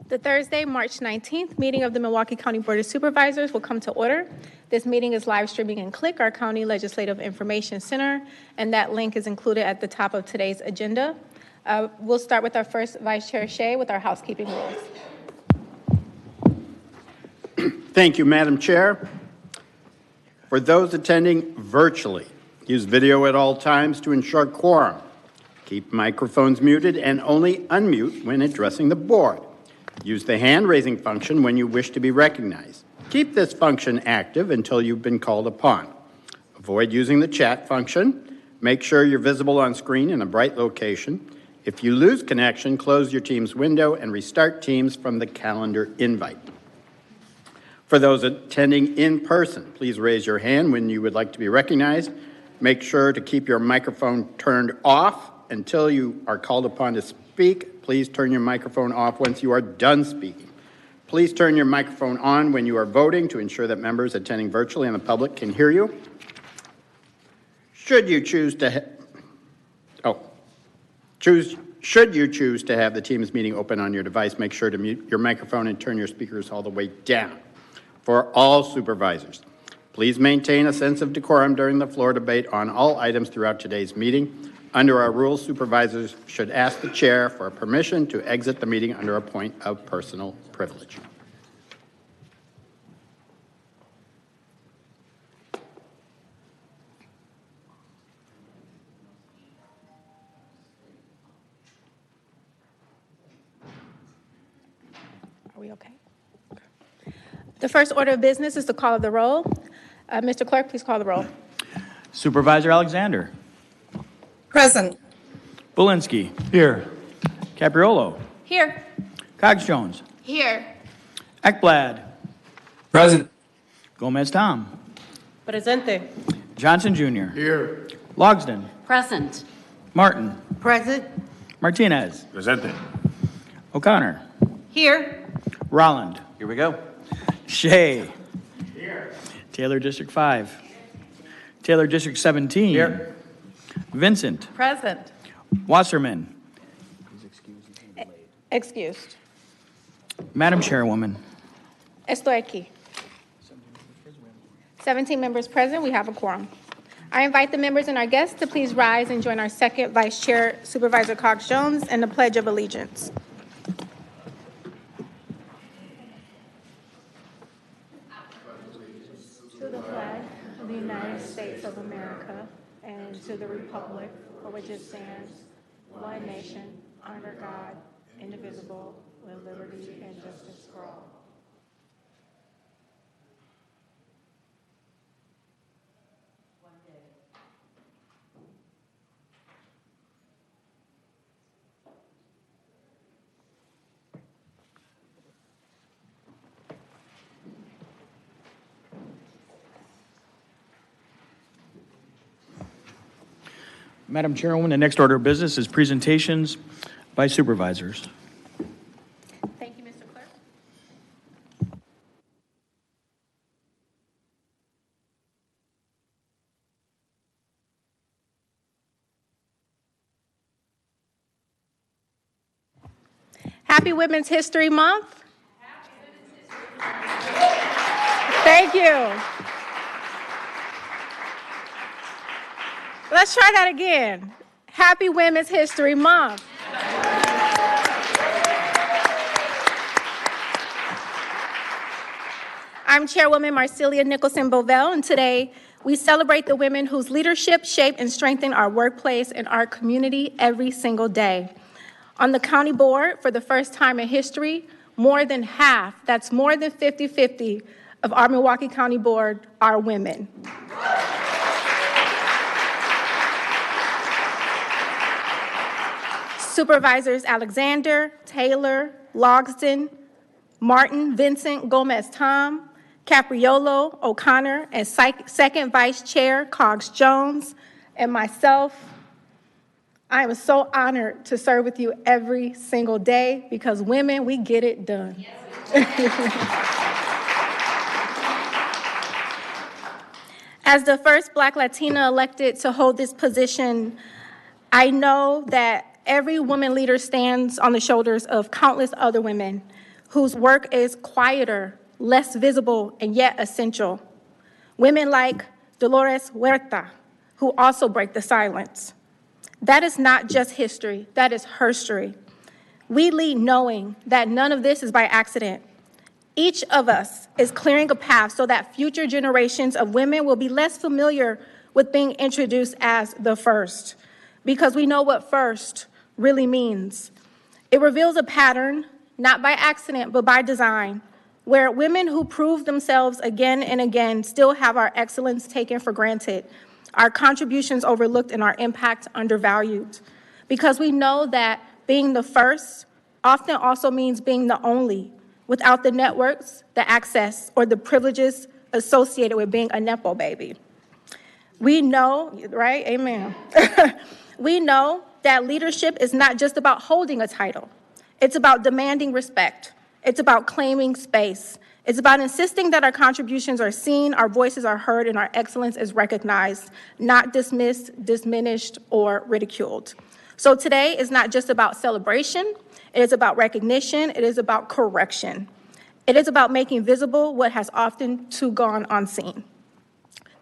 The Thursday, March 19th meeting of the Milwaukee County Board of Supervisors will come to order. This meeting is live streaming in CLIC, our County Legislative Information Center, and that link is included at the top of today's agenda. We'll start with our first Vice Chair Shea with our housekeeping rules. Thank you, Madam Chair. For those attending virtually, use video at all times to ensure quorum. Keep microphones muted and only unmute when addressing the board. Use the hand-raising function when you wish to be recognized. Keep this function active until you've been called upon. Avoid using the chat function. Make sure you're visible on screen in a bright location. If you lose connection, close your Teams window and restart Teams from the calendar invite. For those attending in person, please raise your hand when you would like to be recognized. Make sure to keep your microphone turned off until you are called upon to speak. Please turn your microphone off once you are done speaking. Please turn your microphone on when you are voting to ensure that members attending virtually and the public can hear you. Should you choose to have the Teams meeting open on your device, make sure to mute your microphone and turn your speakers all the way down. For all supervisors, please maintain a sense of decorum during the floor debate on all items throughout today's meeting. Under our rules, supervisors should ask the chair for permission to exit the meeting under a point of personal privilege. Are we okay? The first order of business is the call of the roll. Mr. Clerk, please call the roll. Supervisor Alexander. Present. Belinsky. Here. Capriolo. Here. Cox-Jones. Here. Ekblad. Present. Gomez Tom. Presente. Johnson Jr. Here. Logsdon. Present. Martin. Present. Martinez. Presente. O'Connor. Here. Rolland. Here we go. Shea. Here. Taylor District 5. Taylor District 17. Here. Vincent. Present. Wasserman. Excused. Madam Chairwoman. Estoy aquí. 17 members present. We have a quorum. I invite the members and our guests to please rise and join our second Vice Chair, Supervisor Cox-Jones, in the Pledge of Allegiance. To the flag of the United States of America and to the republic for which it stands, one nation, under God, indivisible, with liberty and justice for all. Madam Chairwoman, the next order of business is presentations by supervisors. Thank you, Mr. Clerk. Happy Women's History Month. Thank you. Let's try that again. Happy Women's History Month. I'm Chairwoman Marcelia Nicholson Bovell, and today we celebrate the women whose leadership shape and strengthen our workplace and our community every single day. On the county board, for the first time in history, more than half, that's more than 50-50 of our Milwaukee County Board are women. Supervisors Alexander, Taylor, Logsdon, Martin, Vincent, Gomez Tom, Capriolo, O'Connor, and second Vice Chair Cox-Jones, and myself. I am so honored to serve with you every single day because women, we get it done. As the first Black Latina elected to hold this position, I know that every woman leader stands on the shoulders of countless other women whose work is quieter, less visible, and yet essential. Women like Dolores Huerta, who also break the silence. That is not just history, that is herstory. We lead knowing that none of this is by accident. Each of us is clearing a path so that future generations of women will be less familiar with being introduced as the first, because we know what first really means. It reveals a pattern, not by accident, but by design, where women who prove themselves again and again still have our excellence taken for granted, our contributions overlooked, and our impact undervalued. Because we know that being the first often also means being the only, without the networks, the access, or the privileges associated with being a Nepo baby. We know, right? Amen. We know that leadership is not just about holding a title. It's about demanding respect. It's about claiming space. It's about insisting that our contributions are seen, our voices are heard, and our excellence is recognized, not dismissed, diminished, or ridiculed. So today is not just about celebration. It is about recognition. It is about correction. It is about making visible what has often too gone unseen.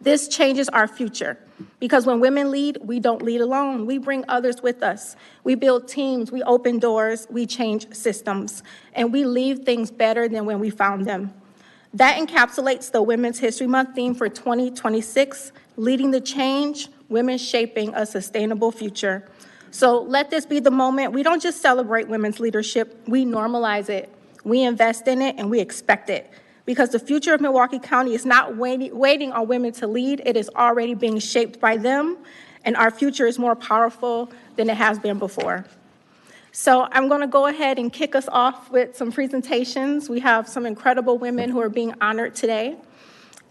This changes our future, because when women lead, we don't lead alone. We bring others with us. We build teams, we open doors, we change systems, and we leave things better than when we found them. That encapsulates the Women's History Month theme for 2026, Leading the Change, Women Shaping a Sustainable Future. So let this be the moment. We don't just celebrate women's leadership, we normalize it, we invest in it, and we expect it. Because the future of Milwaukee County is not waiting on women to lead, it is already being shaped by them, and our future is more powerful than it has been before. So I'm gonna go ahead and kick us off with some presentations. We have some incredible women who are being honored today.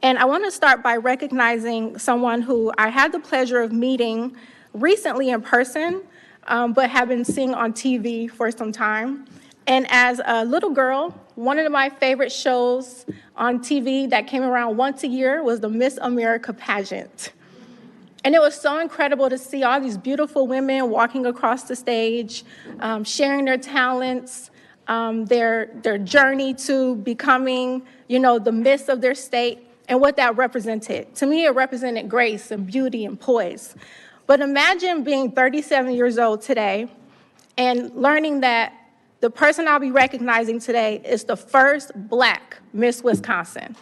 And I wanna start by recognizing someone who I had the pleasure of meeting recently in person, but have been seeing on TV for some time. And as a little girl, one of my favorite shows on TV that came around once a year was the Miss America pageant. And it was so incredible to see all these beautiful women walking across the stage, sharing their talents, their journey to becoming, the miss of their state, and what that represented. To me, it represented grace and beauty and poise. But imagine being 37 years old today and learning that the person I'll be recognizing today is the first Black Miss Wisconsin.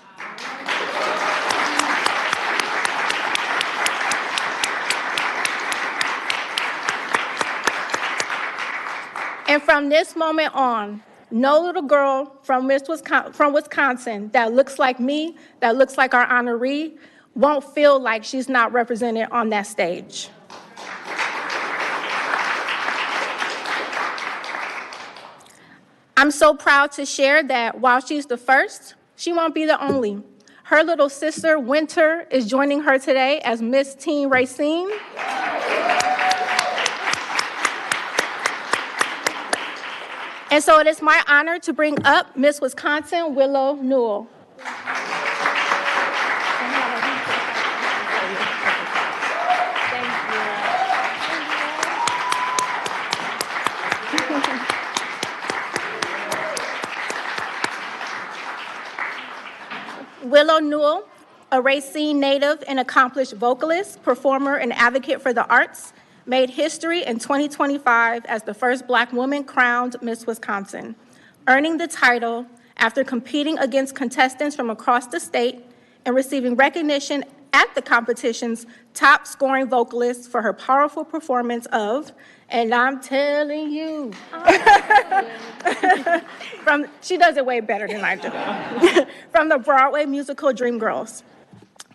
And from this moment on, no little girl from Wisconsin that looks like me, that looks like our honoree, won't feel like she's not represented on that stage. I'm so proud to share that while she's the first, she won't be the only. Her little sister, Winter, is joining her today as Miss Teen Racine. And so it is my honor to bring up Miss Wisconsin, Willow Newell. Willow Newell, a Racine native and accomplished vocalist, performer, and advocate for the arts, made history in 2025 as the first Black woman crowned Miss Wisconsin, earning the title after competing against contestants from across the state and receiving recognition at the competition's top scoring vocalist for her powerful performance of "And I'm Telling You." She does it way better than I do. From the Broadway musical Dreamgirls.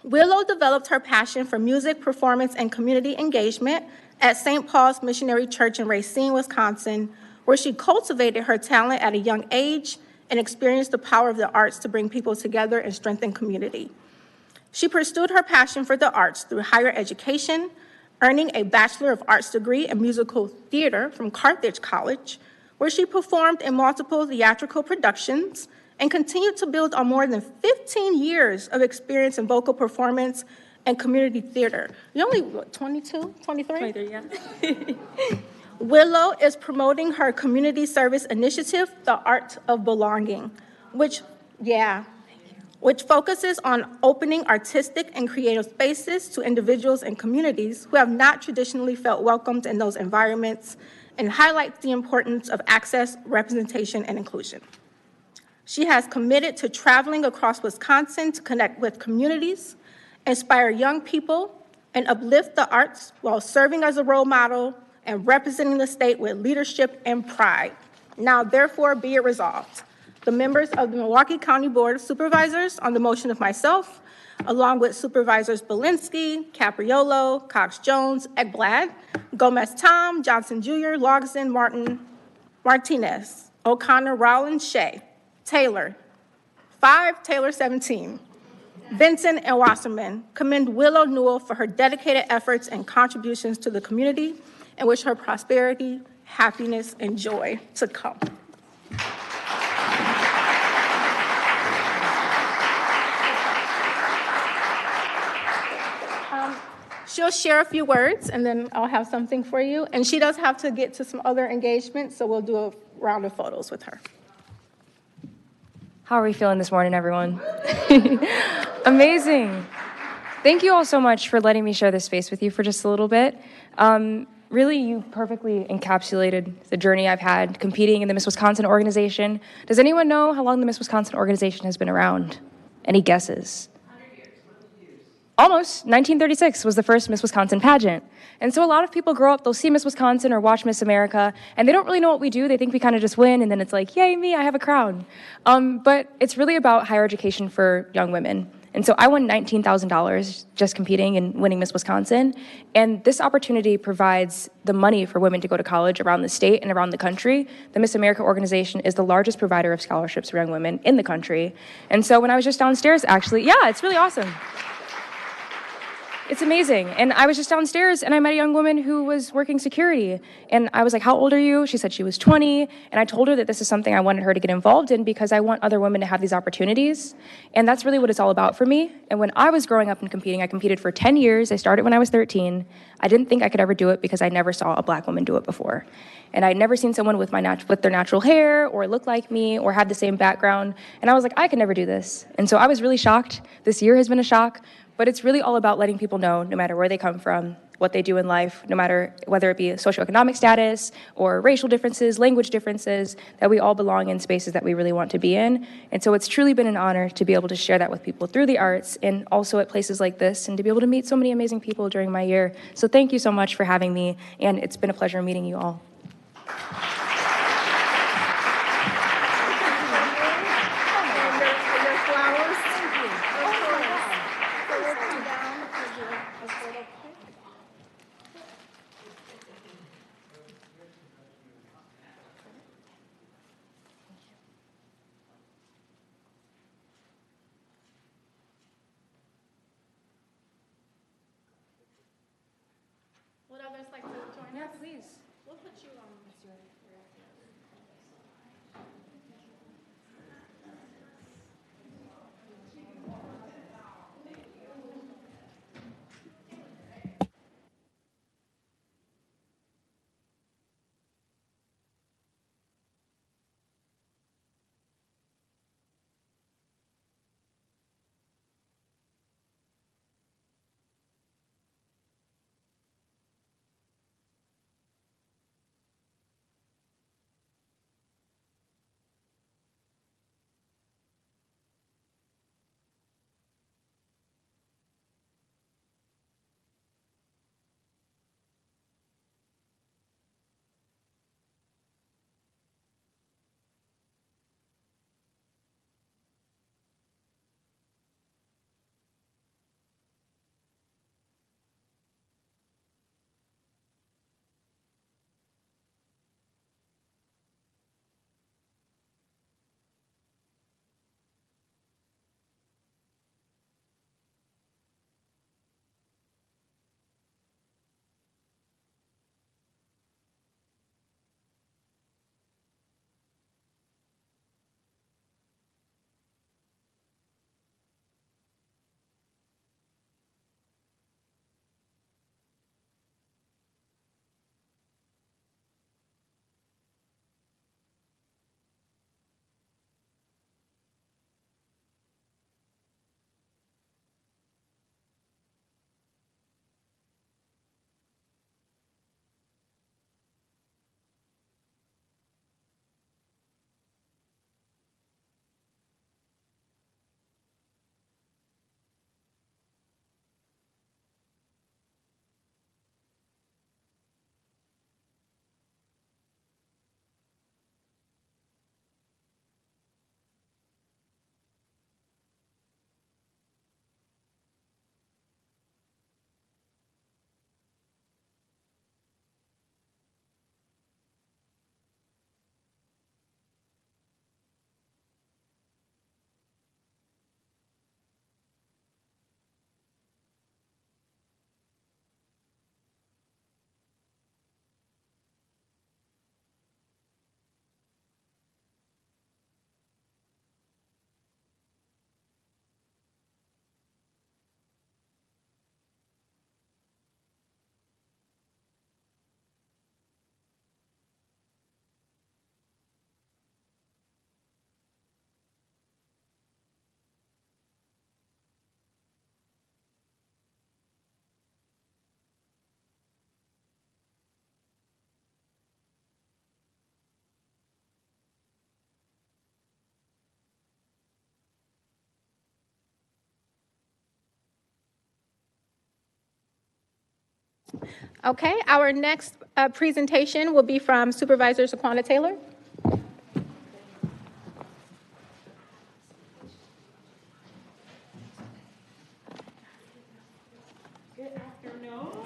Willow developed her passion for music, performance, and community engagement at St. Paul's Missionary Church in Racine, Wisconsin, where she cultivated her talent at a young age and experienced the power of the arts to bring people together and strengthen community. She pursued her passion for the arts through higher education, earning a Bachelor of Arts degree in musical theater from Carthage College, where she performed in multiple theatrical productions and continued to build on more than 15 years of experience in vocal performance and community theater. You're only, 22, 23? 23, yeah. Willow is promoting her community service initiative, The Art of Belonging, which focuses on opening artistic and creative spaces to individuals and communities who have not traditionally felt welcomed in those environments, and highlights the importance of access, representation, and inclusion. She has committed to traveling across Wisconsin to connect with communities, inspire young people, and uplift the arts while serving as a role model and representing the state with leadership and pride. Now, therefore, be it resolved. The members of the Milwaukee County Board of Supervisors, on the motion of myself, along with Supervisors Belinsky, Capriolo, Cox-Jones, Ekblad, Gomez-Tom, Johnson Jr., Logsdon, Martinez, O'Connor, Rollins, Shea, Taylor, 5, Taylor 17, Vincent, and Wasserman, commend Willow Newell for her dedicated efforts and contributions to the community and wish her prosperity, happiness, and joy to come. She'll share a few words, and then I'll have something for you. And she does have to get to some other engagements, so we'll do a round of photos with her. How are we feeling this morning, everyone? Amazing. Thank you all so much for letting me share this space with you for just a little bit. Really, you perfectly encapsulated the journey I've had competing in the Miss Wisconsin organization. Does anyone know how long the Miss Wisconsin organization has been around? Any guesses? Almost. 1936 was the first Miss Wisconsin pageant. And so a lot of people grow up, they'll see Miss Wisconsin or watch Miss America, and they don't really know what we do. They think we kind of just win, and then it's like, yay, me, I have a crown. But it's really about higher education for young women. And so I won $19,000 just competing and winning Miss Wisconsin. And this opportunity provides the money for women to go to college around the state and around the country. The Miss America organization is the largest provider of scholarships for young women in the country. And so when I was just downstairs, actually, yeah, it's really awesome. It's amazing. And I was just downstairs and I met a young woman who was working security. And I was like, how old are you? She said she was 20. And I told her that this is something I wanted her to get involved in because I want other women to have these opportunities. And that's really what it's all about for me. And when I was growing up and competing, I competed for 10 years. I started when I was 13. I didn't think I could ever do it because I never saw a black woman do it before. And I'd never seen someone with their natural hair or look like me or had the same background. And I was like, I could never do this. And so I was really shocked. This year has been a shock. But it's really all about letting people know, no matter where they come from, what they do in life, no matter whether it be socioeconomic status or racial differences, language differences, that we all belong in spaces that we really want to be in. And so it's truly been an honor to be able to share that with people through the arts and also at places like this and to be able to meet so many amazing people during my year. So thank you so much for having me, and it's been a pleasure meeting you all. Would others like to join us? Yeah, please. We'll put you on. Okay, our next presentation will be from Supervisor Shaquana Taylor.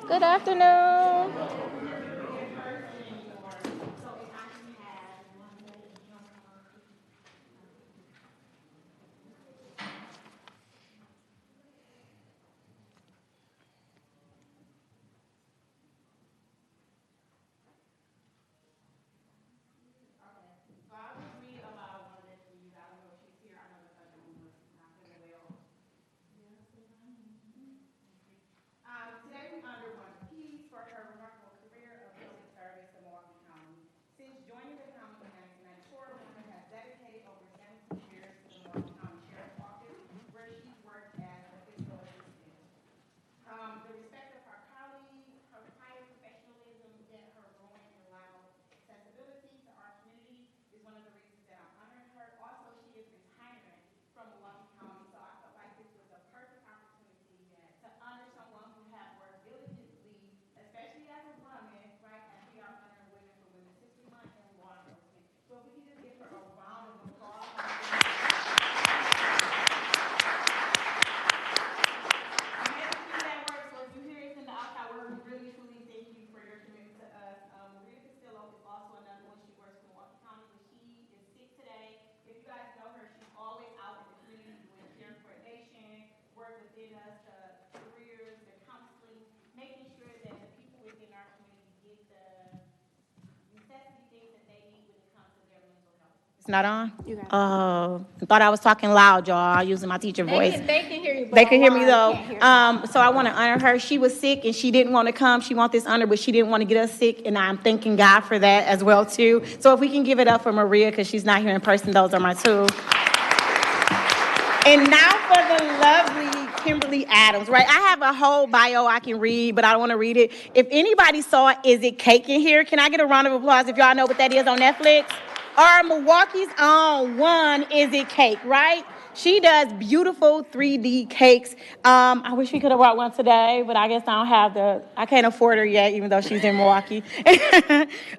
Good afternoon. Today we honor one Pease for her remarkable career of public service to Milwaukee County. Since joining the county in 1994, Warner has dedicated over 17 years to the Milwaukee County Sheriff's Office, where she's worked as a fiscal assistant. The respect of her colleagues, her quiet professionalism, yet her growing and loud accessibility to our community is one of the reasons that I'm honoring her. Also, she is retiring from Milwaukee County, so I felt like this was a perfect opportunity to honor someone who has worked diligently, especially as a woman, right, as we are honoring women for Women's History Month and law enforcement. So if we can just give her a round of applause. It's not on? Oh, thought I was talking loud, y'all, using my teacher voice. They can hear you, but They could hear me online though. they can't hear you. So I want to honor her. She was sick and she didn't want to come. She wants this honor, but she didn't want to get us sick, and I'm thanking God for that as well too. So if we can give it up for Maria, because she's not here in person, those are my two. And now for the lovely Kimberly Adams, right? I have a whole bio I can read, but I don't want to read it. If anybody saw Is It Cake in here, can I get a round of applause if y'all know what that is on Netflix? Or Milwaukee's own one Is It Cake, right? She does beautiful 3D cakes. I wish we could have brought one today, but I guess I can't afford her yet, even though she's in Milwaukee.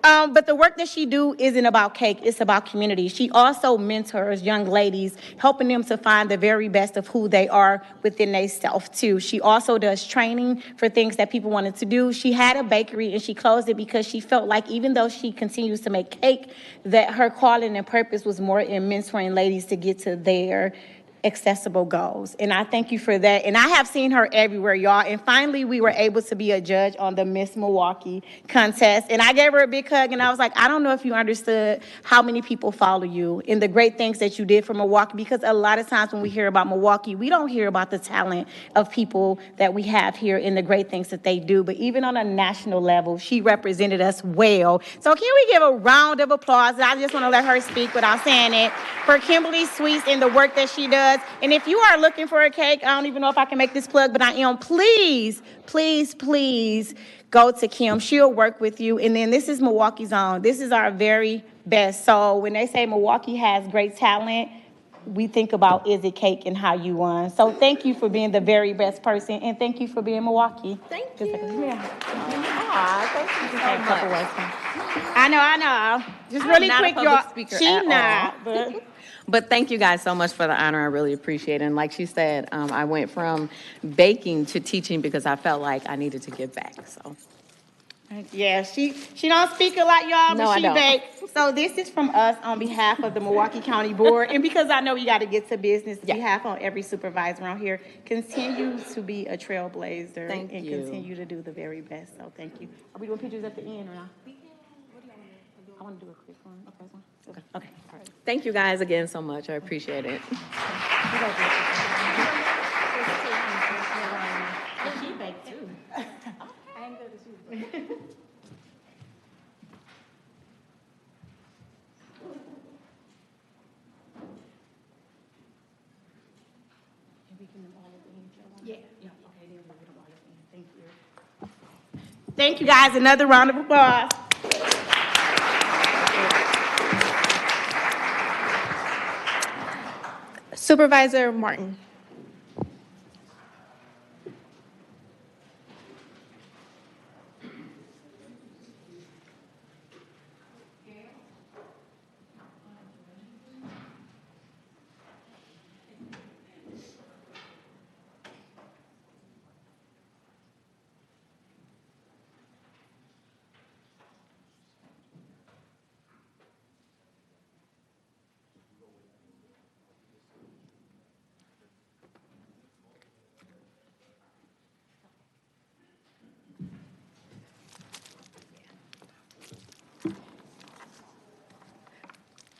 But the work that she do isn't about cake, it's about community. She also mentors young ladies, helping them to find the very best of who they are within themselves too. She also does training for things that people wanted to do. She had a bakery and she closed it because she felt like even though she continues to make cake, that her calling and purpose was more in mentoring ladies to get to their accessible goals. And I thank you for that. And I have seen her everywhere, y'all. And finally, we were able to be a judge on the Miss Milwaukee contest. And I gave her a big hug and I was like, I don't know if you understood how many people follow you and the great things that you did for Milwaukee, because a lot of times when we hear about Milwaukee, we don't hear about the talent of people that we have here and the great things that they do. But even on a national level, she represented us well. So can we give a round of applause? I just want to let her speak without saying it for Kimberly Sweets and the work that she does. And if you are looking for a cake, I don't even know if I can make this plug, but I am. Please, please, please go to Kim. She'll work with you. And then this is Milwaukee's own. This is our very best. So when they say Milwaukee has great talent, we think about Is It Cake and how you won. So thank you for being the very best person, and thank you for being Milwaukee. Thank you. Yeah. Thank you so much. I know. Just I'm really not a quick, public y'all. speaker She at all. not, but But thank you guys so much for the honor. I really appreciate it. And like she said, I went from baking to teaching because I felt like I needed to give back. So yeah, she don't speak a lot, y'all, No, but I she don't. baked. So this is from us on behalf of the Milwaukee County Board, and because I know we got to get to business, Yeah. behalf on every supervisor around here, continue to be a trailblazer Thank and you. continue to do the very best. So thank you. Are we doing pictures at the end or not? I want to do a quick one. Okay. Okay. All right. thank you guys again so much. I appreciate it. She baked too. I ain't good at you. Yeah. Okay, then we'll get them all at the end. Thank you. Thank you, guys. Another round of applause. Supervisor Martin.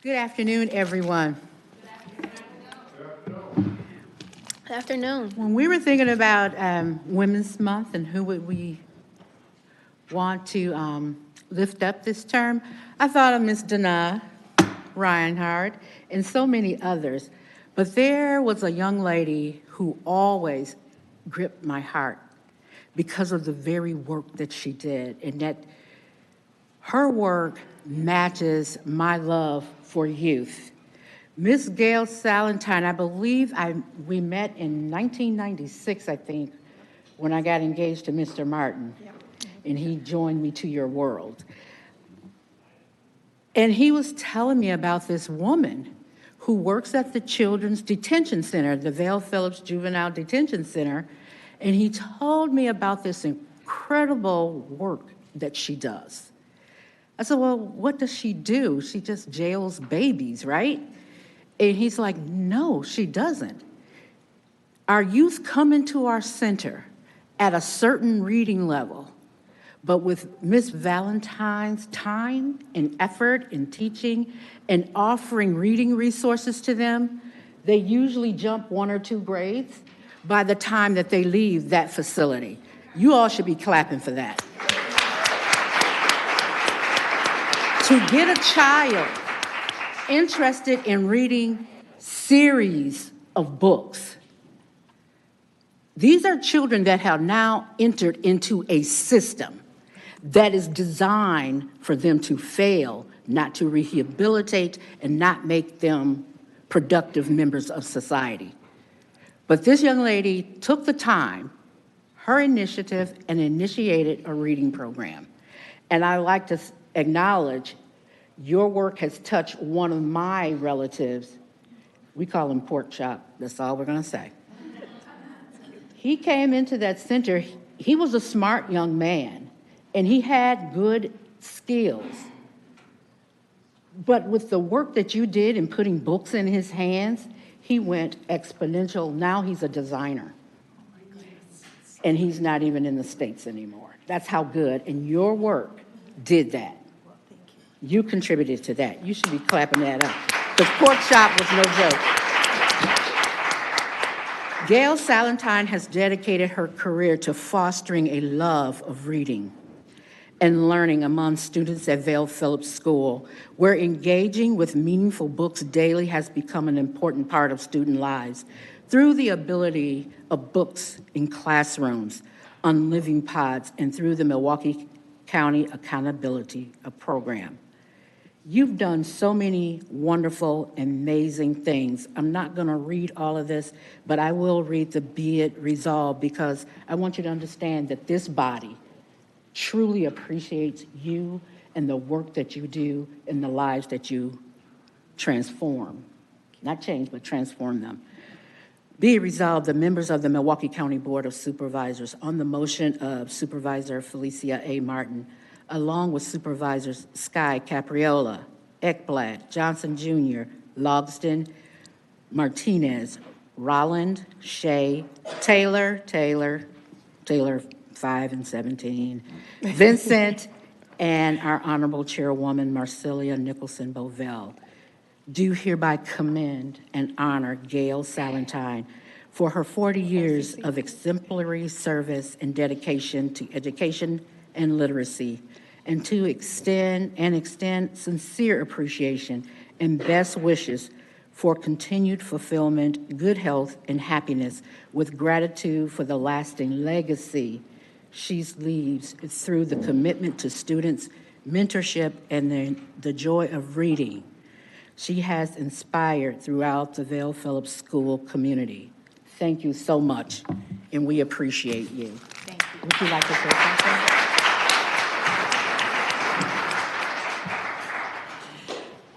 Good afternoon, everyone. Good afternoon. When we were thinking about Women's Month and who would we want to lift up this term, I thought of Miss Dana Reinhardt and so many others. But there was a young lady who always gripped my heart because of the very work that she did, and that her work matches my love for youth. Miss Gail Salentine, I believe we met in 1996, I think, when I got engaged to Mr. Martin, and he joined me to your world. And he was telling me about this woman who works at the Children's Detention Center, the Vale Phillips Juvenile Detention Center, and he told me about this incredible work that she does. I said, well, what does she do? She just jails babies, right? And he's like, no, she doesn't. Our youth come into our center at a certain reading level, but with Miss Valentine's time and effort in teaching and offering reading resources to them, they usually jump 1 or 2 grades by the time that they leave that facility. You all should be clapping for that. To get a child interested in reading series of books. These are children that have now entered into a system that is designed for them to fail, not to rehabilitate, and not make them productive members of society. But this young lady took the time, her initiative, and initiated a reading program. And I like to acknowledge your work has touched one of my relatives. We call him Pork Chop. That's all we're going to say. He came into that center. He was a smart young man, and he had good skills. But with the work that you did in putting books in his hands, he went exponential. Now he's a designer. And he's not even in the States anymore. That's how good. And your work did that. You contributed to that. You should be clapping that up. Because Pork Chop was no joke. Gail Salentine has dedicated her career to fostering a love of reading and learning among students at Vale Phillips School, where engaging with meaningful books daily has become an important part of student lives through the ability of books in classrooms, on living pods, and through the Milwaukee County Accountability Program. You've done so many wonderful, amazing things. I'm not going to read all of this, but I will read the Be It Resolved, because I want you to understand that this body truly appreciates you and the work that you do and the lives that you transform. Not change, but transform them. Be it resolved, the members of the Milwaukee County Board of Supervisors, on the motion of Supervisor Felicia A. Martin, along with Supervisors Sky Capriola, Ekblad, Johnson Jr., Logsdon, Martinez, Rolland, Shea, Taylor 5 and 17, Vincent, and our Honorable Chairwoman Marcelia Nicholson Bovell, do hereby commend and honor Gail Salentine for her 40 years of exemplary service and dedication to education and literacy, and to extend sincere appreciation and best wishes for continued fulfillment, good health, and happiness, with gratitude for the lasting legacy she leaves through the commitment to students, mentorship, and the joy of reading she has inspired throughout the Vale Phillips School community. Thank you so much, and we appreciate you. Thank you. Would you like to say something?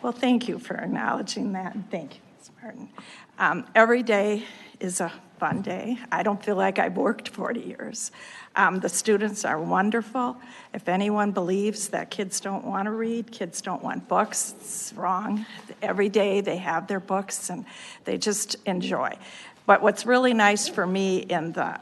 Well, thank you for acknowledging that, and thank you, Ms. Martin. Every day is a fun day. I don't feel like I've worked 40 years. The students are wonderful. If anyone believes that kids don't want to read, kids don't want books, it's wrong. Every day they have their books and they just enjoy. But what's really nice for me in the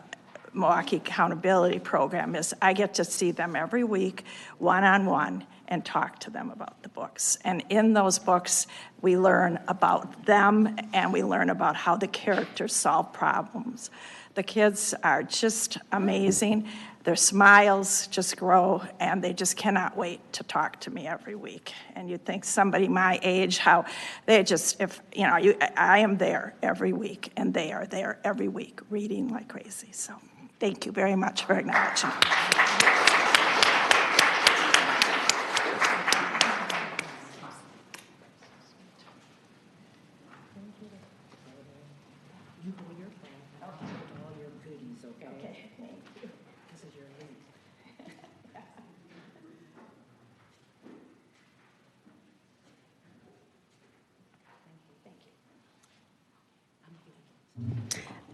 Milwaukee Accountability Program is I get to see them every week, one-on-one, and talk to them about the books. And in those books, we learn about them and we learn about how the characters solve problems. The kids are just amazing. Their smiles just grow, and they just cannot wait to talk to me every week. And you'd think somebody my age, how they just, I am there every week, and they are there every week, reading like crazy. So thank you very much for acknowledging me.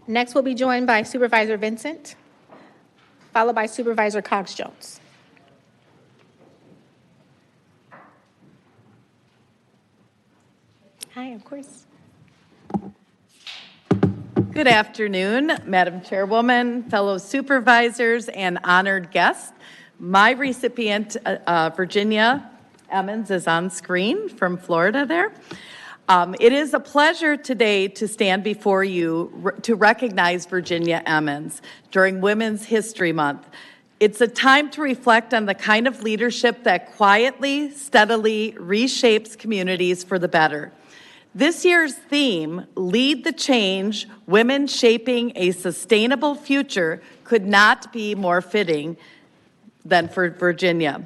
Next, we'll be joined by Supervisor Vincent, followed by Supervisor Cox-Jones. Hi, of course. Good afternoon, Madam Chairwoman, fellow supervisors, and honored guests. My recipient, Virginia Emmons, is on screen from Florida there. It is a pleasure today to stand before you to recognize Virginia Emmons during Women's History Month. It's a time to reflect on the kind of leadership that quietly, steadily reshapes communities for the better. This year's theme, Lead the Change, Women Shaping a Sustainable Future, could not be more fitting than for Virginia.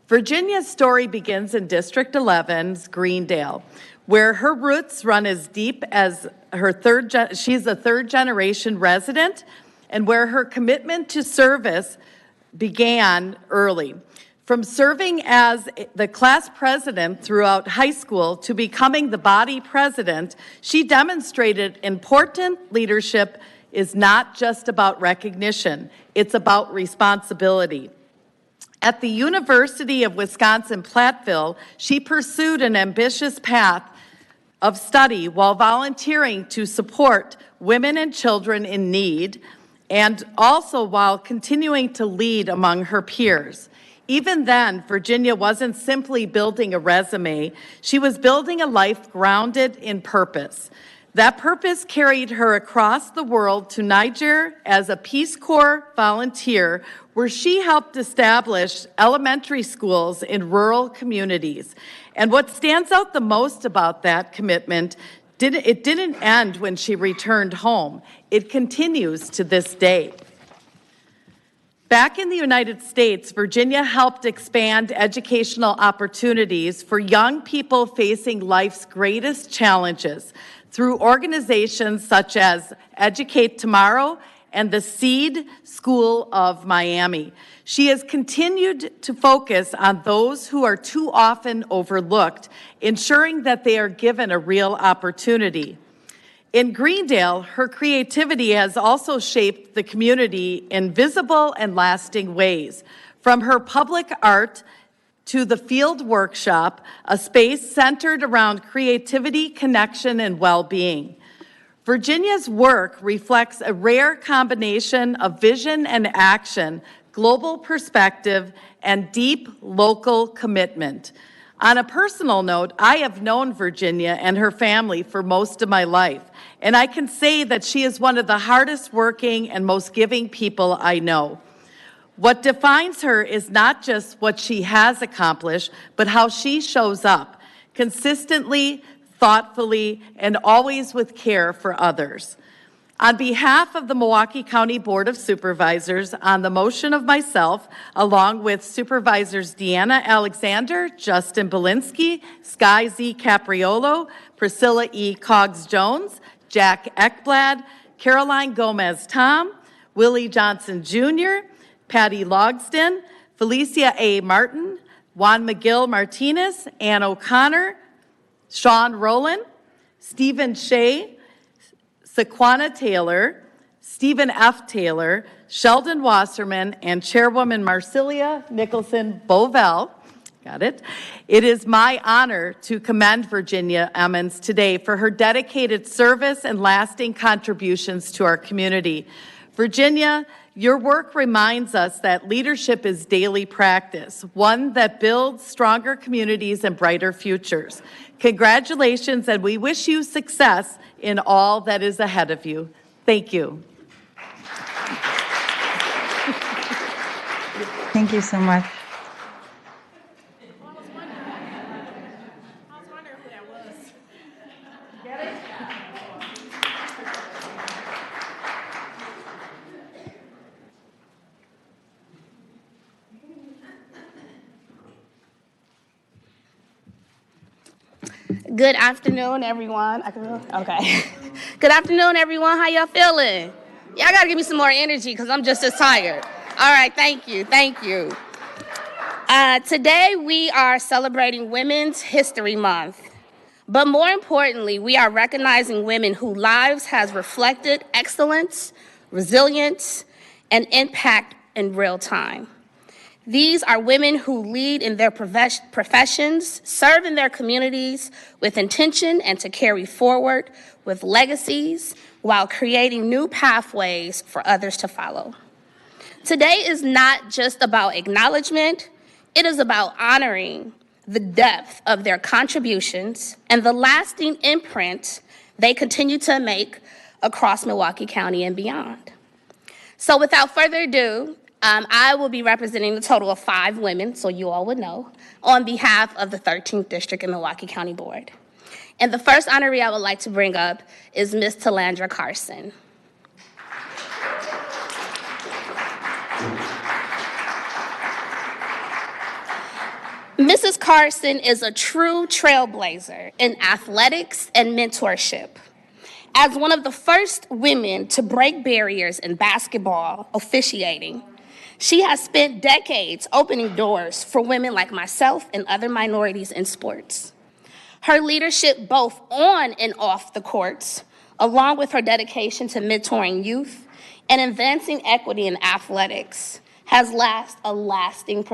Virginia's story begins in District 11's Greendale, where her roots run as deep as she's a third-generation resident, and where her commitment to service began early. From serving as the class president throughout high school to becoming the body president, she demonstrated important leadership is not just about recognition, it's about responsibility. At the University of Wisconsin-Platteville, she pursued an ambitious path of study while volunteering to support women and children in need, and also while continuing to lead among her peers. Even then, Virginia wasn't simply building a resume, she was building a life grounded in purpose. That purpose carried her across the world to Niger as a Peace Corps volunteer, where she helped establish elementary schools in rural communities. And what stands out the most about that commitment, it didn't end when she returned home. It continues to this day. Back in the United States, Virginia helped expand educational opportunities for young people facing life's greatest challenges through organizations such as Educate Tomorrow and the Seed School of Miami. She has continued to focus on those who are too often overlooked, ensuring that they are given a real opportunity. In Greendale, her creativity has also shaped the community in visible and lasting ways. From her public art to the field workshop, a space centered around creativity, connection, and well-being. Virginia's work reflects a rare combination of vision and action, global perspective, and deep local commitment. On a personal note, I have known Virginia and her family for most of my life, and I can say that she is one of the hardest working and most giving people I know. What defines her is not just what she has accomplished, but how she shows up, consistently, thoughtfully, and always with care for others. On behalf of the Milwaukee County Board of Supervisors, on the motion of myself, along with Supervisors Deanna Alexander, Justin Belinsky, Sky Z. Capriolo, Priscilla E. Cogs-Jones, Jack Ekblad, Caroline Gomez-Tom, Willie Johnson Jr., Patty Logsden, Felicia A. Martin, Juan Miguel Martinez, Ann O'Connor, Sean Rowland, Stephen Shea, Saquana Taylor, Stephen F. Taylor, Sheldon Wasserman, and Chairwoman Marcilia Nicholson Bovell. Got it? It is my honor to commend Virginia Emmons today for her dedicated service and lasting contributions to our community. Virginia, your work reminds us that leadership is daily practice, one that builds stronger communities and brighter futures. Congratulations, and we wish you success in all that is ahead of you. Thank you. Thank you so much. Good afternoon, everyone. Okay. Good afternoon, everyone. How y'all feeling? Y'all gotta give me some more energy because I'm just as tired. All right, thank you, thank you. Today we are celebrating Women's History Month. But more importantly, we are recognizing women whose lives has reflected excellence, resilience, and impact in real time. These are women who lead in their professions, serve in their communities with intention, and to carry forward with legacies while creating new pathways for others to follow. Today is not just about acknowledgement, it is about honoring the depth of their contributions and the lasting imprint they continue to make across Milwaukee County and beyond. So without further ado, I will be representing the total of 5 women, so you all would know, on behalf of the 13th District and Milwaukee County Board. And the first honoree I would like to bring up is Ms. Talandra Carson. Mrs. Carson is a true trailblazer in athletics and mentorship. As one of the first women to break barriers in basketball officiating, she has spent decades opening doors for women like myself and other minorities in sports. Her leadership both on and off the courts, along with her dedication to mentoring youth and advancing equity in athletics, has left a lasting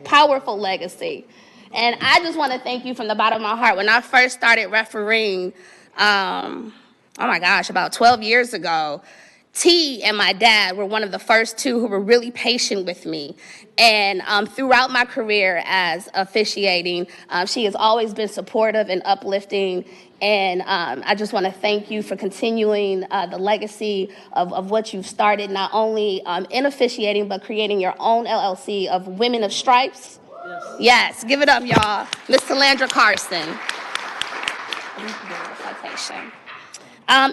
powerful legacy. And I just want to thank you from the bottom of my heart. When I first started refereeing, about 12 years ago, T and my dad were one of the first two who were really patient with me. And throughout my career as officiating, she has always been supportive and uplifting. And I just want to thank you for continuing the legacy of what you've started, not only in officiating, but creating your own LLC of Women of Stripes. Yes, give it up, y'all. Ms. Talandra Carson.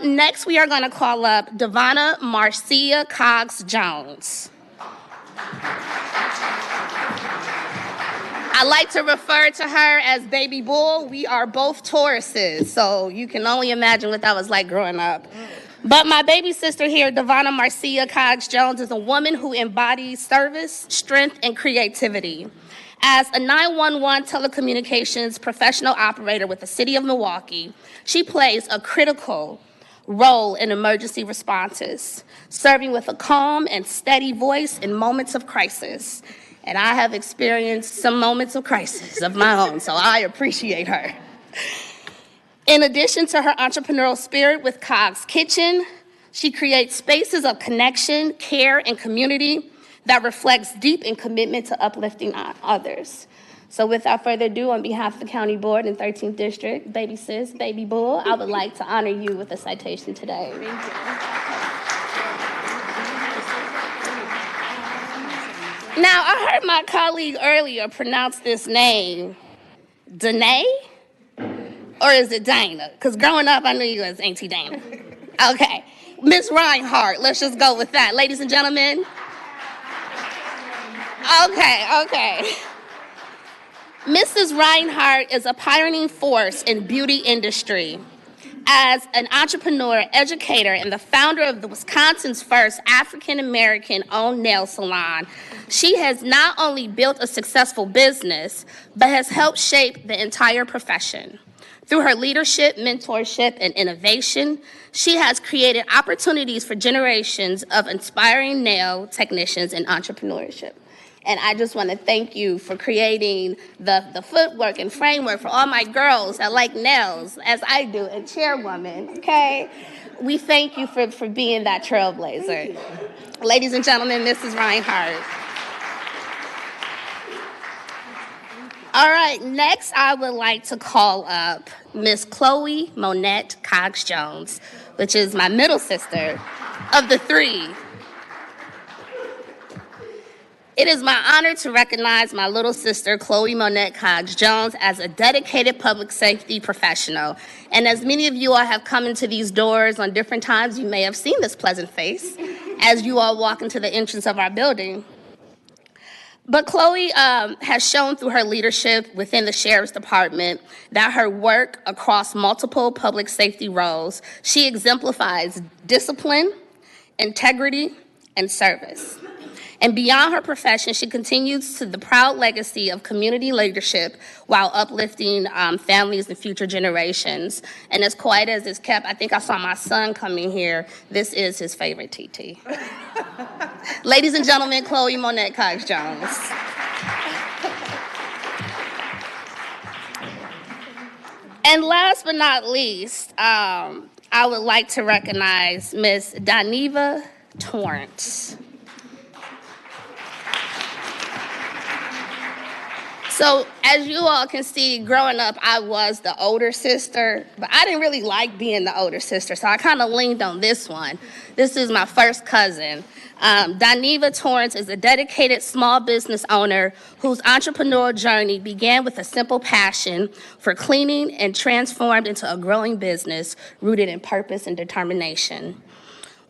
Next, we are going to call up Devonna Marcia Cogs-Jones. I like to refer to her as Baby Bull. We are both Tauruses, so you can only imagine what that was like growing up. But my baby sister here, Devonna Marcia Cogs-Jones, is a woman who embodies service, strength, and creativity. As a 911 telecommunications professional operator with the City of Milwaukee, she plays a critical role in emergency responses, serving with a calm and steady voice in moments of crisis. And I have experienced some moments of crisis of my own, so I appreciate her. In addition to her entrepreneurial spirit with Cogs Kitchen, she creates spaces of connection, care, and community that reflects deep and commitment to uplifting others. So without further ado, on behalf of the County Board and 13th District, baby sis, baby bull, I would like to honor you with a citation today. Thank you. Now, I heard my colleague earlier pronounce this name, Danae, or is it Dana? Because growing up, I knew you as Auntie Dana. Okay, Miss Reinhardt, let's just go with that. Ladies and gentlemen. Okay. Mrs. Reinhardt is a pioneering force in beauty industry. As an entrepreneur, educator, and the founder of the Wisconsin's first African-American-owned nail salon, she has not only built a successful business, but has helped shape the entire profession. Through her leadership, mentorship, and innovation, she has created opportunities for generations of inspiring nail technicians and entrepreneurship. And I just want to thank you for creating the footwork and framework for all my girls that like nails, as I do, and chairwoman, okay? We thank you for being that trailblazer. Ladies and gentlemen, Mrs. Reinhardt. All right, next I would like to call up Miss Chloe Monette Cox-Jones, which is my middle sister of the three. It is my honor to recognize my little sister, Chloe Monette Cox-Jones, as a dedicated public safety professional. And as many of you all have come into these doors on different times, you may have seen this pleasant face as you all walk into the entrance of our building. But Chloe has shown through her leadership within the Sheriff's Department that her work across multiple public safety roles, she exemplifies discipline, integrity, and service. And beyond her profession, she continues to the proud legacy of community leadership while uplifting families and future generations. And as quiet as it's kept, I think I saw my son coming here. This is his favorite TT. Ladies and gentlemen, Chloe Monette Cox-Jones. And last but not least, I would like to recognize Miss Daniva Torrance. So as you all can see, growing up, I was the older sister, but I didn't really like being the older sister, so I kind of leaned on this one. This is my first cousin. Daniva Torrance is a dedicated small business owner whose entrepreneurial journey began with a simple passion for cleaning and transformed into a growing business rooted in purpose and determination.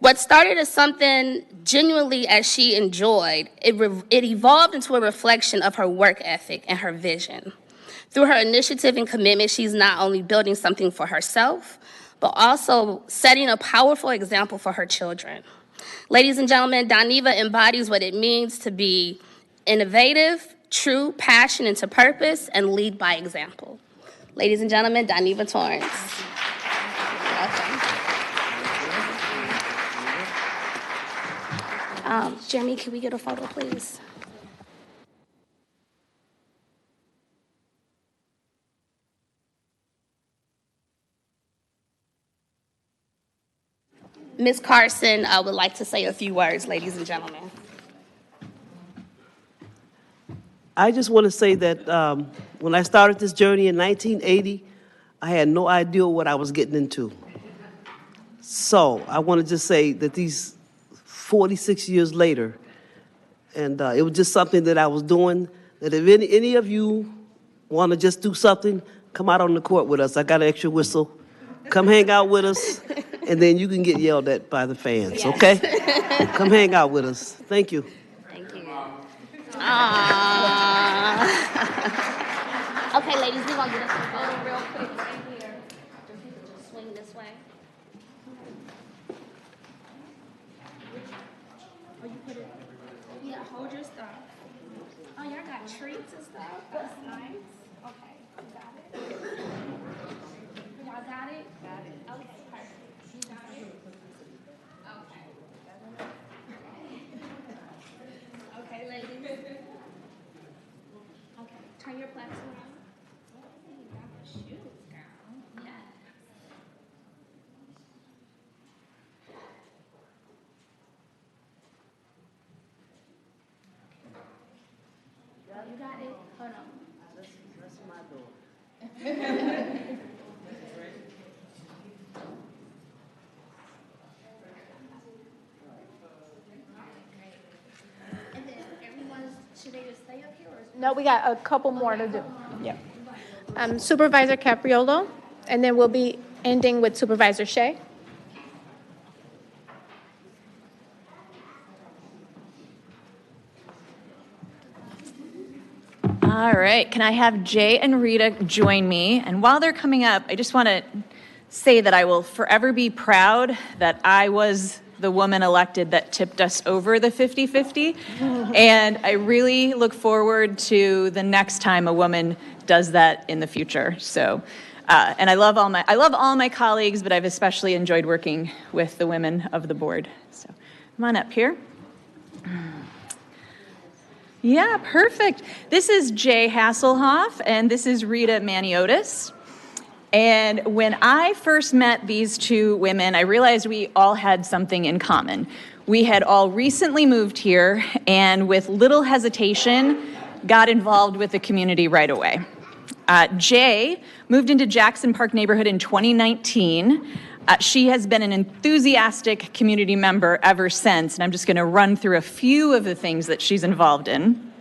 What started as something genuinely as she enjoyed, it evolved into a reflection of her work ethic and her vision. Through her initiative and commitment, she's not only building something for herself, but also setting a powerful example for her children. Ladies and gentlemen, Daniva embodies what it means to be innovative, true, passionate to purpose, and lead by example. Ladies and gentlemen, Daniva Torrance. Welcome. Jeremy, can we get a photo, please? Ms. Carson, I would like to say a few words, ladies and gentlemen. I just want to say that when I started this journey in 1980, I had no idea what I was getting into. So I want to just say that these 46 years later, and it was just something that I was doing, that if any of you want to just do something, come out on the court with us. I got an extra whistle. Come hang out with us, and then you can get yelled at by the fans, yes. Okay? Come hang out with us. Thank you. Thank you. Okay, ladies, we're going to get us a photo real quick right here. If you could just swing this way. Oh, you put it, yeah, hold your stuff. Oh, y'all got treats and stuff? That's nice. Okay, you got it. Y'all got it? Got it. Okay, perfect. You got it? Okay. Okay, ladies. Okay, turn your plaques around. Oh, you got the shoes, girl. Yes. You got it? Hold on. That's my door. And then everyone, should they just stay up here or? No, we got a couple more to do. Yep. Supervisor Capriolo, and then we'll be ending with Supervisor Shea. All right, can I have Jay and Rita join me? And while they're coming up, I just want to say that I will forever be proud that I was the woman elected that tipped us over the 50-50. And I really look forward to the next time a woman does that in the future. So, and I love all my colleagues, but I've especially enjoyed working with the women of the board. So come on up here. Yeah, perfect. This is Jay Hasselhoff, and this is Rita Maniotis. And when I first met these two women, I realized we all had something in common. We had all recently moved here, and with little hesitation, got involved with the community right away. Jay moved into Jackson Park neighborhood in 2019. She has been an enthusiastic community member ever since, and I'm just going to run through a few of the things that she's involved in.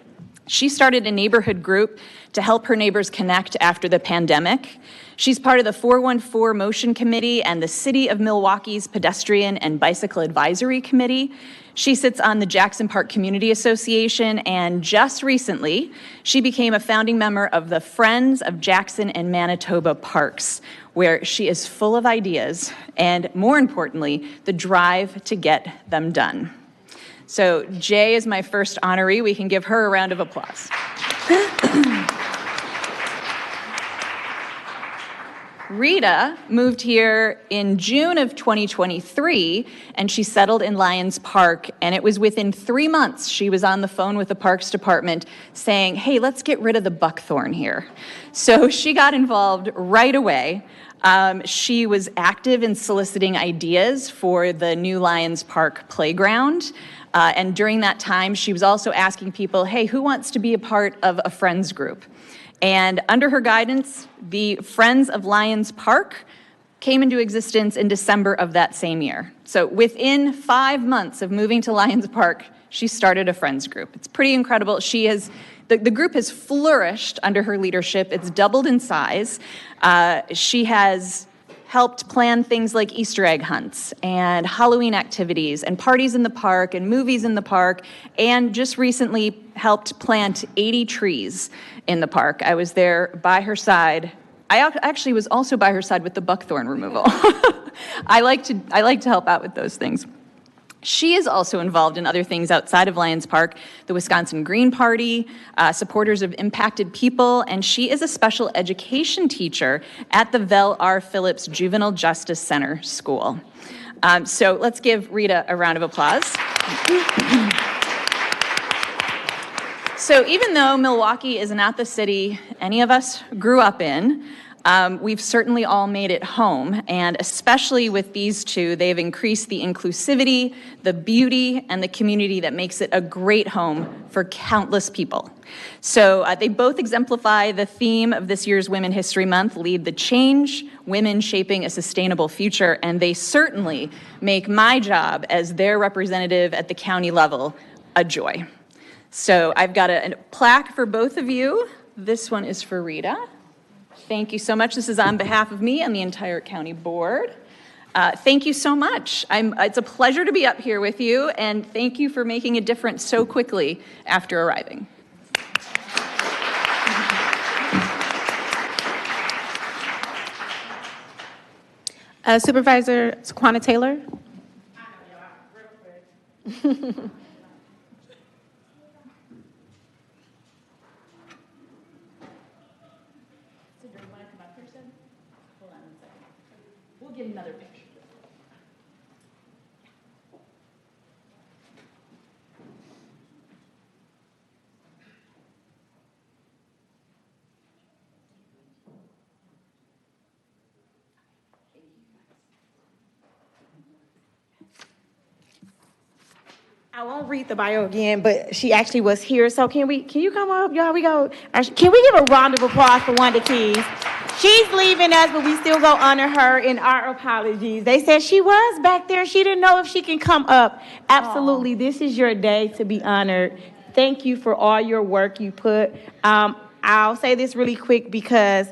She started a neighborhood group to help her neighbors connect after the pandemic. She's part of the 414 Motion Committee and the City of Milwaukee's Pedestrian and Bicycle Advisory Committee. She sits on the Jackson Park Community Association, and just recently, she became a founding member of the Friends of Jackson and Manitoba Parks, where she is full of ideas and, more importantly, the drive to get them done. So Jay is my first honoree. We can give her a round of applause. Rita moved here in June of 2023, and she settled in Lyons Park, and it was within 3 months she was on the phone with the Parks Department saying, hey, let's get rid of the buckthorn here. So she got involved right away. She was active in soliciting ideas for the new Lyons Park playground. And during that time, she was also asking people, hey, who wants to be a part of a friends group? And under her guidance, the Friends of Lyons Park came into existence in December of that same year. So within 5 months of moving to Lyons Park, she started a friends group. It's pretty incredible. The group has flourished under her leadership. It's doubled in size. She has helped plan things like Easter egg hunts and Halloween activities and parties in the park and movies in the park, and just recently helped plant 80 trees in the park. I was there by her side. I actually was also by her side with the buckthorn removal. I like to help out with those things. She is also involved in other things outside of Lyons Park, the Wisconsin Green Party, supporters of impacted people, and she is a special education teacher at the Vel R. Phillips Juvenile Justice Center School. So let's give Rita a round of applause. So even though Milwaukee is not the city any of us grew up in, we've certainly all made it home, and especially with these two, they've increased the inclusivity, the beauty, and the community that makes it a great home for countless people. So they both exemplify the theme of this year's Women History Month, Lead the Change, Women Shaping a Sustainable Future, and they certainly make my job as their representative at the county level a joy. So I've got a plaque for both of you. This one is for Rita. Thank you so much. This is on behalf of me and the entire county board. Thank you so much. It's a pleasure to be up here with you, and thank you for making a difference so quickly after arriving. Supervisor Saquana Taylor. We'll get another picture. I won't read the bio again, but she actually was here. So can you come up, y'all? Can we give a round of applause for Wanda Keys? She's leaving us, but we still go honor her in our apologies. They said she was back there. She didn't know if she can come up. Absolutely, This is your day to be honored. Thank you for all your work you put. I'll say this really quick because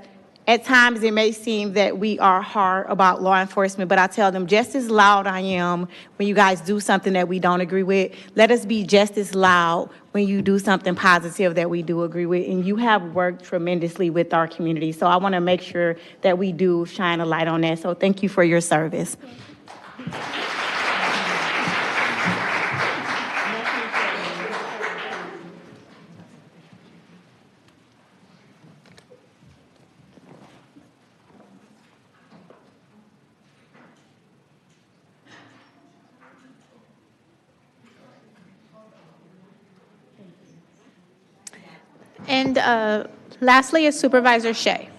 at times it may seem that we are hard about law enforcement, but I tell them just as loud I am when you guys do something that we don't agree with, let us be just as loud when you do something positive that we do agree with. And you have worked tremendously with our community. So I want to make sure that we do shine a light on that. So thank you for your service. And lastly is Supervisor Shea.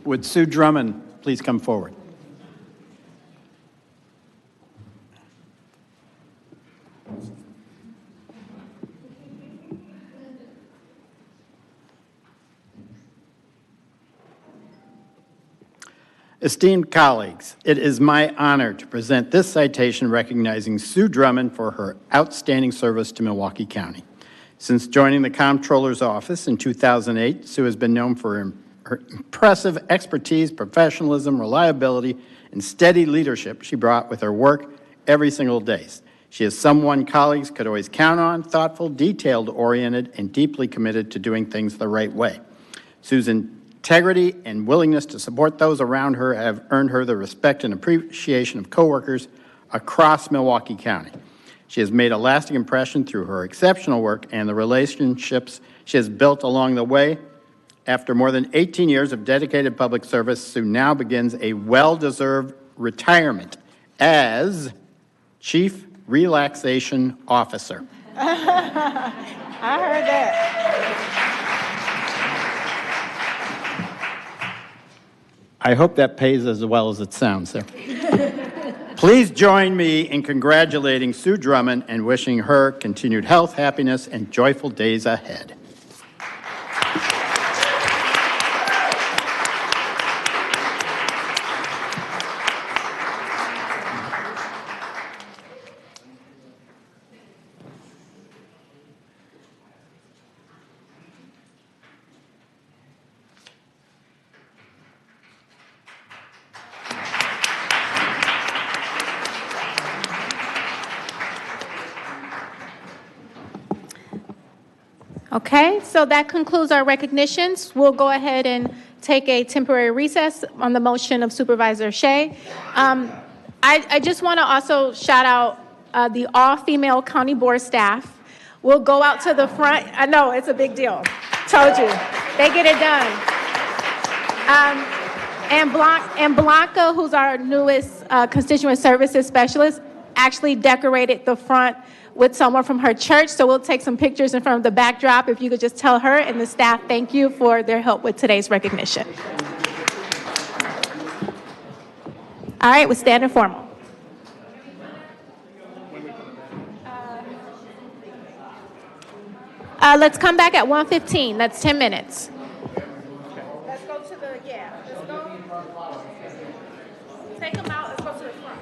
Would Sue Drummond please come forward? Esteemed colleagues, it is my honor to present this citation recognizing Sue Drummond for her outstanding service to Milwaukee County. Since joining the Comptroller's office in 2008, Sue has been known for her impressive expertise, professionalism, reliability, and steady leadership she brought with her work every single day. She is someone colleagues could always count on, thoughtful, detailed-oriented, and deeply committed to doing things the right way. Sue's integrity and willingness to support those around her have earned her the respect and appreciation of coworkers across Milwaukee County. She has made a lasting impression through her exceptional work and the relationships she has built along the way. After more than 18 years of dedicated public service, Sue now begins a well-deserved retirement as Chief Relaxation Officer. I heard that. I hope that pays as well as it sounds, sir. Please join me in congratulating Sue Drummond and wishing her continued health, happiness, and joyful days ahead. Okay, so that concludes our recognitions. We'll go ahead and take a temporary recess on the motion of Supervisor Shea. I just want to also shout out the all-female county board staff. We'll go out to the front. I know, it's a big deal. Told you. They get it done. And Blanca, who's our newest constituent services specialist, actually decorated the front with someone from her church, so we'll take some pictures in front of the backdrop. If you could just tell her and the staff thank you for their help with today's recognition. All right, we'll stand and formal. Let's come back at 1:15. That's 10 minutes. Let's go to the, let's go. Take them out, let's go to the front.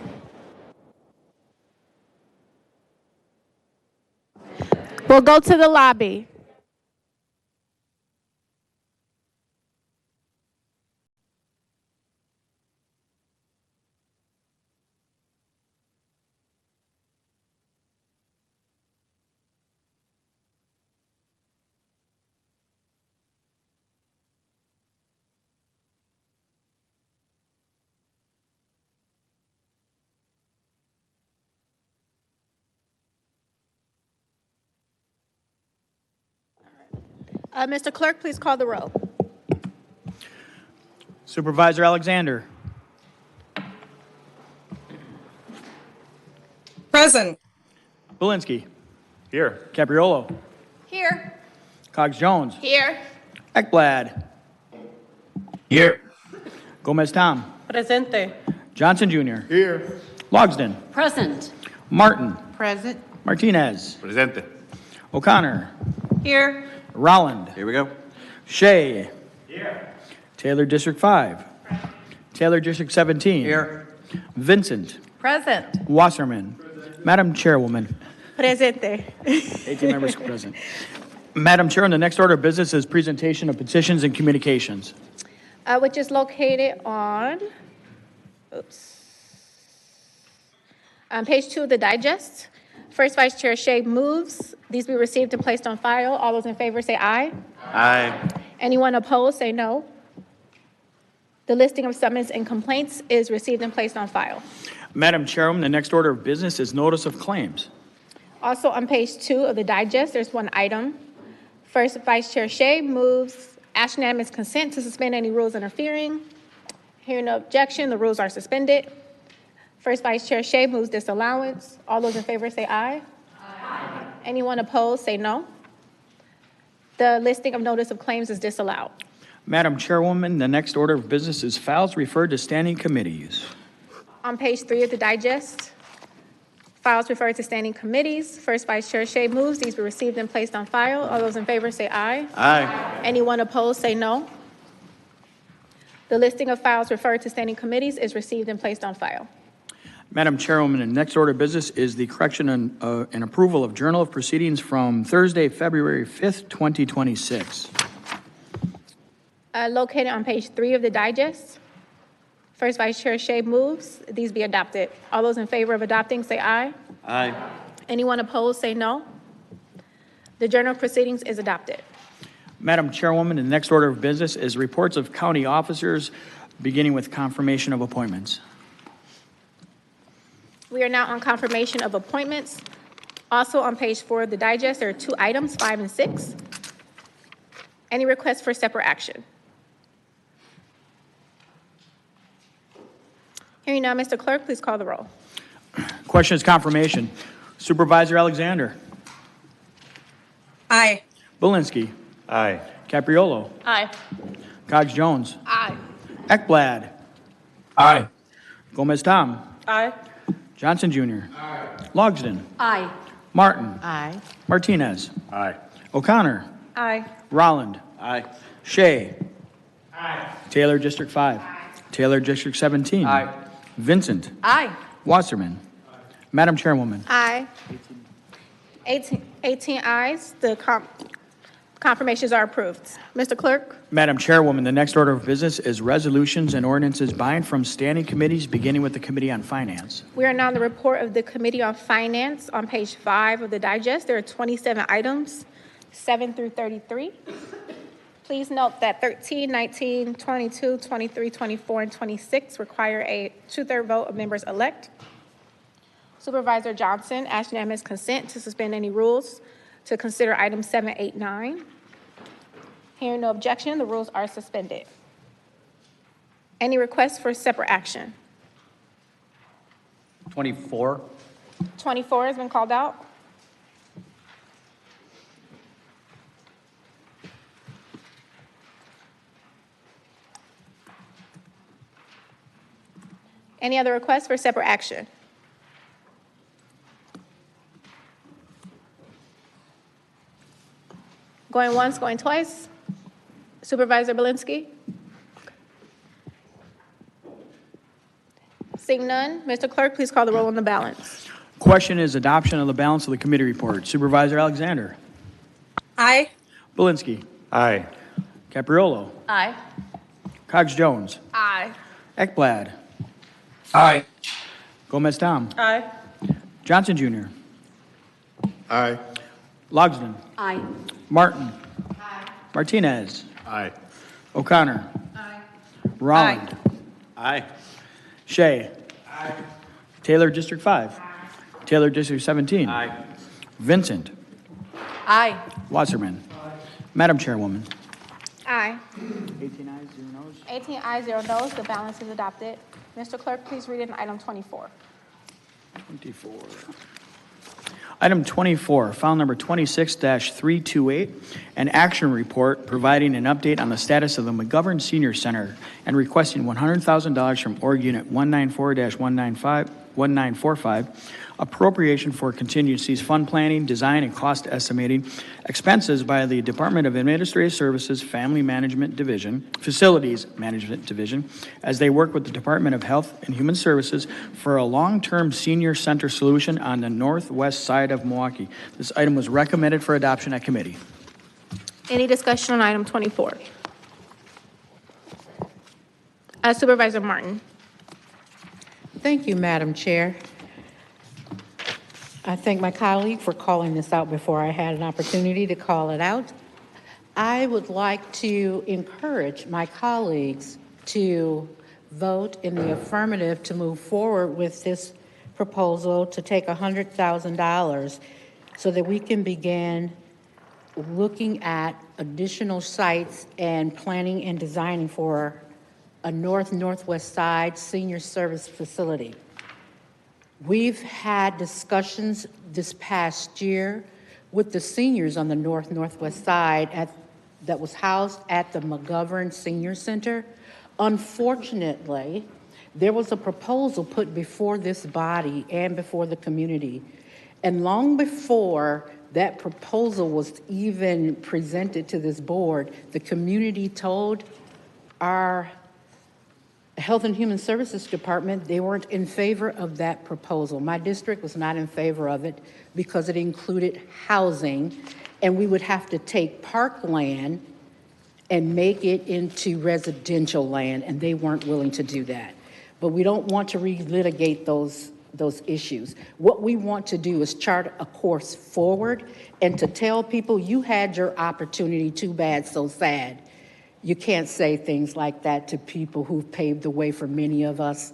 We'll go to the lobby. Mr. Clerk, please call the roll. Supervisor Alexander. Present. Belinsky. Here. Capriolo. Here. Cogs Jones. Here. Ekblad. Here. Gomez Tom. Presente. Johnson Jr. Here. Logsden. Present. Martin. Present. Martinez. Presente. O'Connor. Here. Rolland. Here we go. Shea. Here. Taylor District 5. Taylor District 17. Here. Vincent. Present. Wasserman. Madam Chairwoman. Presente. 18 members present. Madam Chair, on the next order of business is presentation of petitions and communications. Which is located on, page 2 of the digest. First Vice Chair Shea moves these be received and placed on file. All those in favor say aye. Aye. Anyone opposed say no. The listing of summons and complaints is received and placed on file. Madam Chairwoman, the next order of business is notice of claims. Also on page 2 of the digest, there's one item. First Vice Chair Shea moves ask unanimous consent to suspend any rules interfering. Hearing no objection, the rules are suspended. First Vice Chair Shea moves disallowance. All those in favor say aye. Aye. Anyone opposed say no. The listing of notice of claims is disallowed. Madam Chairwoman, the next order of business is files referred to standing committees. On page 3 of the digest, files referred to standing committees. First Vice Chair Shea moves these be received and placed on file. All those in favor say aye. Aye. Anyone opposed say no. The listing of files referred to standing committees is received and placed on file. Madam Chairwoman, the next order of business is the correction and approval of Journal of Proceedings from Thursday, February 5th, 2026. Located on page 3 of the digest. First Vice Chair Shea moves these be adopted. All those in favor of adopting say aye. Aye. Anyone opposed say no. The Journal of Proceedings is adopted. Madam Chairwoman, the next order of business is reports of county officers, beginning with confirmation of appointments. We are now on confirmation of appointments. Also on page 4 of the digest, there are 2 items, 5 and 6. Any requests for separate action? Hearing none, Mr. Clerk, please call the roll. Question is confirmation. Supervisor Alexander. Aye. Belinsky. Aye. Capriolo. Aye. Cogs Jones. Aye. Ekblad. Aye. Gomez Tom. Aye. Johnson Jr. Aye. Logsdon. Aye. Martin. Aye. Martinez. Aye. O'Connor. Aye. Rolland. Aye. Shea. Aye. Taylor District 5. Taylor District 17. Aye. Vincent. Aye. Wasserman. Madam Chairwoman. Aye. 18 ayes. The confirmations are approved. Mr. Clerk? Madam Chairwoman, the next order of business is resolutions and ordinances by and from standing committees, beginning with the Committee on Finance. We are now on the report of the Committee on Finance on page 5 of the digest. There are 27 items, 7 through 33. Please note that 13, 19, 22, 23, 24, and 26 require a 2/3 vote of members elect. Supervisor Johnson asked unanimous consent to suspend any rules to consider items 7, 8, 9. Hearing no objection, the rules are suspended. Any requests for separate action? 24. 24 has been called out. Any other requests for separate action? Going once, going twice. Supervisor Belinsky? Seeing none, Mr. Clerk, please call the roll on the balance. Question is adoption of the balance of the committee report. Supervisor Alexander. Aye. Belinsky. Aye. Capriolo. Aye. Cogs Jones. Aye. Ekblad. Aye. Gomez Tom. Aye. Johnson Jr. Aye. Logsdon. Aye. Martin. Martinez. Aye. O'Connor. Rolland. Aye. Shea. Taylor District 5. Taylor District 17. Aye. Vincent. Aye. Wasserman. Madam Chairwoman. Aye. 18 ayes, 0 noes. 18 ayes, 0 noes. The balance is adopted. Mr. Clerk, please read in item 24. 24. Item 24, file number 26-328, an action report providing an update on the status of the McGovern Senior Center and requesting $100,000 from Org Unit 194-1945, appropriation for contingencies, fund planning, design, and cost estimating, expenses by the Department of Administrative Services Family Management Division, Facilities Management Division, as they work with the Department of Health and Human Services for a long-term senior center solution on the northwest side of Milwaukee. This item was recommended for adoption at committee. Any discussion on item 24? Supervisor Martin. Thank you, Madam Chair. I thank my colleague for calling this out before I had an opportunity to call it out. I would like to encourage my colleagues to vote in the affirmative to move forward with this proposal to take $100,000 so that we can begin looking at additional sites and planning and designing for a northwest side senior service facility. We've had discussions this past year with the seniors on the northwest side that was housed at the McGovern Senior Center. Unfortunately, there was a proposal put before this body and before the community. And long before that proposal was even presented to this board, the community told our Health and Human Services Department they weren't in favor of that proposal. My district was not in favor of it because it included housing, and we would have to take parkland and make it into residential land, and they weren't willing to do that. But we don't want to relitigate those issues. What we want to do is chart a course forward and to tell people you had your opportunity, too bad, so sad. You can't say things like that to people who've paved the way for many of us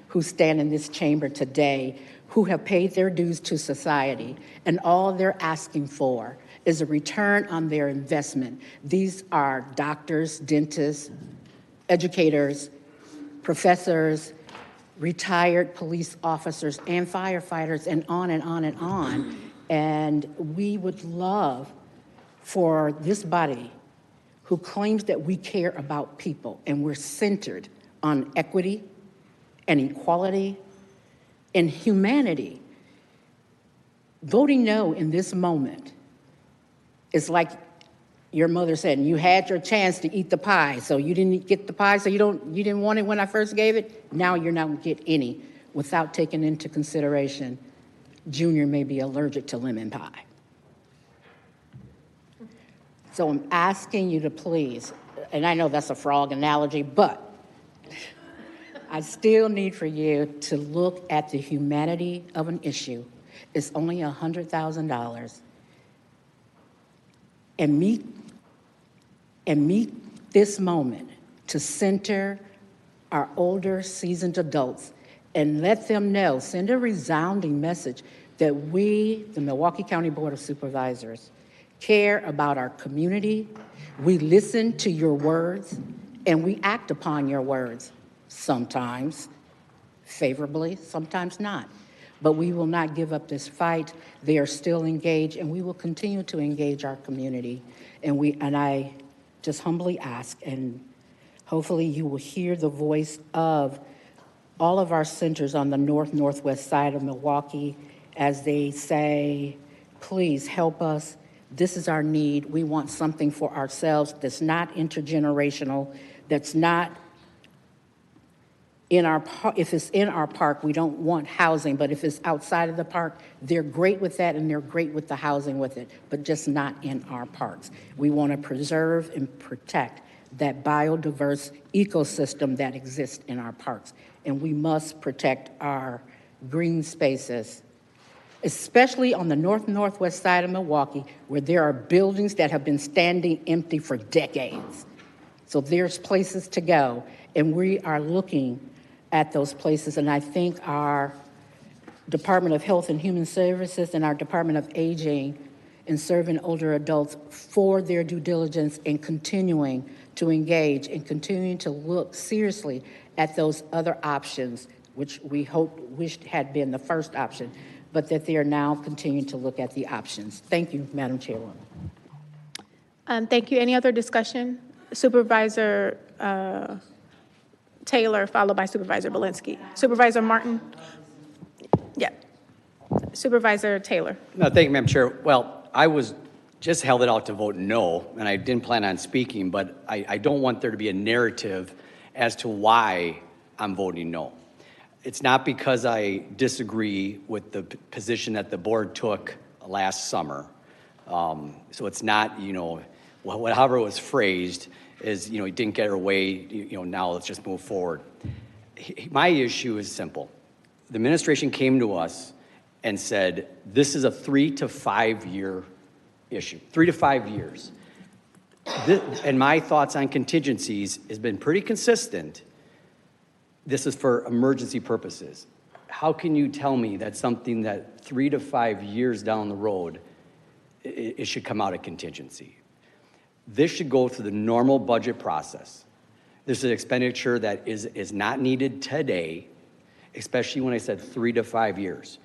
who stand in this chamber today, who have paid their dues to society, and all they're asking for is a return on their investment. These are doctors, dentists, educators, professors, retired police officers and firefighters, and on and on and on. And we would love for this body who claims that we care about people and we're centered on equity and equality and humanity. Voting no in this moment is like your mother said, you had your chance to eat the pie, so you didn't get the pie, so you didn't want it when I first gave it. Now you're not gonna get any without taking into consideration Junior may be allergic to lemon pie. So I'm asking you to please, and I know that's a frog analogy, but I still need for you to look at the humanity of an issue. It's only $100,000. And meet this moment to center our older, seasoned adults and let them know, send a resounding message that we, the Milwaukee County Board of Supervisors, care about our community. We listen to your words and we act upon your words, sometimes favorably, sometimes not. But we will not give up this fight. They are still engaged, and we will continue to engage our community. And I just humbly ask, and hopefully you will hear the voice of all of our centers on the northwest side of Milwaukee as they say, please help us. This is our need. We want something for ourselves that's not intergenerational, that's not in our, if it's in our park, we don't want housing, but if it's outside of the park, they're great with that and they're great with the housing with it, but just not in our parks. We want to preserve and protect that biodiverse ecosystem that exists in our parks. And we must protect our green spaces, especially on the northwest side of Milwaukee, where there are buildings that have been standing empty for decades. So there's places to go, and we are looking at those places, and I thank our Department of Health and Human Services and our Department of Aging in serving older adults for their due diligence in continuing to engage and continuing to look seriously at those other options, which we wished had been the first option, but that they are now continuing to look at the options. Thank you, Madam Chairwoman. Thank you. Any other discussion? Supervisor Taylor, followed by Supervisor Belinsky. Supervisor Martin? Yeah. Supervisor Taylor. No, thank you, Madam Chair. Well, I was just held it out to vote no, and I didn't plan on speaking, but I don't want there to be a narrative as to why I'm voting no. It's not because I disagree with the position that the board took last summer. So it's not, however it was phrased is, he didn't get her way, now let's just move forward. My issue is simple. The administration came to us and said, this is a 3 to 5 year issue, 3 to 5 years. And my thoughts on contingencies has been pretty consistent. This is for emergency purposes. How can you tell me that something that 3 to 5 years down the road, it should come out of contingency? This should go through the normal budget process. This is an expenditure that is not needed today. especially when I said 3 to 5 years.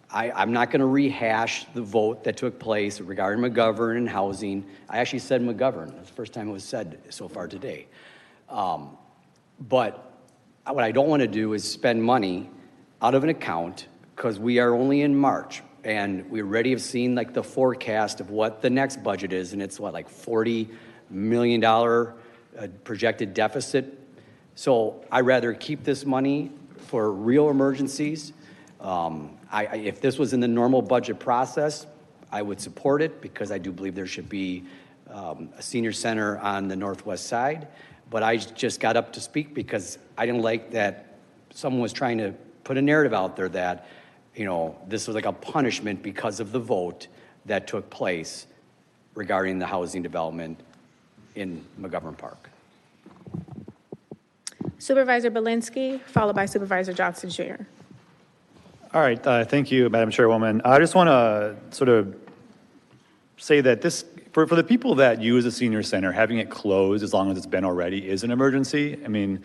I'm not going to rehash the vote that took place regarding McGovern and housing. I actually said McGovern. That's the first time it was said so far today. But what I don't want to do is spend money out of an account because we are only in March and we already have seen like the forecast of what the next budget is, and it's what, like $40 million projected deficit. So I'd rather keep this money for real emergencies. If this was in the normal budget process, I would support it because I do believe there should be a senior center on the northwest side. But I just got up to speak because I didn't like that someone was trying to put a narrative out there that, you know, this was like a punishment because of the vote that took place regarding the housing development in McGovern Park. Supervisor Belinsky, followed by Supervisor Johnson Jr. All right, thank you, Madam Chairwoman. I just want to sort of say that this, for the people that use a senior center, having it closed as long as it's been already is an emergency. I mean,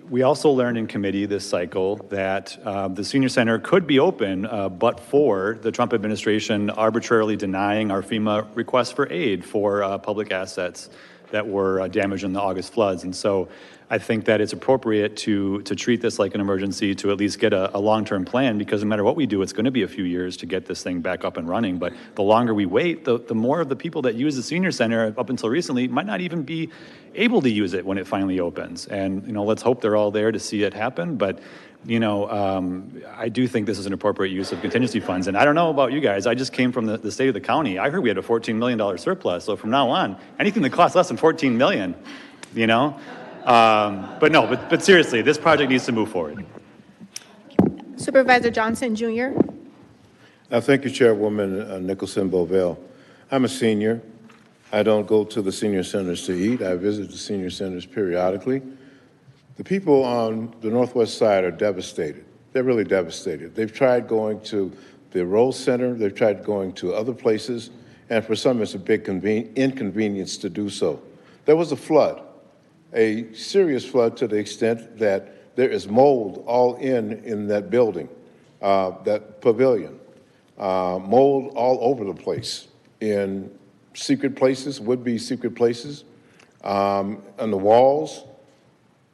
we also learned in committee this cycle that the senior center could be open, but for the Trump administration arbitrarily denying our FEMA request for aid for public assets that were damaged in the August floods. And so I think that it's appropriate to treat this like an emergency, to at least get a long-term plan, because no matter what we do, it's going to be a few years to get this thing back up and running. But the longer we wait, the more of the people that use the senior center up until recently might not even be able to use it when it finally opens. And, you know, let's hope they're all there to see it happen. But, you know, I do think this is an appropriate use of contingency funds. And I don't know about you guys. I just came from the state of the county. I heard we had a $14 million surplus. So from now on, anything that costs less than $14 million, you know. But seriously, this project needs to move forward. Supervisor Johnson Jr. Thank you, Chairwoman Nicholson Bovell. I'm a senior. I don't go to the senior centers to eat. I visit the senior centers periodically. The people on the northwest side are devastated. They're really devastated. They've tried going to the Rose Center. They've tried going to other places. And for some, it's a big inconvenience to do so. There was a flood. A serious flood to the extent that there is mold all in that building, that pavilion. Mold all over the place, in secret places, would-be secret places, on the walls,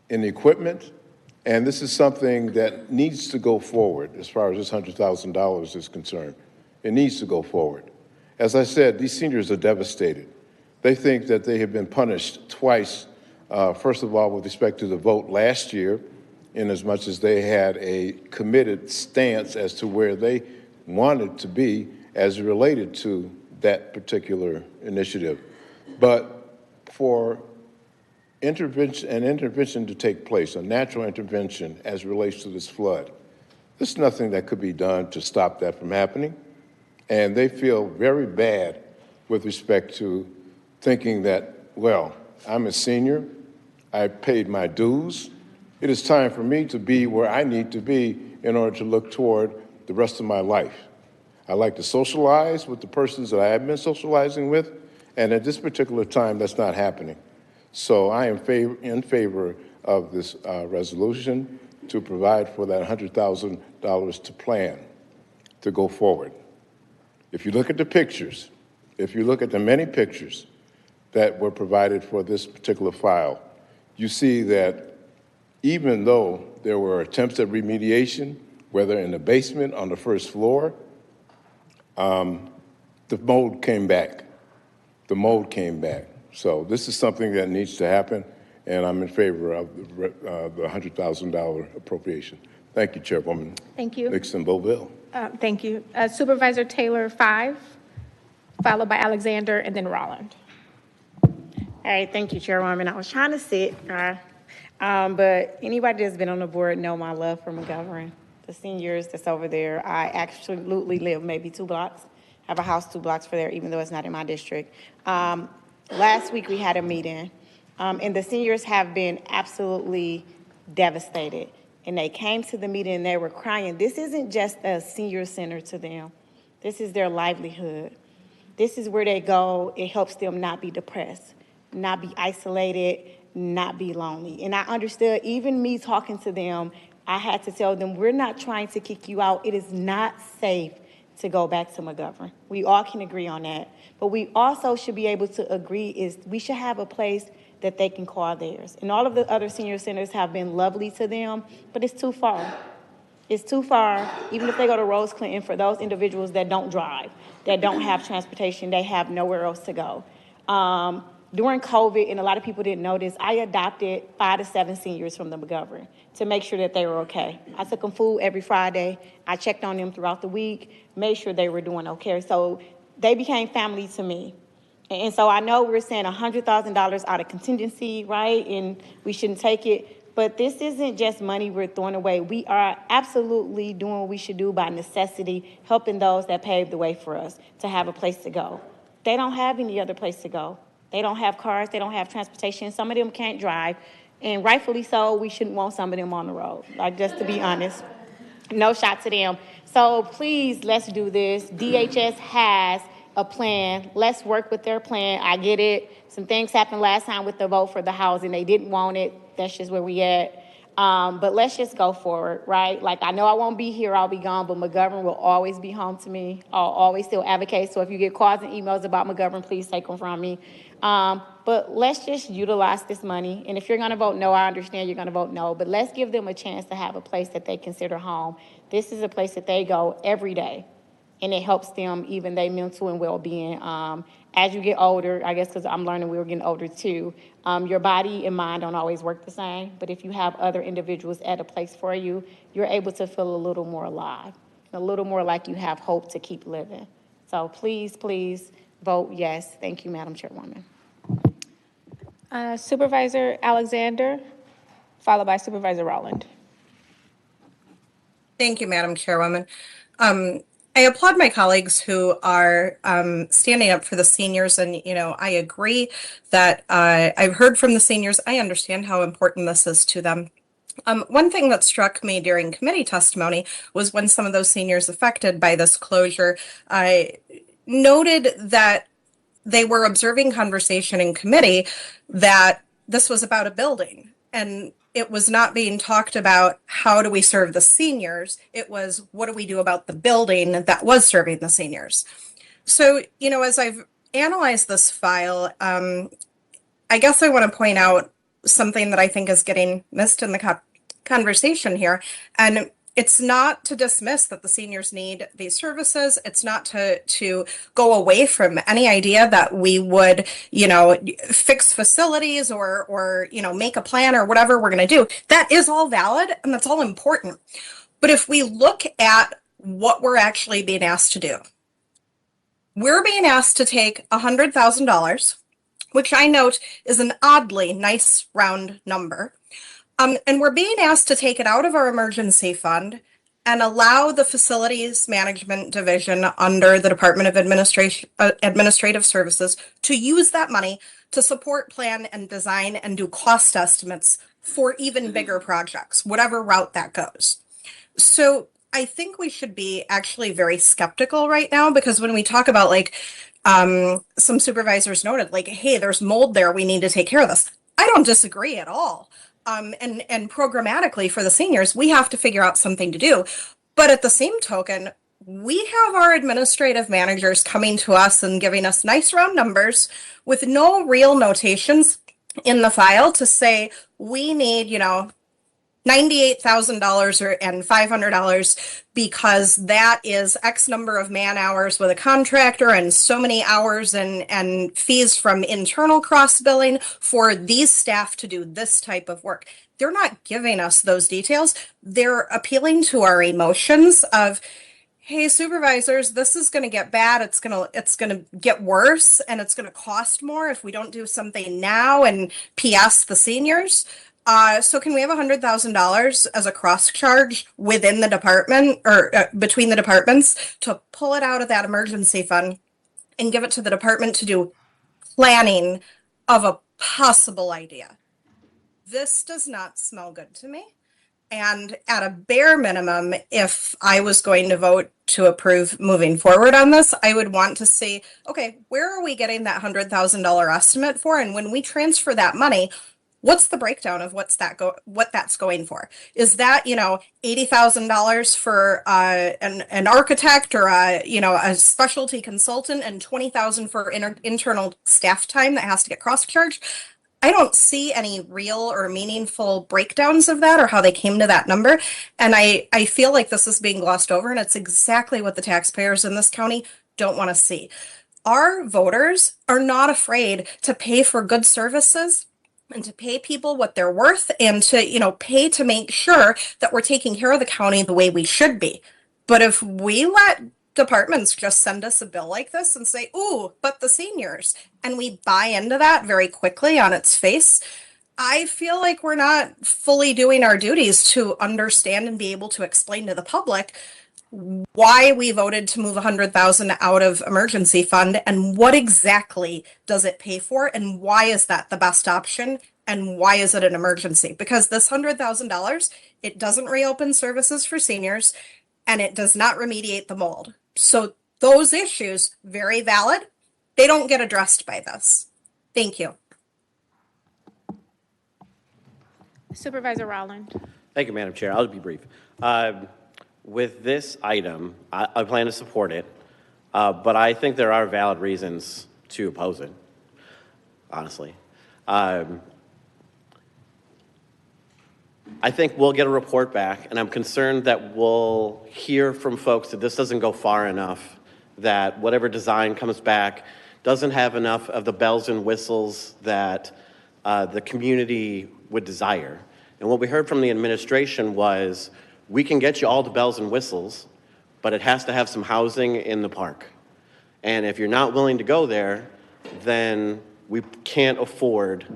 in the equipment. And this is something that needs to go forward as far as this $100,000 is concerned. It needs to go forward. As I said, these seniors are devastated. They think that they have been punished twice. First of all, with respect to the vote last year, in as much as they had a committed stance as to where they wanted to be as related to that particular initiative. But for intervention to take place, a natural intervention as it relates to this flood, there's nothing that could be done to stop that from happening. And they feel very bad with respect to thinking that, well, I'm a senior, I paid my dues. It is time for me to be where I need to be in order to look toward the rest of my life. I like to socialize with the persons that I have been socializing with, and at this particular time, that's not happening. So I am in favor of this resolution to provide for that $100,000 to plan to go forward. If you look at the pictures, if you look at the many pictures that were provided for this particular file, you see that even though there were attempts at remediation, whether in the basement, on the first floor, the mold came back. The mold came back. So this is something that needs to happen, and I'm in favor of the $100,000 appropriation. Thank you, Chairwoman. Thank you. Nixon Bovell. Thank you. Supervisor Taylor, 5, followed by Alexander, and then Rolland. All right, thank you, Chairwoman. I was trying to sit, but anybody that's been on the board know my love for McGovern. The seniors that's over there, I absolutely live maybe 2 blocks. I have a house 2 blocks for there, even though it's not in my district. Last week we had a meeting, and the seniors have been absolutely devastated. And they came to the meeting and they were crying. This isn't just a senior center to them. This is their livelihood. This is where they go. It helps them not be depressed, not be isolated, not be lonely. And I understood, even me talking to them, I had to tell them, we're not trying to kick you out. It is not safe to go back to McGovern. We all can agree on that. But we also should be able to agree is we should have a place that they can call theirs. And all of the other senior centers have been lovely to them, but it's too far. It's too far. Even if they go to Rose Clinton, for those individuals that don't drive, that don't have transportation, they have nowhere else to go. During COVID, and a lot of people didn't know this, I adopted 5 to 7 seniors from the McGovern to make sure that they were okay. I took them food every Friday. I checked on them throughout the week, made sure they were doing okay. So they became family to me. And so I know we're saying $100,000 out of contingency, right? And we shouldn't take it. But this isn't just money we're throwing away. We are absolutely doing what we should do by necessity, helping those that paved the way for us to have a place to go. They don't have any other place to go. They don't have cars. They don't have transportation. Some of them can't drive. And rightfully so, we shouldn't want some of them on the road, like, just to be honest. No shot to them. So please, let's do this. DHS has a plan. Let's work with their plan. I get it. Some things happened last time with the vote for the housing. They didn't want it. That's just where we at. But let's just go forward, right? Like, I know I won't be here, I'll be gone, but McGovern will always be home to me. I'll always still advocate. So if you get calls and emails about McGovern, please take them from me. But let's just utilize this money. And if you're gonna vote no, I understand you're gonna vote no, but let's give them a chance to have a place that they consider home. This is a place that they go every day, and it helps them, even their mental and well-being. As you get older, I guess because I'm learning we're getting older too, your body and mind don't always work the same, but if you have other individuals at a place for you, you're able to feel a little more alive, a little more like you have hope to keep living. So please, please vote yes. Thank you, Madam Chairwoman. Supervisor Alexander, followed by Supervisor Rowland. Thank you, Madam Chairwoman. I applaud my colleagues who are standing up for the seniors, and I agree that I've heard from the seniors. I understand how important this is to them. One thing that struck me during committee testimony was when some of those seniors affected by this closure noted that they were observing conversation in committee that this was about a building, and it was not being talked about how do we serve the seniors. It was what do we do about the building that was serving the seniors. So, as I've analyzed this file, I guess I want to point out something that I think is getting missed in the conversation here. And it's not to dismiss that the seniors need these services. It's not to go away from any idea that we would, fix facilities or make a plan or whatever we're going to do. That is all valid and that's all important. But if we look at what we're actually being asked to do, we're being asked to take $100,000, which I note is an oddly nice round number. And we're being asked to take it out of our emergency fund and allow the Facilities Management Division under the Department of Administrative Services to use that money to support, plan, and design and do cost estimates for even bigger projects, whatever route that goes. So I think we should be actually very skeptical right now, because when we talk about some supervisors noted, hey, there's mold there, we need to take care of this. I don't disagree at all. And programmatically for the seniors, we have to figure out something to do. But at the same token, we have our administrative managers coming to us and giving us nice round numbers with no real notations in the file to say we need, $98,000 and $500 because that is X number of man hours with a contractor and so many hours and fees from internal cross billing for these staff to do this type of work. They're not giving us those details. They're appealing to our emotions of, hey, supervisors, this is going to get bad. It's going to get worse, and it's going to cost more if we don't do something now. And P.S. the seniors. So can we have $100,000 as a cross charge within the department or between the departments to pull it out of that emergency fund and give it to the department to do planning of a possible idea? This does not smell good to me. And at a bare minimum, if I was going to vote to approve moving forward on this, I would want to see, okay, where are we getting that $100,000 estimate for? And when we transfer that money, What's the breakdown of what that's going for? Is that, $80,000 for an architect or a specialty consultant and $20,000 for internal staff time that has to get cross-charged? I don't see any real or meaningful breakdowns of that or how they came to that number. And I feel like this is being glossed over, and it's exactly what the taxpayers in this county don't want to see. Our voters are not afraid to pay for good services and to pay people what they're worth and to, pay to make sure that we're taking care of the county the way we should be. But if we let departments just send us a bill like this and say, ooh, but the seniors, and we buy into that very quickly on its face, I feel like we're not fully doing our duties to understand and be able to explain to the public why we voted to move $100,000 out of emergency fund and what exactly does it pay for and why is that the best option and why is it an emergency? Because this $100,000, it doesn't reopen services for seniors and it does not remediate the mold. So those issues, very valid, they don't get addressed by this. Thank you. Supervisor Rowland. Thank you, Madam Chair. I'll be brief. With this item, I plan to support it, but I think there are valid reasons to oppose it, honestly. I think we'll get a report back, and I'm concerned that we'll hear from folks that this doesn't go far enough, that whatever design comes back doesn't have enough of the bells and whistles that the community would desire. And what we heard from the administration was, we can get you all the bells and whistles, but it has to have some housing in the park. And if you're not willing to go there, then we can't afford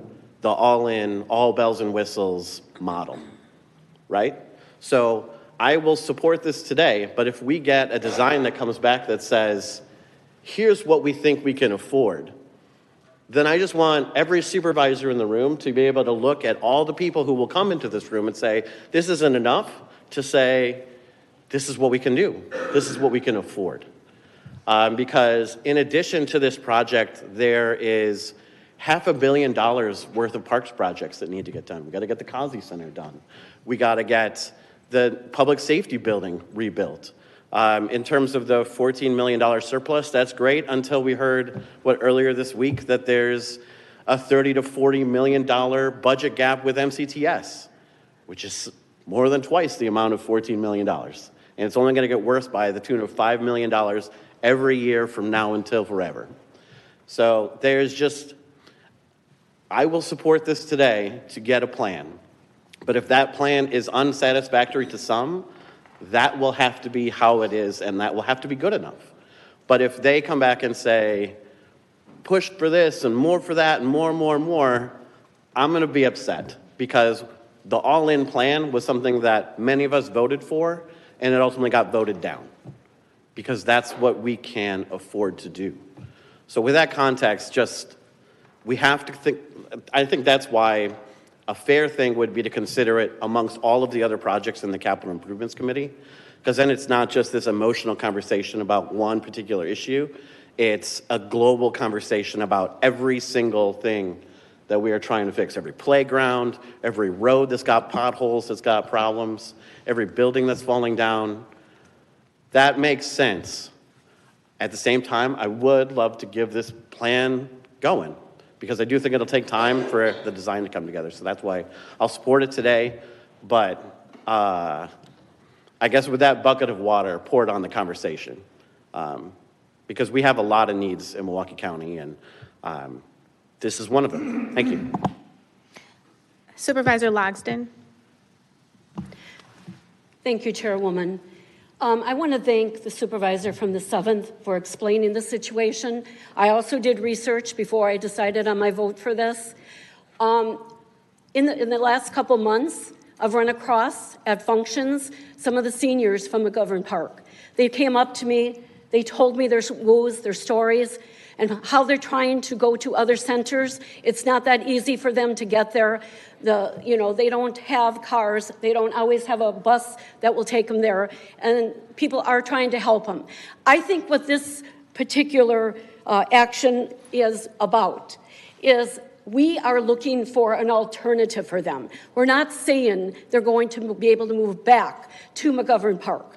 the all-in, all bells and whistles model, right? So I will support this today, but if we get a design that comes back that says, here's what we think we can afford, then I just want every supervisor in the room to be able to look at all the people who will come into this room and say, this isn't enough, to say, this is what we can do. This is what we can afford. Because in addition to this project, there is $500 million worth of parks projects that need to get done. We got to get the Causey Center done. We got to get the public safety building rebuilt. In terms of the $14 million surplus, that's great until we heard earlier this week that there's a $30 to $40 million budget gap with MCTS, which is more than twice the amount of $14 million. And it's only going to get worse by the tune of $5 million every year from now until forever. So I will support this today to get a plan. But if that plan is unsatisfactory to some, that will have to be how it is, and that will have to be good enough. But if they come back and say, push for this and more for that and more, I'm going to be upset because the all-in plan was something that many of us voted for, and it ultimately got voted down because that's what we can afford to do. So with that context, we have to think, I think that's why a fair thing would be to consider it amongst all of the other projects in the Capital Improvements Committee, because then it's not just this emotional conversation about one particular issue, it's a global conversation about every single thing that we are trying to fix. Every playground, every road that's got potholes, that's got problems, every building that's falling down. That makes sense. At the same time, I would love to give this plan going because I do think it'll take time for the design to come together. So that's why I'll support it today. But I guess with that bucket of water poured on the conversation, because we have a lot of needs in Milwaukee County, and this is one of them. Thank you. Supervisor Logsdon. Thank you, Chairwoman. I want to thank the supervisor from the 7th for explaining the situation. I also did research before I decided on my vote for this. In the last couple months, I've run across at functions some of the seniors from McGovern Park. They came up to me, they told me their woes, their stories, and how they're trying to go to other centers. It's not that easy for them to get there. They don't have cars. They don't always have a bus that will take them there. And people are trying to help them. I think what this particular action is about is We are looking for an alternative for them. We're not saying they're going to be able to move back to McGovern Park,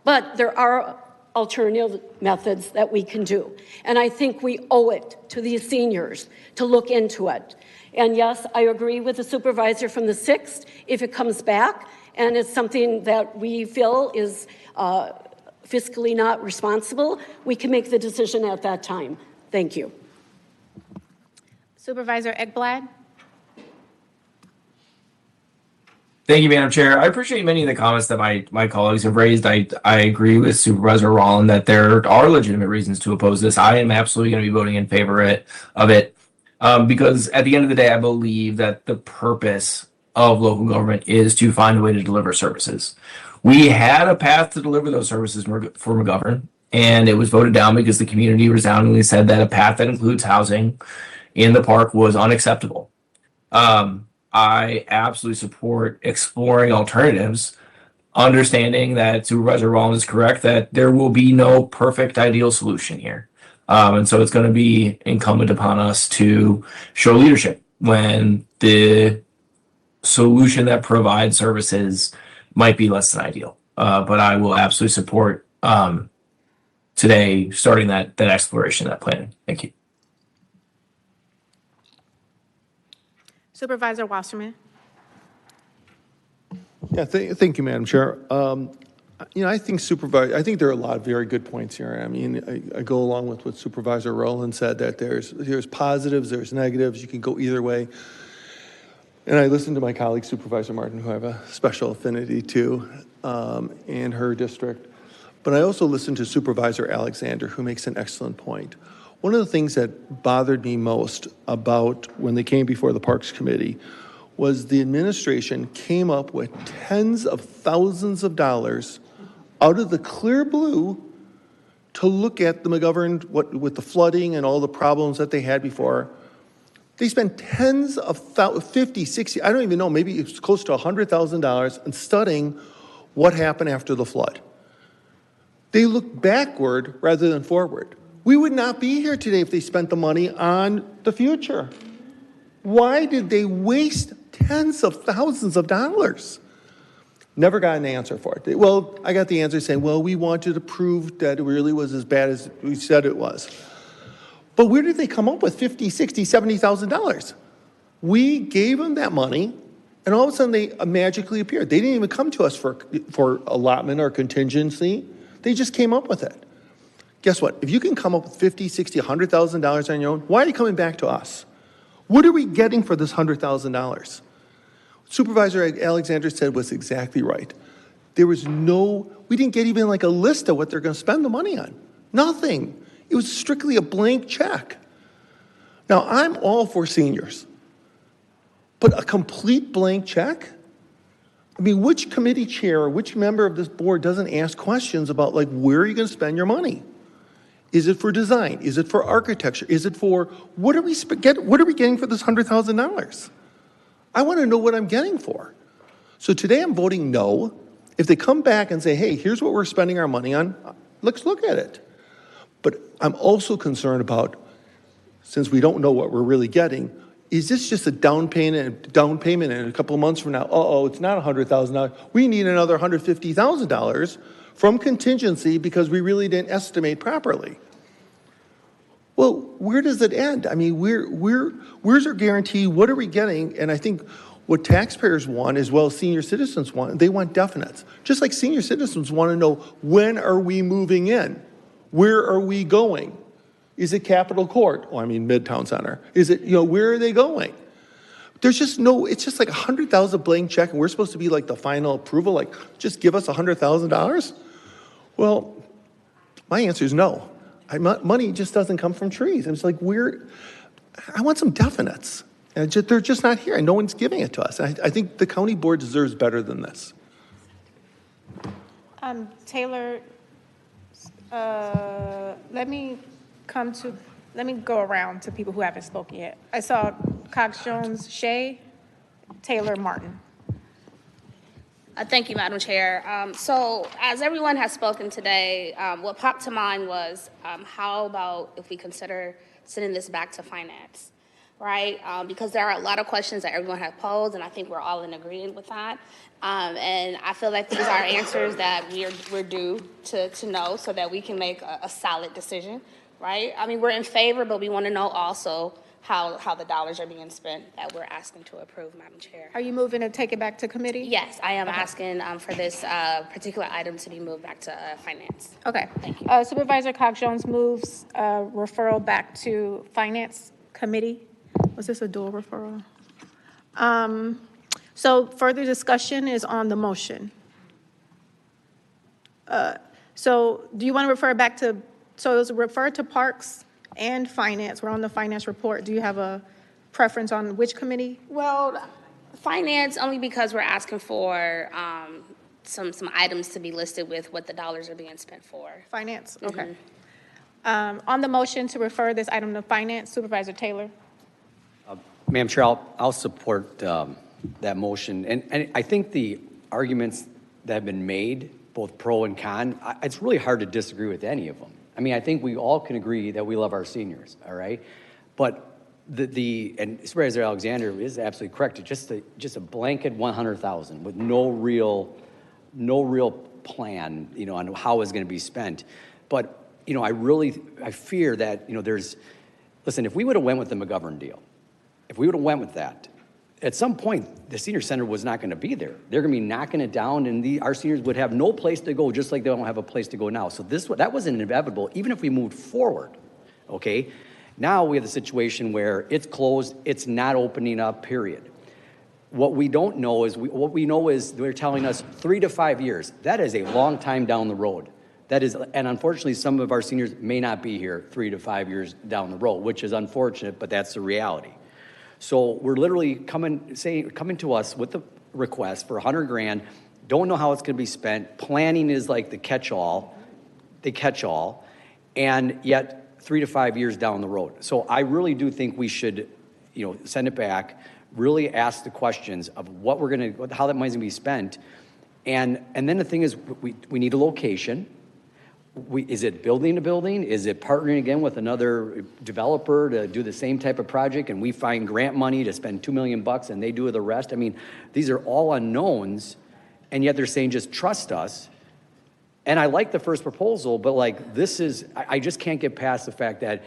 but there are alternative methods that we can do. And I think we owe it to these seniors to look into it. And yes, I agree with the supervisor from the 6th. If it comes back and it's something that we feel is fiscally not responsible, we can make the decision at that time. Thank you. Supervisor Ekblad? Thank you, Madam Chair. I appreciate many of the comments that my colleagues have raised. I agree with Supervisor Rowland that there are legitimate reasons to oppose this. I am absolutely going to be voting in favor of it because at the end of the day, I believe that the purpose of local government is to find a way to deliver services. We had a path to deliver those services for McGovern, and it was voted down because the community resoundingly said that a path that includes housing in the park was unacceptable. I absolutely support exploring alternatives, understanding that Supervisor Rowland is correct that there will be no perfect ideal solution here. And so it's going to be incumbent upon us to show leadership when the solution that provides services might be less than ideal. But I will absolutely support today starting that exploration, that planning. Thank you. Supervisor Wasserman? Yeah, thank you, Madam Chair. I think there are a lot of very good points here. I mean, I go along with what Supervisor Rowland said, that there's positives, there's negatives, you can go either way. And I listened to my colleague, Supervisor Martin, who I have a special affinity to in her district. But I also listened to Supervisor Alexander, who makes an excellent point. One of the things that bothered me most about when they came before the Parks Committee was the administration came up with tens of thousands of dollars out of the clear blue to look at the McGovern, with the flooding and all the problems that they had before. They spent tens of thousands, 50, 60, I don't even know, maybe it's close to $100,000 in studying what happened after the flood. They looked backward rather than forward. We would not be here today if they spent the money on the future. Why did they waste tens of thousands of dollars? Never got an answer for it. Well, I got the answer saying, well, we wanted to prove that it really was as bad as we said it was. But where did they come up with $50,000, $60,000, $70,000? We gave them that money, and all of a sudden they magically appeared. They didn't even come to us for allotment or contingency. They just came up with it. Guess what? If you can come up with $50,000, $60,000, $100,000 on your own, why are you coming back to us? What are we getting for this $100,000? Supervisor Alexander said was exactly right. We didn't get even like a list of what they're going to spend the money on. Nothing. It was strictly a blank check. Now, I'm all for seniors, but a complete blank check? I mean, which committee chair or which member of this board doesn't ask questions about, like, where are you going to spend your money? Is it for design? Is it for architecture? Is it for, what are we getting for this $100,000? I want to know what I'm getting for. So today I'm voting no. If they come back and say, hey, here's what we're spending our money on, let's look at it. But I'm also concerned about, since we don't know what we're really getting, is this just a down payment and a couple of months from now, it's not $100,000. We need another $150,000 from contingency because we really didn't estimate properly. Well, where does it end? I mean, where's our guarantee? What are we getting? And I think what taxpayers want, as well as senior citizens want, they want definites. Just like senior citizens want to know, when are we moving in? Where are we going? Is it Capitol Court? Oh, I mean Midtown Center. Is it, where are they going? There's just it's just like $100,000 blank check, and we're supposed to be like the final approval, like, just give us $100,000? Well, my answer is no. Money just doesn't come from trees. It's like, I want some definites. And they're just not here, and no one's giving it to us. I think the county board deserves better than this. Taylor, let me go around to people who haven't spoken yet. I saw Cox Jones, Shea, Taylor, Martin. Thank you, Madam Chair. So as everyone has spoken today, what popped to mind was how about if we consider sending this back to finance? right? Because there are a lot of questions that everyone has posed, and I think we're all in agreement with that. And I feel like these are answers that we're due to know so that we can make a solid decision, right? I mean, we're in favor, but we want to know also how the dollars are being spent that we're asking to approve, Madam Chair. Are you moving to take it back to committee? Yes, I am asking for this particular item to be moved back to finance. Okay. Thank you. Supervisor Cox-Jones moves referral back to Finance Committee. Was this a dual referral? So further discussion is on the motion. So do you want to refer back to, so it was referred to Parks and Finance. We're on the finance report. Do you have a preference on which committee? Well, finance, only because we're asking for some items to be listed with what the dollars are being spent for. Finance, okay. On the motion to refer this item to Finance, Supervisor Taylor. Madam Chair, I'll support that motion. And I think the arguments that have been made, both pro and con, it's really hard to disagree with any of them. I mean, I think we all can agree that we love our seniors, all right? But and Supervisor Alexander is absolutely correct. It's just a blanket 100,000 with no real plan, on how it's going to be spent. But, I fear that, listen, if we would have went with the McGovern deal, if we would have went with that, at some point, the senior center was not going to be there. They're going to be knocking it down, and our seniors would have no place to go, just like they don't have a place to go now. So that was inevitable, even if we moved forward, okay? Now we have the situation where it's closed, it's not opening up, period. What we don't know is, what we know is they're telling us 3 to 5 years. That is a long time down the road. That is, and unfortunately, some of our seniors may not be here 3 to 5 years down the road, which is unfortunate, but that's the reality. So we're literally coming to us with the request for 100 grand, don't know how it's going to be spent. Planning is like the catch-all, and yet 3 to 5 years down the road. So I really do think we should, send it back, really ask the questions of how that money's going to be spent, and then the thing is, we need a location. Is it building to building? Is it partnering again with another developer to do the same type of project and we find grant money to spend $2 million and they do the rest? I mean, these are all unknowns, and yet they're saying just trust us. And I like the first proposal, but I just can't get past the fact that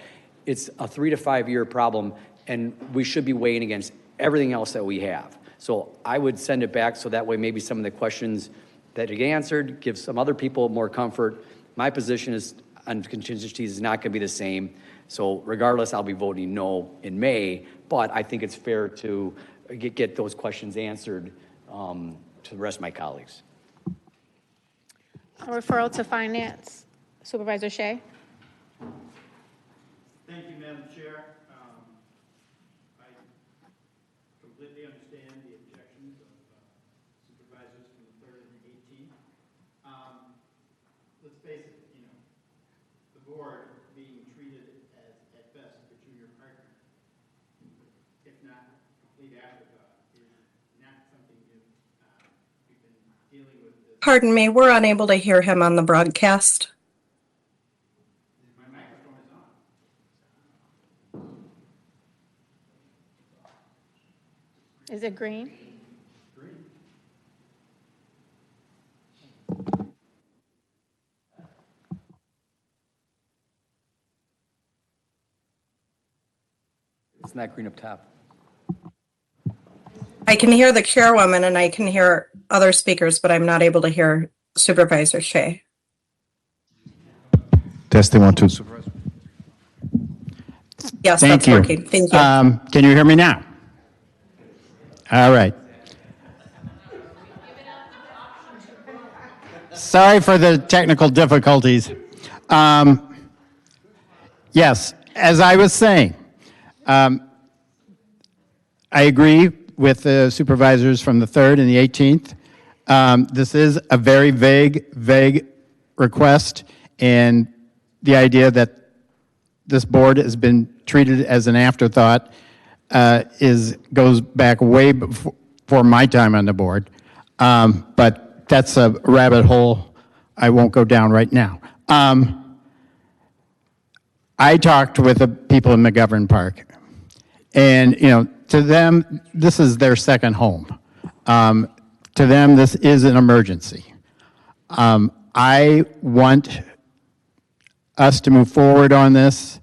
it's a 3 to 5 year problem and we should be weighing against everything else that we have. So I would send it back so that way maybe some of the questions that get answered, give some other people more comfort. My position is on contingencies is not going to be the same. So regardless, I'll be voting no in May, but I think it's fair to get those questions answered to the rest of my colleagues. A referral to Finance, Supervisor Shea. Thank you, Madam Chair. I completely understand the objections of supervisors from the 3rd and the 18th. Let's face it, the board being treated as, at best, a junior partner, if not complete afterthought, is not something we've been dealing with. Pardon me, we're unable to hear him on the broadcast. My microphone is on. Is it green? It's not green up top. I can hear the chairwoman and I can hear other speakers, but I'm not able to hear Supervisor Shea. Testing 1, 2, Supervisor. Yes, Thank that's you. working. Thank you. Can you hear me now? All right. Sorry for the technical difficulties. Yes, as I was saying, I agree with the supervisors from the 3rd and the 18th. This is a very vague request, and the idea that this board has been treated as an afterthought goes back way before my time on the board. But that's a rabbit hole I won't go down right now. I talked with the people in McGovern Park. And, to them, this is their second home. To them, this is an emergency. I want us to move forward on this.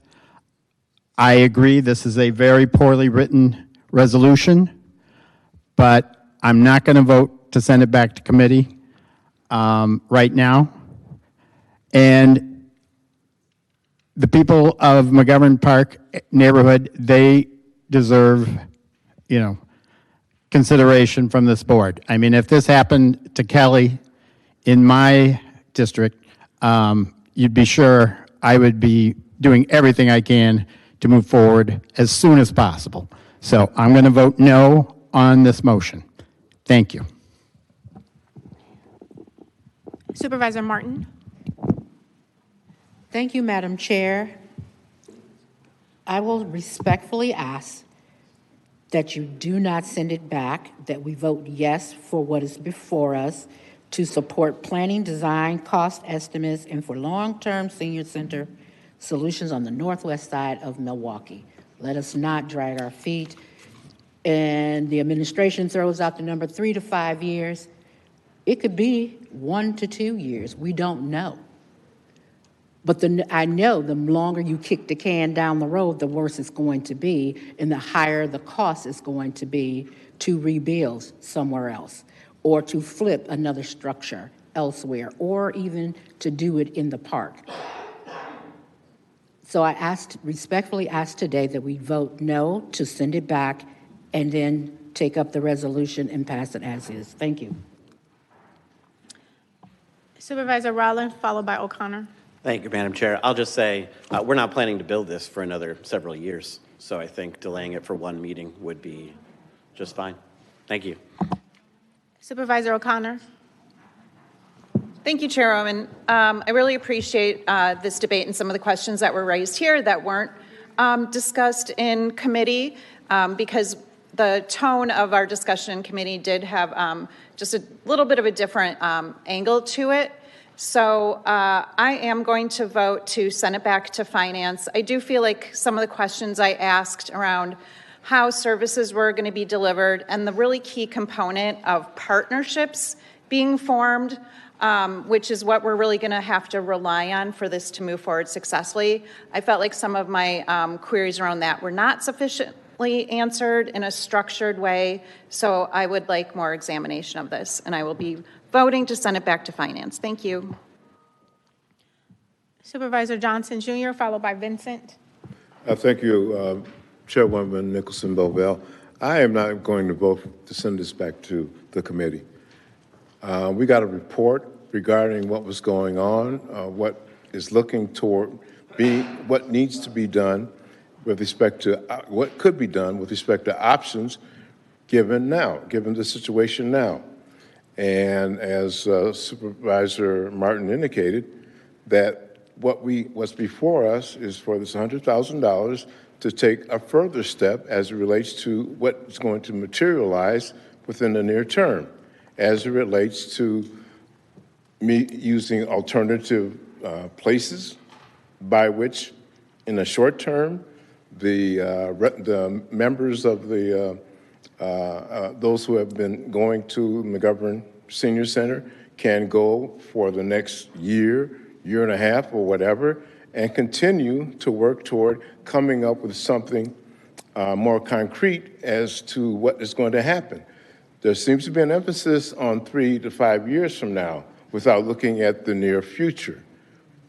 I agree this is a very poorly written resolution, but I'm not going to vote to send it back to committee right now. And the people of McGovern Park neighborhood, they deserve, consideration from this board. I mean, if this happened to Kelly in my district, you'd be sure I would be doing everything I can to move forward as soon as possible. So I'm going to vote no on this motion. Thank you. Supervisor Martin. Thank you, Madam Chair. I will respectfully ask that you do not send it back, that we vote yes for what is before us to support planning, design, cost estimates, and for long-term senior center solutions on the northwest side of Milwaukee. Let us not drag our feet. And the administration throws out the number 3 to 5 years. It could be 1 to 2 years. We don't know. But I know the longer you kick the can down the road, the worse it's going to be, and the higher the cost is going to be to rebuild somewhere else, or to flip another structure elsewhere, or even to do it in the park. So I respectfully ask today that we vote no to send it back and then take up the resolution and pass it as is. Thank you. Supervisor Rollins, followed by O'Connor. Thank you, Madam Chair. I'll just say, we're not planning to build this for another several years, so I think delaying it for one meeting would be just fine. Thank you. Supervisor O'Connor. Thank you, Chairwoman. I really appreciate this debate and some of the questions that were raised here that weren't discussed in committee, because the tone of our discussion in committee did have just a little bit of a different angle to it. So I am going to vote to send it back to Finance. I do feel like some of the questions I asked around how services were going to be delivered and the really key component of partnerships being formed, which is what we're really going to have to rely on for this to move forward successfully. I felt like some of my queries around that were not sufficiently answered in a structured way, so I would like more examination of this, and I will be voting to send it back to Finance. Thank you. Supervisor Johnson Jr., followed by Vincent. Thank you, Chairwoman Nicholson-Bovell. I am not going to vote to send this back to the committee. We got a report regarding what was going on, what is looking toward what needs to be done with respect to what could be done with respect to options given the situation now. And as Supervisor Martin indicated, that what's before us is for this $100,000 to take a further step as it relates to what's going to materialize within the near term, as it relates to me using alternative places by which, in the short term, the members of the those who have been going to McGovern Senior Center can go for the next year and a half or whatever, and continue to work toward coming up with something more concrete as to what is going to happen. There seems to be an emphasis on 3 to 5 years from now without looking at the near future,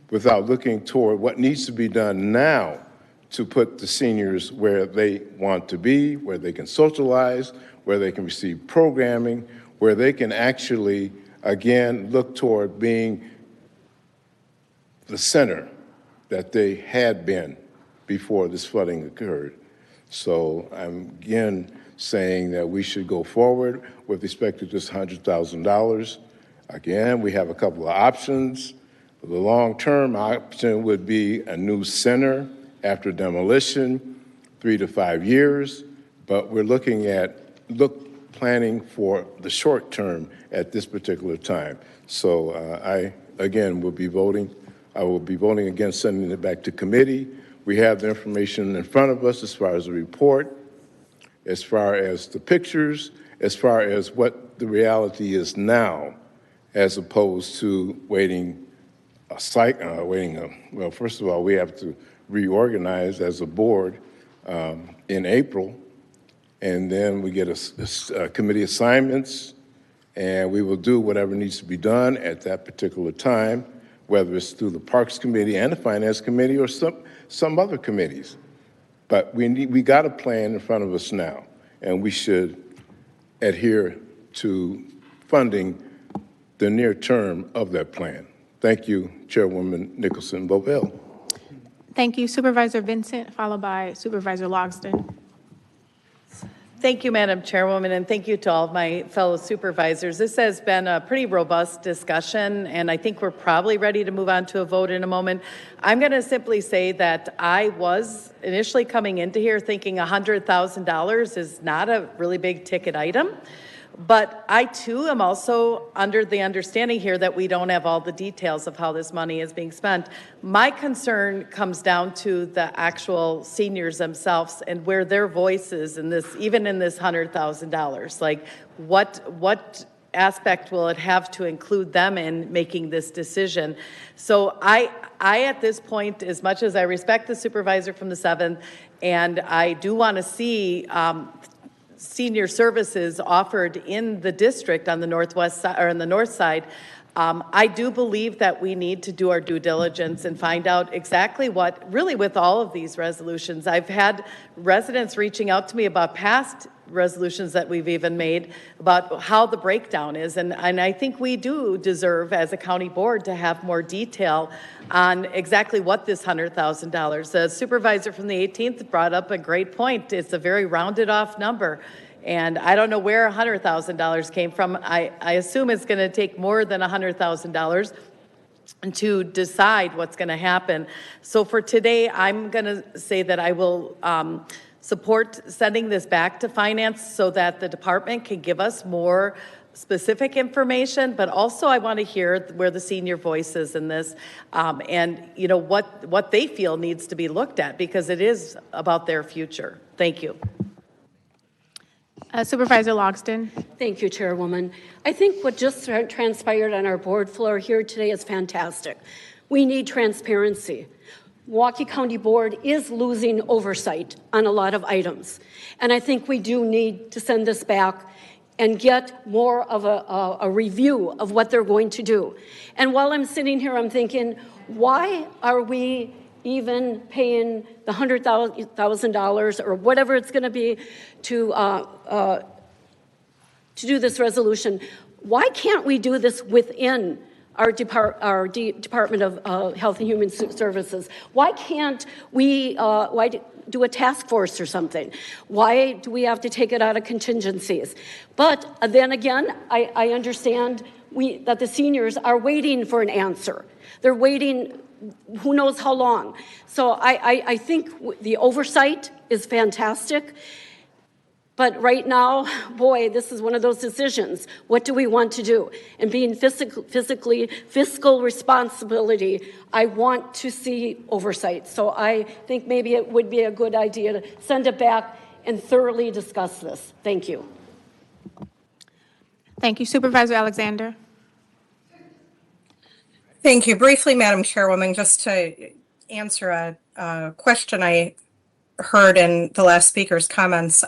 without looking toward what needs to be done now to put the seniors where they want to be, where they can socialize, where they can receive programming, where they can actually, again, look toward being the center that they had been before this flooding occurred. So I'm again saying that we should go forward with respect to this $100,000. Again, we have a couple of options. The long-term option would be a new center after demolition, 3 to 5 years, but we're looking at planning for the short term at this particular time. So I, again, will be voting. I will be voting against sending it back to committee. We have the information in front of us as far as the report. as far as the pictures, as far as what the reality is now, as opposed to waiting well, first of all, we have to reorganize as a board in April, and then we get a committee assignments, and we will do whatever needs to be done at that particular time, whether it's through the Parks Committee and the Finance Committee or some other committees. But we got a plan in front of us now, and we should adhere to funding the near term of that plan. Thank you, Chairwoman Nicholson Bovell. Thank you, Supervisor Vincent, followed by Supervisor Logsdon. Thank you, Madam Chairwoman, and thank you to all of my fellow supervisors. This has been a pretty robust discussion, and I think we're probably ready to move on to a vote in a moment. I'm going to simply say that I was initially coming into here thinking $100,000 is not a really big ticket item. But I, too, am also under the understanding here that we don't have all the details of how this money is being spent. My concern comes down to the actual seniors themselves and where their voices in this, even in this $100,000, like what aspect will it have to include them in making this decision? So I at this point, as much as I respect the supervisor from the 7th, and I do want to see senior services offered in the district on the northwest side or on the north side, I do believe that we need to do our due diligence and find out exactly what, really with all of these resolutions. I've had residents reaching out to me about past resolutions that we've even made about how the breakdown is. And I think we do deserve as a county board to have more detail on exactly what this $100,000. The supervisor from the 18th brought up a great point. It's a very rounded off number. And I don't know where $100,000 came from. I assume it's going to take more than $100,000 to decide what's going to happen. So for today, I'm going to say that I will support sending this back to finance so that the department can give us more specific information, but also I want to hear where the senior voice is in this, and you know what they feel needs to be looked at, because it is about their future. Thank you. Supervisor Logsdon. Thank you, Chairwoman. I think what just transpired on our board floor here today is fantastic. We need transparency. Milwaukee County Board is losing oversight on a lot of items, and I think we do need to send this back and get more of a review of what they're going to do. And while I'm sitting here, I'm thinking, why are we even paying the $100,000 or whatever it's going to be to do this resolution? Why can't we do this within our Department of Health and Human Services? Why can't we do a task force or something? Why do we have to take it out of contingencies? But then again, I understand that the seniors are waiting for an answer. They're waiting who knows how long. So I think the oversight is fantastic. But right now, boy, this is one of those decisions. What do we want to do? And being fiscal responsibility, I want to see oversight. So I think maybe it would be a good idea to send it back and thoroughly discuss this. Thank you. Thank you. Supervisor Alexander. Thank you. Briefly, Madam Chairwoman, just to answer a question I heard in the last speaker's comments.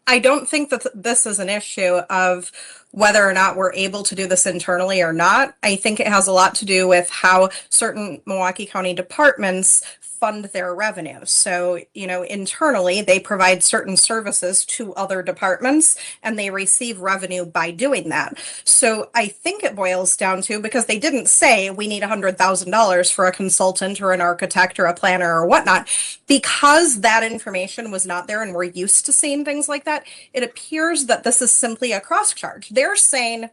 I don't think that this is an issue of whether or not we're able to do this internally or not. I think it has a lot to do with how certain Milwaukee County departments fund their revenue. So, you know, internally, they provide certain services to other departments and they receive revenue by doing that. So I think it boils down to, because they didn't say we need $100,000 for a consultant or an architect or a planner or whatnot, because that information was not there and we're used to seeing things like that, it appears that this is simply a cross charge. They're saying,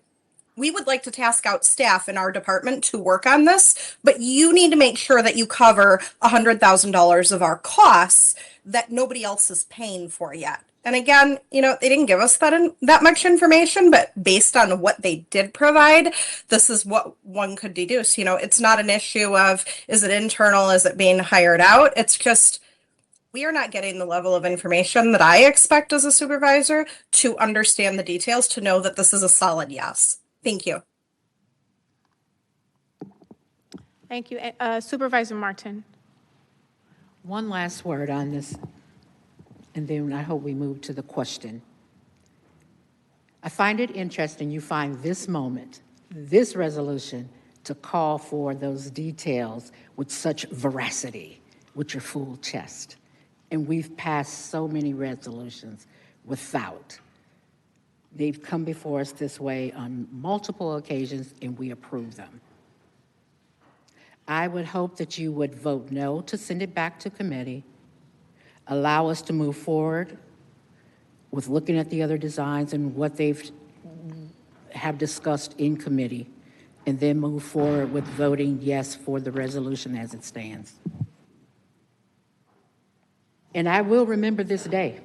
we would like to task out staff in our department to work on this, but you need to make sure that you cover $100,000 of our costs that nobody else is paying for yet. And again, you know, they didn't give us that much information, but based on what they did provide, this is what one could deduce. You know, it's not an issue of, is it internal, is it being hired out? It's just, we are not getting the level of information that I expect as a supervisor to understand the details, to know that this is a solid yes. Thank you. Thank you. Supervisor Martin. One last word on this, and then I hope we move to the question. I find it interesting you find this moment, this resolution, to call for those details with such veracity, with your full chest. And we've passed so many resolutions without. They've come before us this way on multiple occasions, and we approve them. I would hope that you would vote no to send it back to committee, allow us to move forward with looking at the other designs and what they've have discussed in committee, and then move forward with voting yes for the resolution as it stands. And I will remember this day.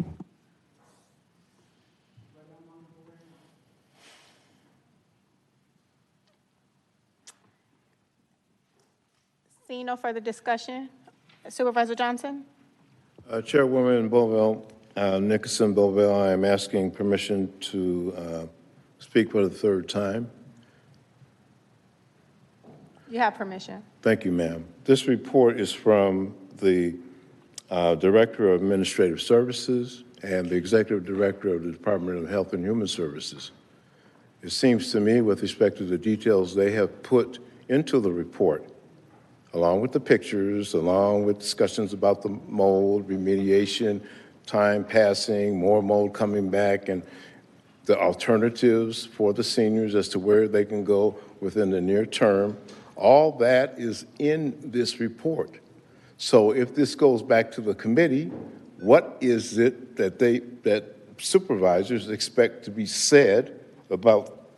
Seeing no further discussion, Supervisor Johnson? Chairwoman Bovell, Nicholson Bovell, I am asking permission to speak for the third time. You have permission. Thank you, ma'am. This report is from the Director of Administrative Services and the Executive Director of the Department of Health and Human Services. It seems to me, with respect to the details they have put into the report, along with the pictures, along with discussions about the mold, remediation, time passing, more mold coming back, and the alternatives for the seniors as to where they can go within the near term, all that is in this report. So if this goes back to the committee, what is it that supervisors expect to be said about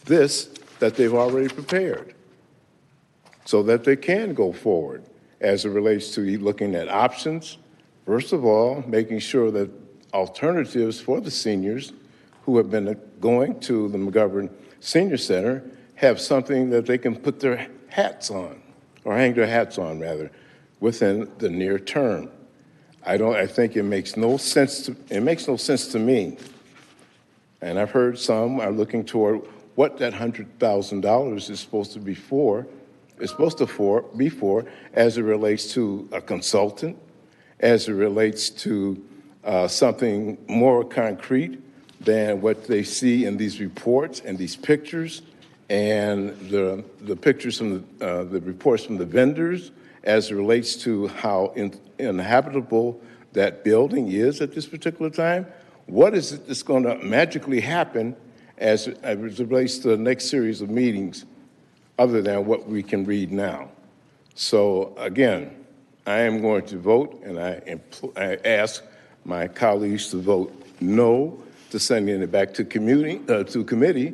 this that they've already prepared, so that they can go forward as it relates to looking at options? First of all, making sure that alternatives for the seniors who have been going to the McGovern Senior Center have something that they can put their hats on, or hang their hats on, rather, within the near term. I think it makes no sense to me. And I've heard some are looking toward what that $100,000 is supposed to be for, as it relates to a consultant, as it relates to something more concrete than what they see in these reports and these pictures, and the pictures from the reports from the vendors, as it relates to how inhabitable that building is at this particular time. What is it that's going to magically happen as it relates to the next series of meetings, other than what we can read now? So again, I am going to vote, and I ask my colleagues to vote no to sending it back to committee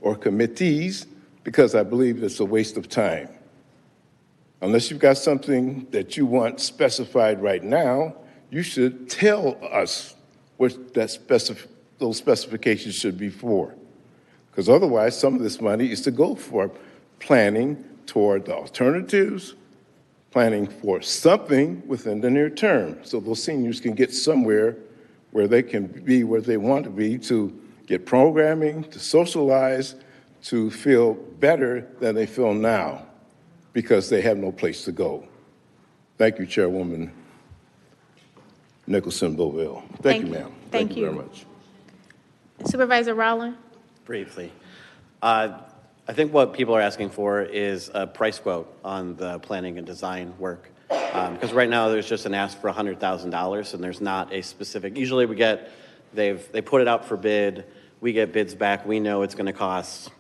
or committees, because I believe it's a waste of time. Unless you've got something that you want specified right now, you should tell us what those specifications should be for. Because otherwise, some of this money is to go for planning toward the alternatives, planning for something within the near term, so those seniors can get somewhere where they can be where they want to be, to get programming, to socialize, to feel better than they feel now, because they have no place to go. Thank you, Chairwoman Nicholson Bovell. Thank you, ma'am. Thank you very much. Supervisor Rowland? Briefly. I think what people are asking for is a price quote on the planning and design work. Because right now there's just an ask for $100,000, and there's not a specific, usually they put it out for bid, we get bids back, we know it's going to cost,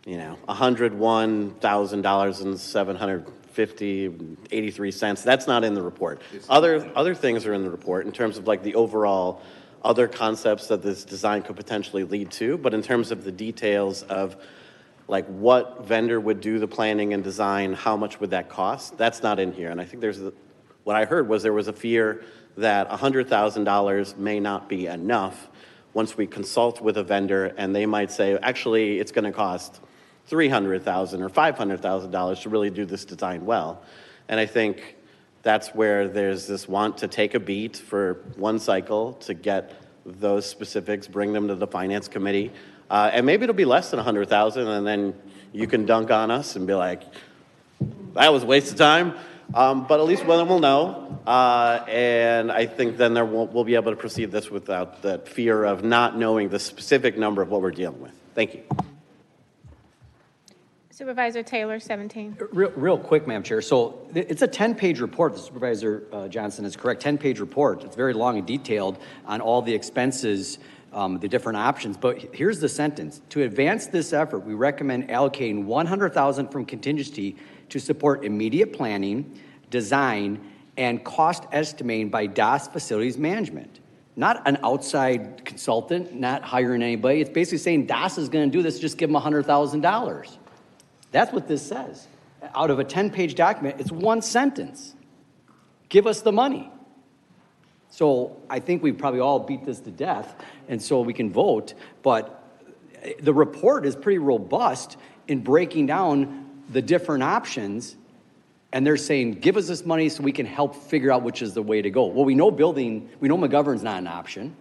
$101,000 and $750.83. That's not in the report. Other things are in the report in terms of like the overall other concepts that this design could potentially lead to, but in terms of the details of like what vendor would do the planning and design, how much would that cost? That's not in here. And I think what I heard was there was a fear that $100,000 may not be enough once we consult with a vendor, and they might say, actually, it's going to cost $300,000 or $500,000 to really do this design well. And I think That's where there's this want to take a beat for one cycle to get those specifics, bring them to the finance committee. And maybe it'll be less than 100,000, and then you can dunk on us and be like, that was a waste of time. But at least then we'll know. And I think then we'll be able to proceed this without the fear of not knowing the specific number of what we're dealing with. Thank you. Supervisor Taylor, 17. Real quick, Madam Chair. So it's a 10-page report. The Supervisor Johnson is correct. 10-page report. It's very long and detailed on all the expenses, the different options. But here's the sentence. To advance this effort, we recommend allocating $100,000 from contingency to support immediate planning, design, and cost estimating by DAS Facilities Management. Not an outside consultant, not hiring anybody. It's basically saying DAS is going to do this, just give them $100,000. That's what this says. Out of a 10-page document, it's one sentence. Give us the money. So I think we probably all beat this to death, and so we can vote. But the report is pretty robust in breaking down the different options, and they're saying, give us this money so we can help figure out which is the way to go. Well, we know McGovern's not an option.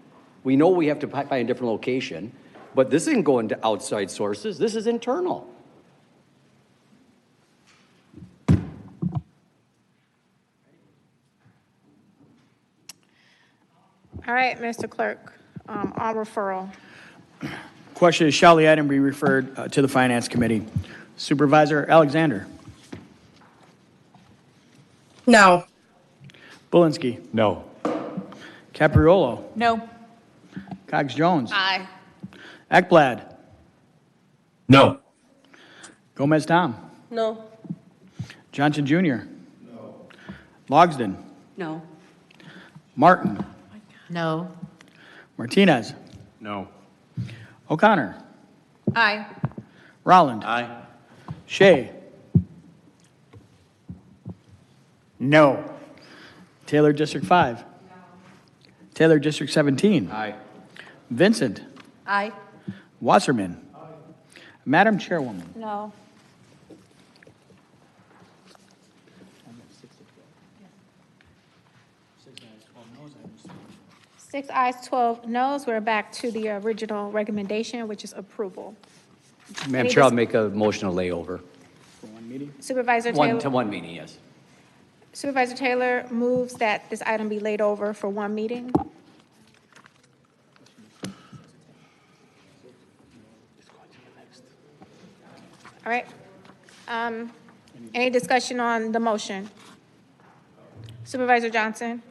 We know we have to find a different location, but this isn't going to outside sources. This is internal. All right, Mr. Clerk, on referral. Question is, shall the item be referred to the Finance Committee? Supervisor Alexander. No. Bulinski. No. Capriolo. No. Cogs Jones. Aye. Ekblad. No. Gomez Tom. No. Johnson Jr. No. Logsdon. No. Martin. No. Martinez. No. O'Connor. Aye. Rolland. Aye. Shea. No. Taylor District 5. No. Taylor District 17. Aye. Vincent. Aye. Wasserman. Aye. Madam Chairwoman. No. Six ayes, 12 noes. We're back to the original recommendation, which is approval. Madam Chair, I'll make a motion to lay over. For one meeting? Supervisor Taylor. One meeting, yes. Supervisor Taylor moves that this item be laid over for one meeting. All right. Any discussion on the motion? Supervisor Johnson?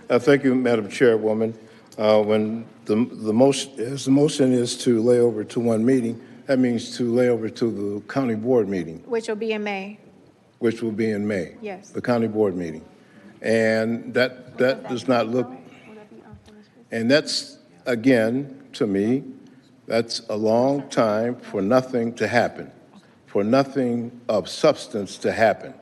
Thank you, Madam Chairwoman. When the motion is to lay over to one meeting, that means to lay over to the county board meeting, Which will be in May. which will be in May. Yes. The county board meeting. And that does not look, and that's, again, to me, that's a long time for nothing to happen, for nothing of substance to happen.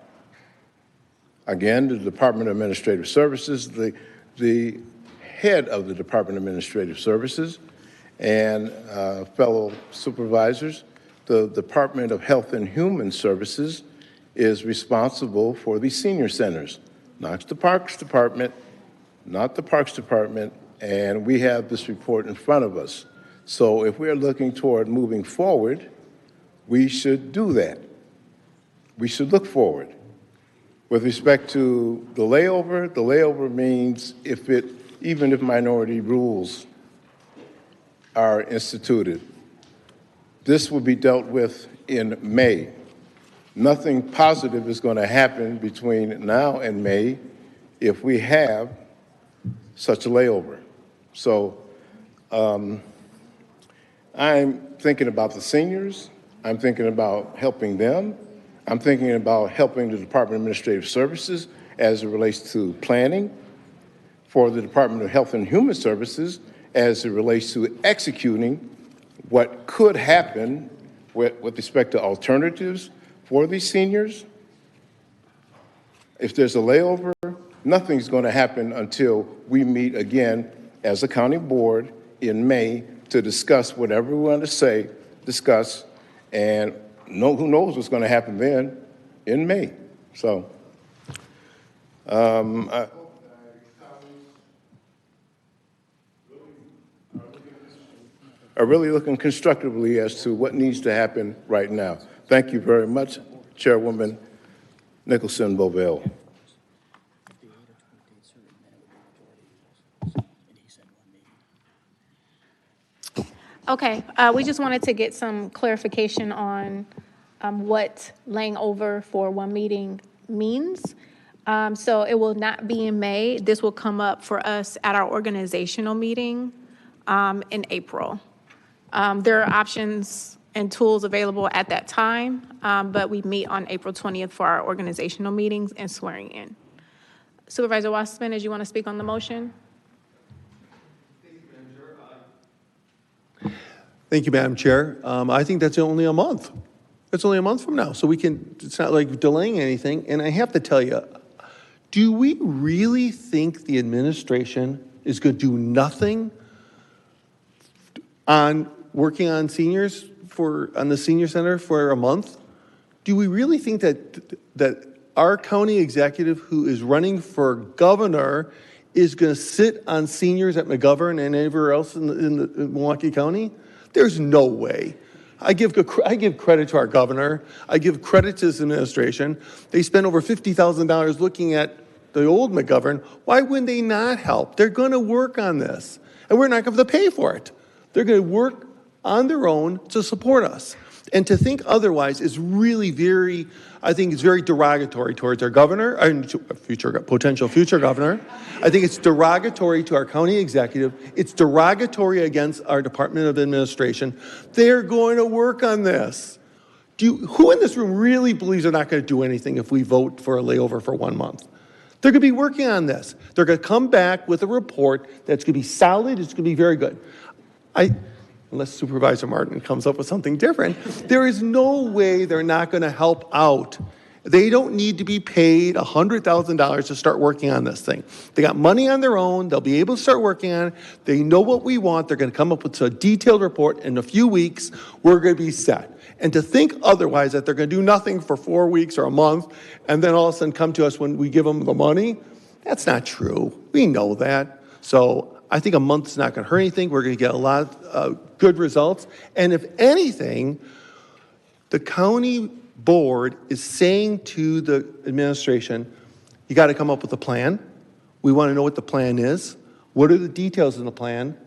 Again, the Department of Administrative Services, the head of the Department of Administrative Services and fellow supervisors, the Department of Health and Human Services is responsible for the senior centers, not the Parks Department, and we have this report in front of us. So if we're looking toward moving forward, we should do that. We should look forward. With respect to the layover means even if minority rules are instituted, this will be dealt with in May. Nothing positive is going to happen between now and May if we have such a layover. So I'm thinking about the seniors. I'm thinking about helping them. I'm thinking about helping the Department of Administrative Services as it relates to planning, for the Department of Health and Human Services as it relates to executing what could happen with respect to alternatives for these seniors. If there's a layover, nothing's going to happen until we meet again as a county board in May to discuss whatever we want to discuss, and who knows what's going to happen then in May. So I are really looking constructively as to what needs to happen right now. Thank you very much, Chairwoman Nicholson Bovell. Okay, we just wanted to get some clarification on what laying over for one meeting means. So it will not be in May. This will come up for us at our organizational meeting in April. There are options and tools available at that time, but we meet on April 20th for our organizational meetings and swearing in. Supervisor Wasserman, did you want to speak on the motion? Thank you, Madam Chair. I think that's only a month. It's only a month from now, so we can, it's not like delaying anything. And I have to tell you, do we really think the administration is going to do nothing on working on seniors on the senior center for a month? Do we really think that our county executive who is running for governor is going to sit on seniors at McGovern and everywhere else in Milwaukee County? There's no way. I give credit to our governor. I give credit to his administration. They spent over $50,000 looking at the old McGovern. Why wouldn't they not help? They're going to work on this, and we're not going to have to pay for it. They're going to work on their own to support us. And to think otherwise is really I think it's very derogatory towards our governor, potential future governor. I think it's derogatory to our county executive. It's derogatory against our Department of Administration. They're going to work on this. Who in this room really believes they're not going to do anything if we vote for a layover for 1 month? They're going to be working on this. They're going to come back with a report that's going to be solid. It's going to be very good. Unless Supervisor Martin comes up with something different, there is no way they're not going to help out. They don't need to be paid $100,000 to start working on this thing. They got money on their own. They'll be able to start working on it. They know what we want. They're going to come up with a detailed report. In a few weeks, we're going to be set. And to think otherwise, that they're going to do nothing for 4 weeks or a month, and then all of a sudden come to us when we give them the money, that's not true. We know that. So I think a month is not going to hurt anything. We're going to get a lot of good results. And if anything, the county board is saying to the administration, you got to come up with a plan. We want to know what the plan is. What are the details in the plan?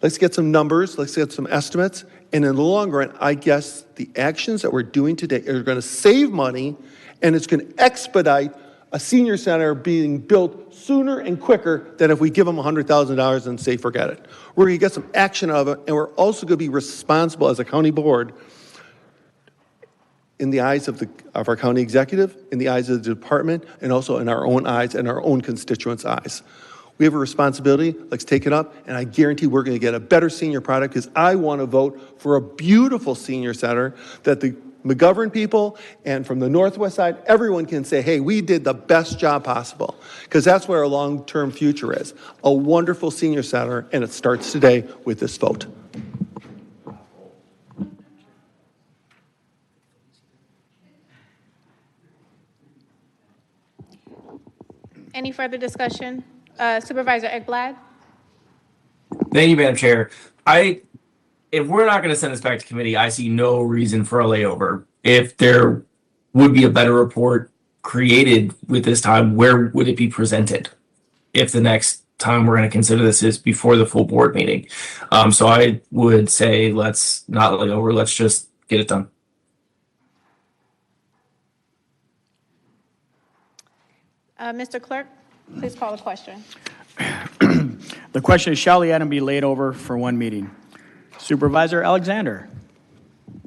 Let's get some numbers. Let's get some estimates. And in the long run, I guess the actions that we're doing today are going to save money, and it's going to expedite a senior center being built sooner and quicker than if we give them $100,000 and say, forget it. We're going to get some action out of it, and we're also going to be responsible as a county board in the eyes of our county executive, in the eyes of the department, and also in our own eyes and our own constituents' eyes. We have a responsibility. Let's take it up, and I guarantee we're going to get a better senior product because I want to vote for a beautiful senior center that the McGovern people and from the Northwest side, everyone can say, hey, we did the best job possible, because that's where our long-term future is. A wonderful senior center, and it starts today with this vote. Any further discussion? Supervisor Ekblad? Thank you, Madam Chair. If we're not going to send this back to committee, I see no reason for a layover. If there would be a better report created with this time, where would it be presented? If the next time we're going to consider this is before the full board meeting. So I would say let's not lay over, let's just get it done. Mr. Clerk, please call the question. The question is, shall the item be laid over for one meeting? Supervisor Alexander?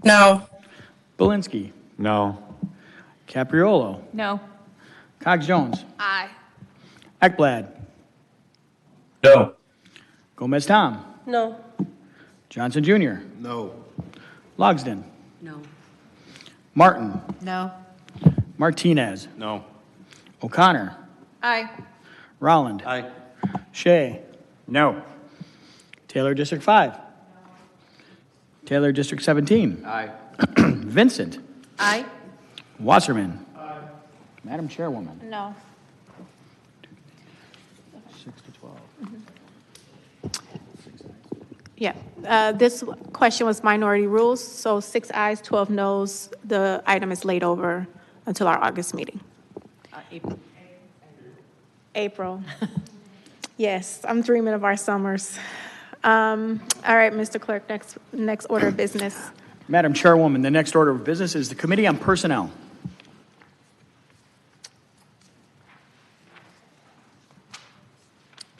No. Belinsky? No. Capriolo? No. Cox-Jones? Aye. Ekblad? No. Gomez-Tom? No. Johnson Jr.? No. Logsdon? No. Martin? No. Martinez? No. O'Connor? Aye. Rowland? Aye. Shea? No. Taylor District 5? Taylor District 17? Aye. Vincent? Aye. Wasserman? Madam Chairwoman? No. Yeah, this question was minority rules, so 6 ayes, 12 noes. The item is laid over until our August meeting. April. Yes, I'm dreaming of our summers. All right, Mr. Clerk, next order of business. Madam Chairwoman, the next order of business is the Committee on Personnel.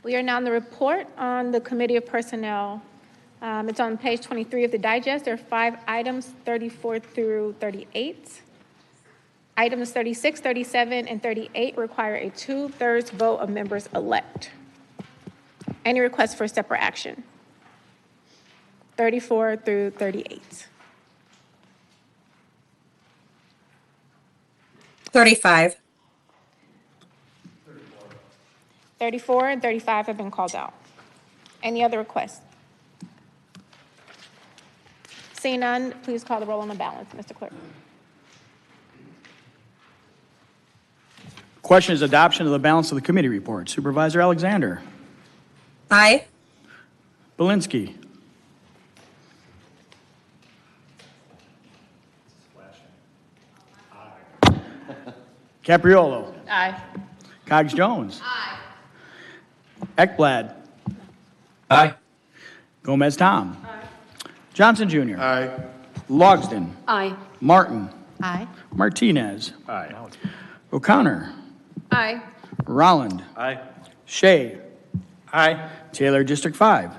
We are now in the report on the Committee of Personnel. It's on page 23 of the digest. There are 5 items, 34 through 38. Items 36, 37, and 38 require a 2/3 vote of members elect. Any requests for separate action? 34 through 38. 35. 34 and 35 have been called out. Any other requests? Seeing none, please call the roll on the balance, Mr. Clerk. Question is adoption of the balance of the committee report. Supervisor Alexander. Aye. Belinsky. Capriolo. Aye. Cogs Jones. Aye. Ekblad. Aye. Gomez Tom. Johnson Jr. Aye. Logsdon. Aye. Martin. Aye. Martinez. Aye. O'Connor. Aye. Rolland. Aye. Shea. Aye. Taylor District 5.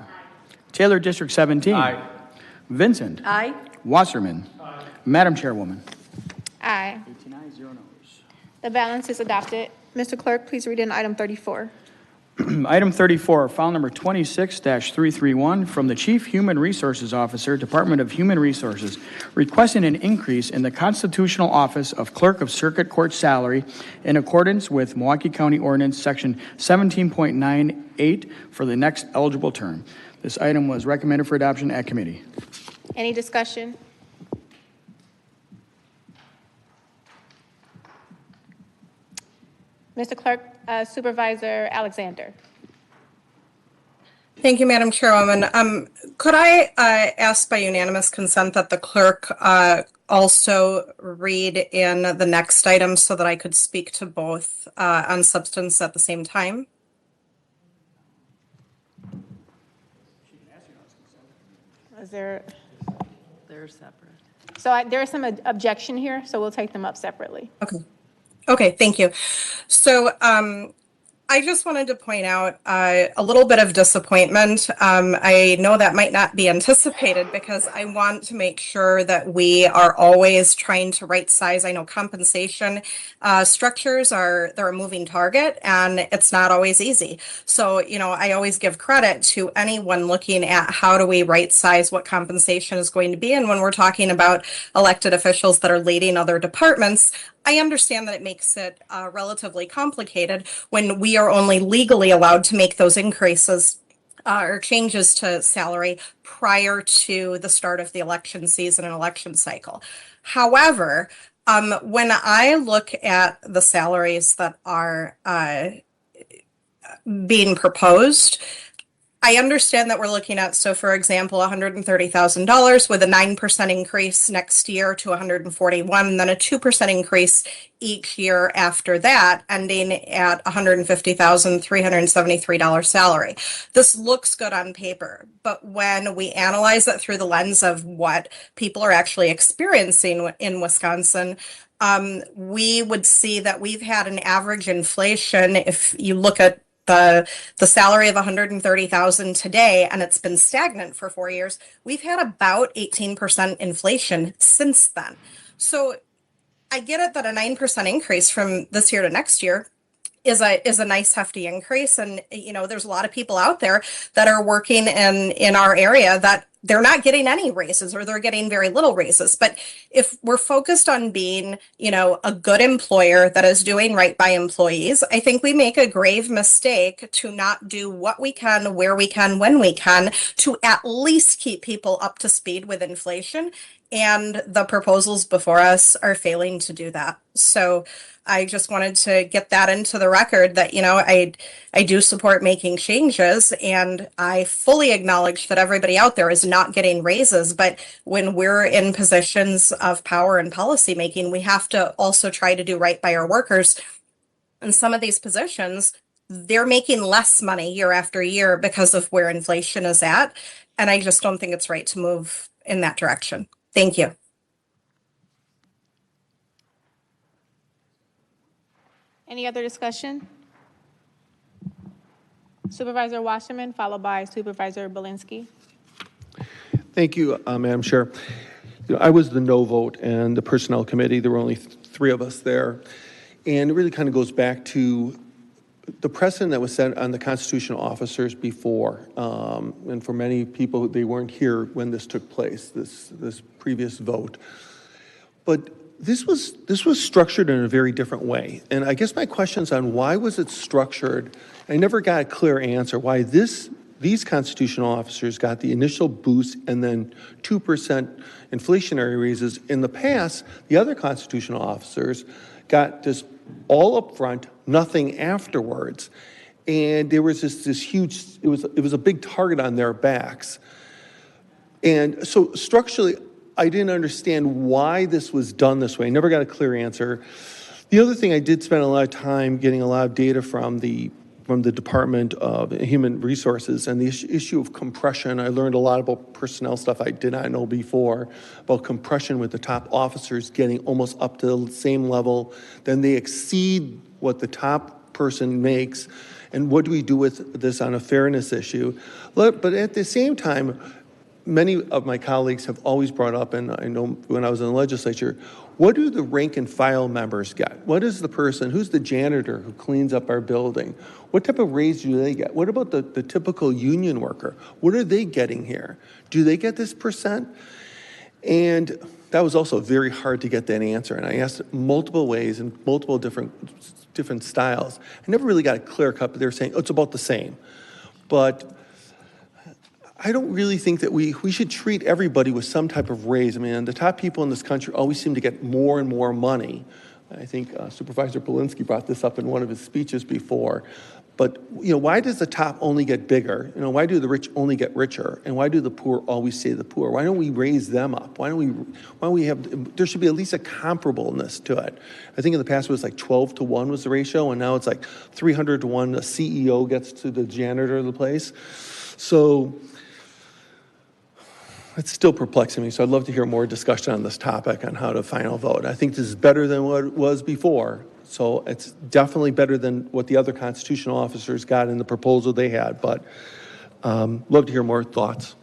Taylor District 17. Aye. Vincent. Aye. Wasserman. Madam Chairwoman. Aye. 18 ayes, 0 noes. The balance is adopted. Mr. Clerk, please read in item 34. Item 34, file number 26-331 from the Chief Human Resources Officer, Department of Human Resources, requesting an increase in the constitutional office of Clerk of Circuit Court salary in accordance with Milwaukee County Ordinance Section 17.98 for the next eligible term. This item was recommended for adoption at committee. Any discussion? Mr. Clerk, Supervisor Alexander. Thank you, Madam Chairwoman. Could I ask by unanimous consent that the clerk also read in the next item so that I could speak to both on substance at the same time? Is there? They're separate. So there is some objection here, so we'll take them up separately. Okay. Okay, thank you. So I just wanted to point out a little bit of disappointment. I know that might not be anticipated because I want to make sure that we are always trying to right size. I know compensation structures they're a moving target and it's not always easy. So, I always give credit to anyone looking at how do we right size what compensation is going to be. And when we're talking about elected officials that are leading other departments, I understand that it makes it relatively complicated when we are only legally allowed to make those increases or changes to salary prior to the start of the election season and election cycle. However, when I look at the salaries that are being proposed, I understand that we're looking at, so for example, $130,000 with a 9% increase next year to $141,000, and then a 2% increase each year after that, ending at $150,373 salary. This looks good on paper, but when we analyze it through the lens of what people are actually experiencing in Wisconsin, we would see that we've had an average inflation, if you look at the salary of $130,000 today, and it's been stagnant for 4 years, we've had about 18% inflation since then. So I get it that a 9% increase from this year to next year is a nice hefty increase. And, there's a lot of people out there that are working in our area that they're not getting any raises or they're getting very little raises. But if we're focused on being, a good employer that is doing right by employees, I think we make a grave mistake to not do what we can, where we can, when we can, to at least keep people up to speed with inflation. And the proposals before us are failing to do that. So I just wanted to get that into the record that, I do support making changes, and I fully acknowledge that everybody out there is not getting raises. But when we're in positions of power and policy making, we have to also try to do right by our workers. And some of these positions, they're making less money year after year because of where inflation is at. And I just don't think it's right to move in that direction. Thank you. Any other discussion? Supervisor Wasserman, followed by Supervisor Belinsky. Thank you, Madam Chair. I was the no vote and the Personnel Committee. There were only three of us there. And it really kind of goes back to the precedent that was set on the constitutional officers before. And for many people, they weren't here when this took place, this previous vote. But this was structured in a very different way. And I guess my question's on why was it structured? I never got a clear answer why these constitutional officers got the initial boost and then 2% inflationary raises. In the past, the other constitutional officers got this all up front, nothing afterwards. And there was this huge, it was a big target on their backs. And so structurally, I didn't understand why this was done this way. I never got a clear answer. The other thing, I did spend a lot of time getting a lot of data from the Department of Human Resources and the issue of compression. I learned a lot about personnel stuff I did not know before, about compression with the top officers getting almost up to the same level. Then they exceed what the top person makes. And what do we do with this on a fairness issue? But at the same time, many of my colleagues have always brought up, and I know when I was in the legislature, what do the rank and file members get? What is the person, who's the janitor who cleans up our building? What type of raise do they get? What about the typical union worker? What are they getting here? Do they get this percent? And that was also very hard to get that answer. And I asked multiple ways and multiple different styles. I never really got a clear cut, but they were saying, oh, it's about the same. But I don't really think that we should treat everybody with some type of raise. I mean, the top people in this country always seem to get more and more money. I think Supervisor Belinsky brought this up in one of his speeches before. But, why does the top only get bigger? Why do the rich only get richer? And why do the poor always stay the poor? Why don't we raise them up? Why don't we have, there should be at least a comparableness to it. I think in the past it was like 12-1 was the ratio, and now it's like 300-1. The CEO gets to the janitor of the place. So it's still perplexing me, so I'd love to hear more discussion on this topic on how to final vote. I think this is better than what it was before, so it's definitely better than what the other constitutional officers got in the proposal they had, but love to hear more thoughts.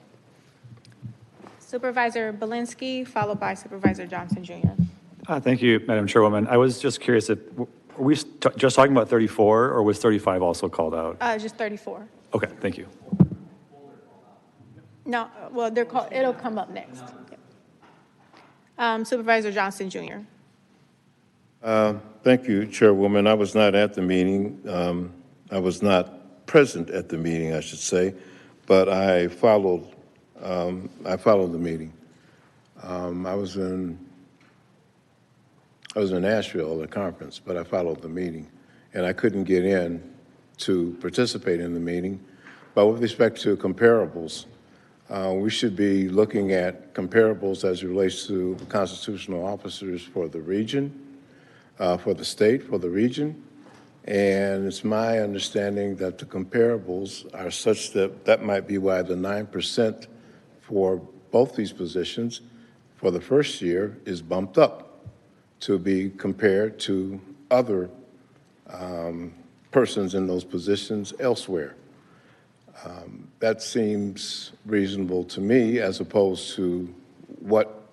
Supervisor Belinsky, followed by Supervisor Johnson Jr. Thank you, Madam Chairwoman. I was just curious, were we just talking about 34, or was 35 also called out? Just 34. Okay, thank you. No, well, it'll come up next. Supervisor Johnson Jr. Thank you, Chairwoman. I was not at the meeting. I was not present at the meeting, I should say, but I followed the meeting. I was in Nashville at a conference, but I followed the meeting, and I couldn't get in to participate in the meeting. But with respect to comparables, we should be looking at comparables as it relates to constitutional officers for the region, for the state, for the region. And it's my understanding that the comparables are such that might be why the 9% for both these positions for the first year is bumped up to be compared to other persons in those positions elsewhere. That seems reasonable to me, as opposed to what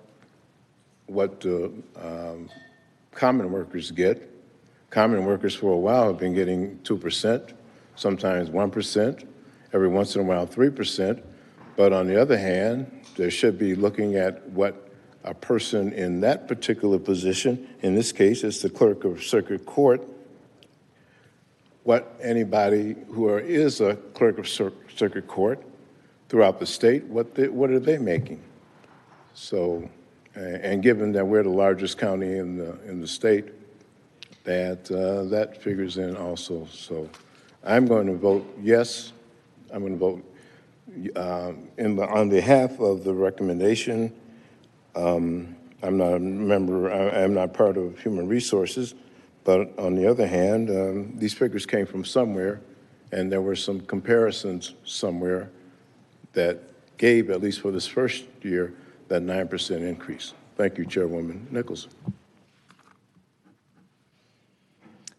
the common workers get. Common workers for a while have been getting 2%, sometimes 1%, every once in a while 3%. But on the other hand, there should be looking at what a person in that particular position, in this case, it's the clerk of circuit court, what anybody who is a clerk of circuit court throughout the state, what are they making? So, and given that we're the largest county in the state, that figures in also. So I'm going to vote yes. I'm going to vote on behalf of the recommendation. I'm not a member, I'm not part of Human Resources, but on the other hand, these figures came from somewhere, and there were some comparisons somewhere that gave, at least for this first year, that 9% increase. Thank you, Chairwoman Nichols.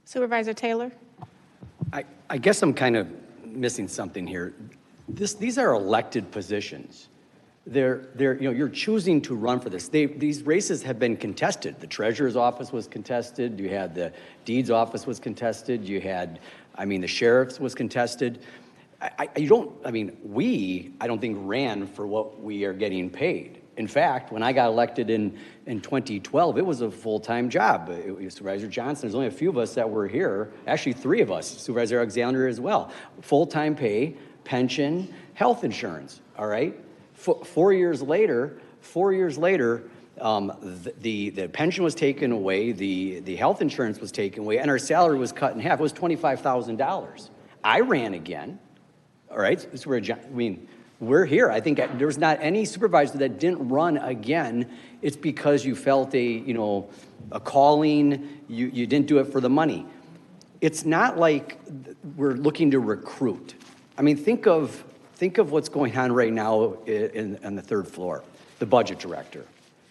Supervisor Taylor? I guess I'm kind of missing something here. These are elected positions. You're choosing to run for this. These races have been contested. The treasurer's office was contested. You had the deeds office was contested. You had, the sheriff's was contested. I don't think ran for what we are getting paid. In fact, when I got elected in 2012, it was a full-time job. It was Supervisor Johnson. There's only a few of us that were here. Actually, 3 of us. Supervisor Alexander as well. Full-time pay, pension, health insurance. All right. 4 years later, the pension was taken away, the health insurance was taken away, and our salary was cut in half. It was $25,000. I ran again. All right. We're here. I think there's not any supervisor that didn't run again. It's because you felt a calling. You didn't do it for the money. It's not like we're looking to recruit. Think of what's going on right now on the 3rd floor, the budget director.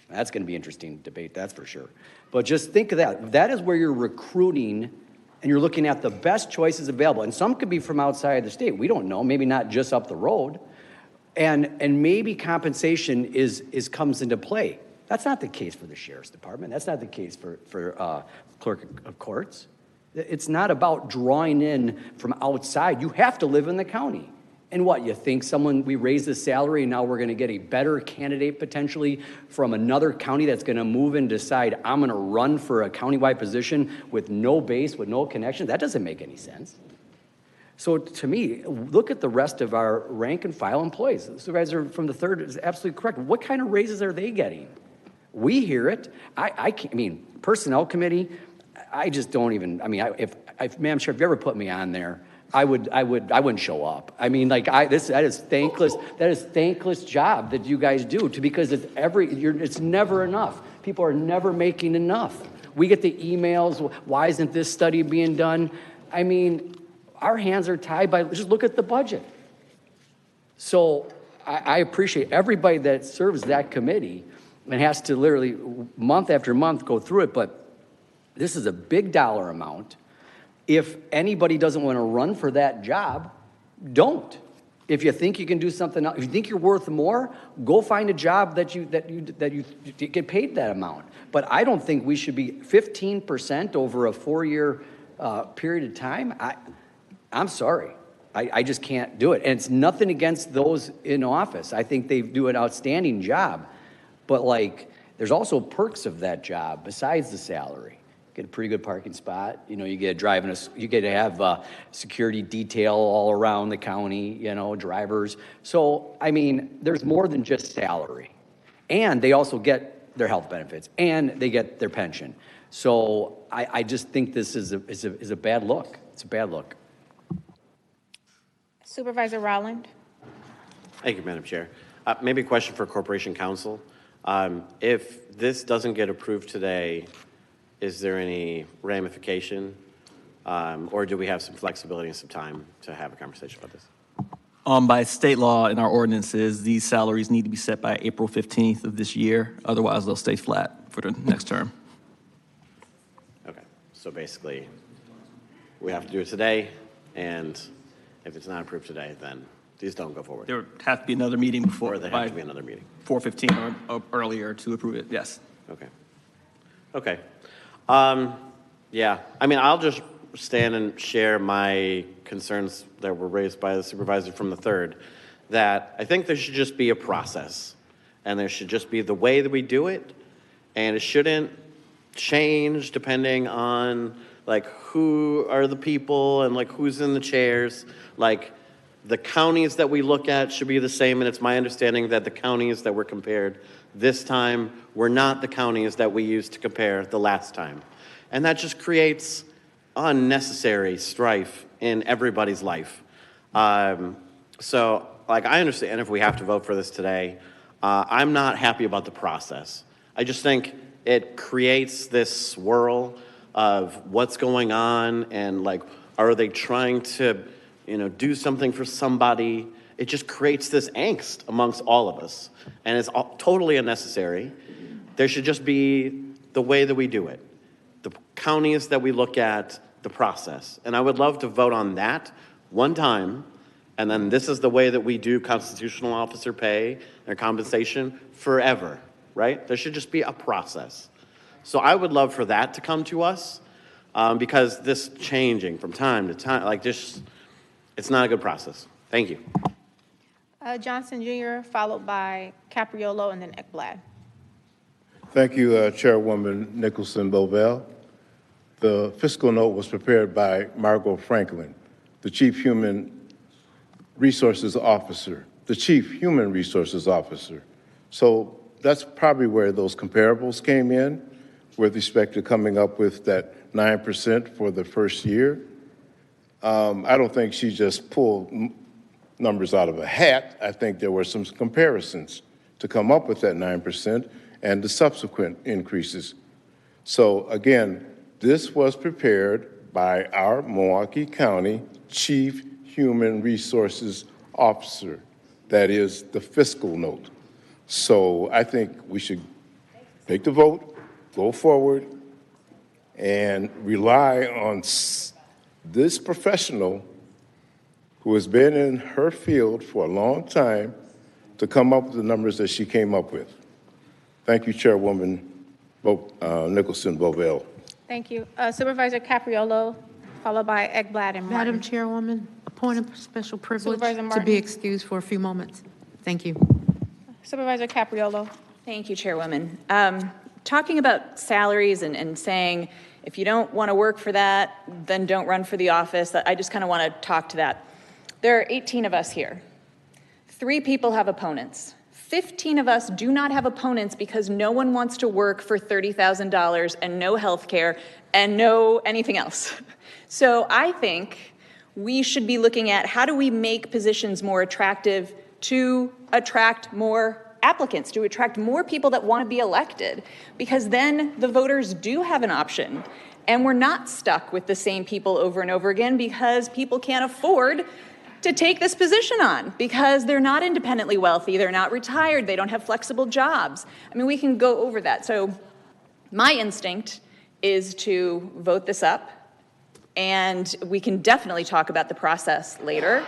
That's going to be interesting debate, that's for sure. But just think of that. That is where you're recruiting, and you're looking at the best choices available. And some could be from outside the state. We don't know. Maybe not just up the road. And maybe compensation comes into play. That's not the case for the sheriff's department. That's not the case for clerk of courts. It's not about drawing in from outside. You have to live in the county. And what, you think we raise the salary and now we're going to get a better candidate potentially from another county that's going to move and decide I'm going to run for a countywide position with no base, with no connection? That doesn't make any sense. So to me, look at the rest of our rank and file employees. The supervisor from the 3rd is absolutely correct. What kind of raises are they getting? We hear it. Personnel committee, I just don't even, if Madam Chair, if you ever put me on there, I wouldn't show up. That is thankless. That is thankless job that you guys do because it's never enough. People are never making enough. We get the emails. Why isn't this study being done? Our hands are tied by, just look at the budget. So I appreciate everybody that serves that committee and has to literally month after month go through it, but this is a big dollar amount. If anybody doesn't want to run for that job, don't. If you think you can do something else, if you think you're worth more, go find a job that you get paid that amount. But I don't think we should be 15% over a 4-year period of time. I'm sorry. I just can't do it. And it's nothing against those in office. I think they do an outstanding job. But there's also perks of that job besides the salary. Get a pretty good parking spot. You get to have security detail all around the county, drivers. So, there's more than just salary. And they also get their health benefits and they get their pension. So I just think this is a bad look. It's a bad look. Supervisor Rowland? Thank you, Madam Chair. Maybe a question for Corporation Counsel. If this doesn't get approved today, is there any ramification, or do we have some flexibility and some time to have a conversation about this? By state law and our ordinances, these salaries need to be set by April 15th of this year. Otherwise, they'll stay flat for the next term. Okay. So basically, we have to do it today, and if it's not approved today, then these don't go forward. There would have to be another meeting before. Or there have to be another meeting. 4:15 or earlier to approve it, yes. Okay. Okay. Yeah, I'll just stand and share my concerns that were raised by the supervisor from the 3rd. that I think there should just be a process, and there should just be the way that we do it, and it shouldn't change depending on like who are the people and like who's in the chairs. Like the counties that we look at should be the same, and it's my understanding that the counties that were compared this time were not the counties that we used to compare the last time. And that just creates unnecessary strife in everybody's life. So, like, I understand if we have to vote for this today. I'm not happy about the process. I just think it creates this swirl of what's going on and, like, are they trying to, do something for somebody? It just creates this angst amongst all of us, and it's totally unnecessary. There should just be the way that we do it, the counties that we look at, the process. And I would love to vote on that one time, and then this is the way that we do constitutional officer pay and compensation forever, right? There should just be a process. So I would love for that to come to us, because this changing from time to time, like this, it's not a good process. Thank you. Johnson Jr., followed by Capriolo, and then Ekblad. Thank you, Chairwoman Nicholson Bovell. The fiscal note was prepared by Margot Franklin, the Chief Human Resources Officer, So that's probably where those comparables came in with respect to coming up with that 9% for the first year. I don't think she just pulled numbers out of a hat. I think there were some comparisons to come up with that 9% and the subsequent increases. So again, this was prepared by our Milwaukee County Chief Human Resources Officer. That is the fiscal note. So I think we should take the vote, go forward, and rely on this professional who has been in her field for a long time to come up with the numbers that she came up with. Thank you, Chairwoman Nicholson Bovell. Thank you. Supervisor Capriolo, followed by Ekblad and Martin. Madam Chairwoman, a point of special privilege Supervisor to Martin. be excused for a few moments. Thank you. Supervisor Capriolo. Thank you, Chairwoman. Talking about salaries and saying, if you don't want to work for that, then don't run for the office, I just kind of want to talk to that. There are 18 of us here. 3 people have opponents. 15 of us do not have opponents because no one wants to work for $30,000 and no health care and no anything else. So I think we should be looking at how do we make positions more attractive to attract more applicants, to attract more people that want to be elected, because then the voters do have an option. And we're not stuck with the same people over and over again because people can't afford to take this position on because they're not independently wealthy, they're not retired, they don't have flexible jobs. I mean, we can go over that. So my instinct is to vote this up, and we can definitely talk about the process later.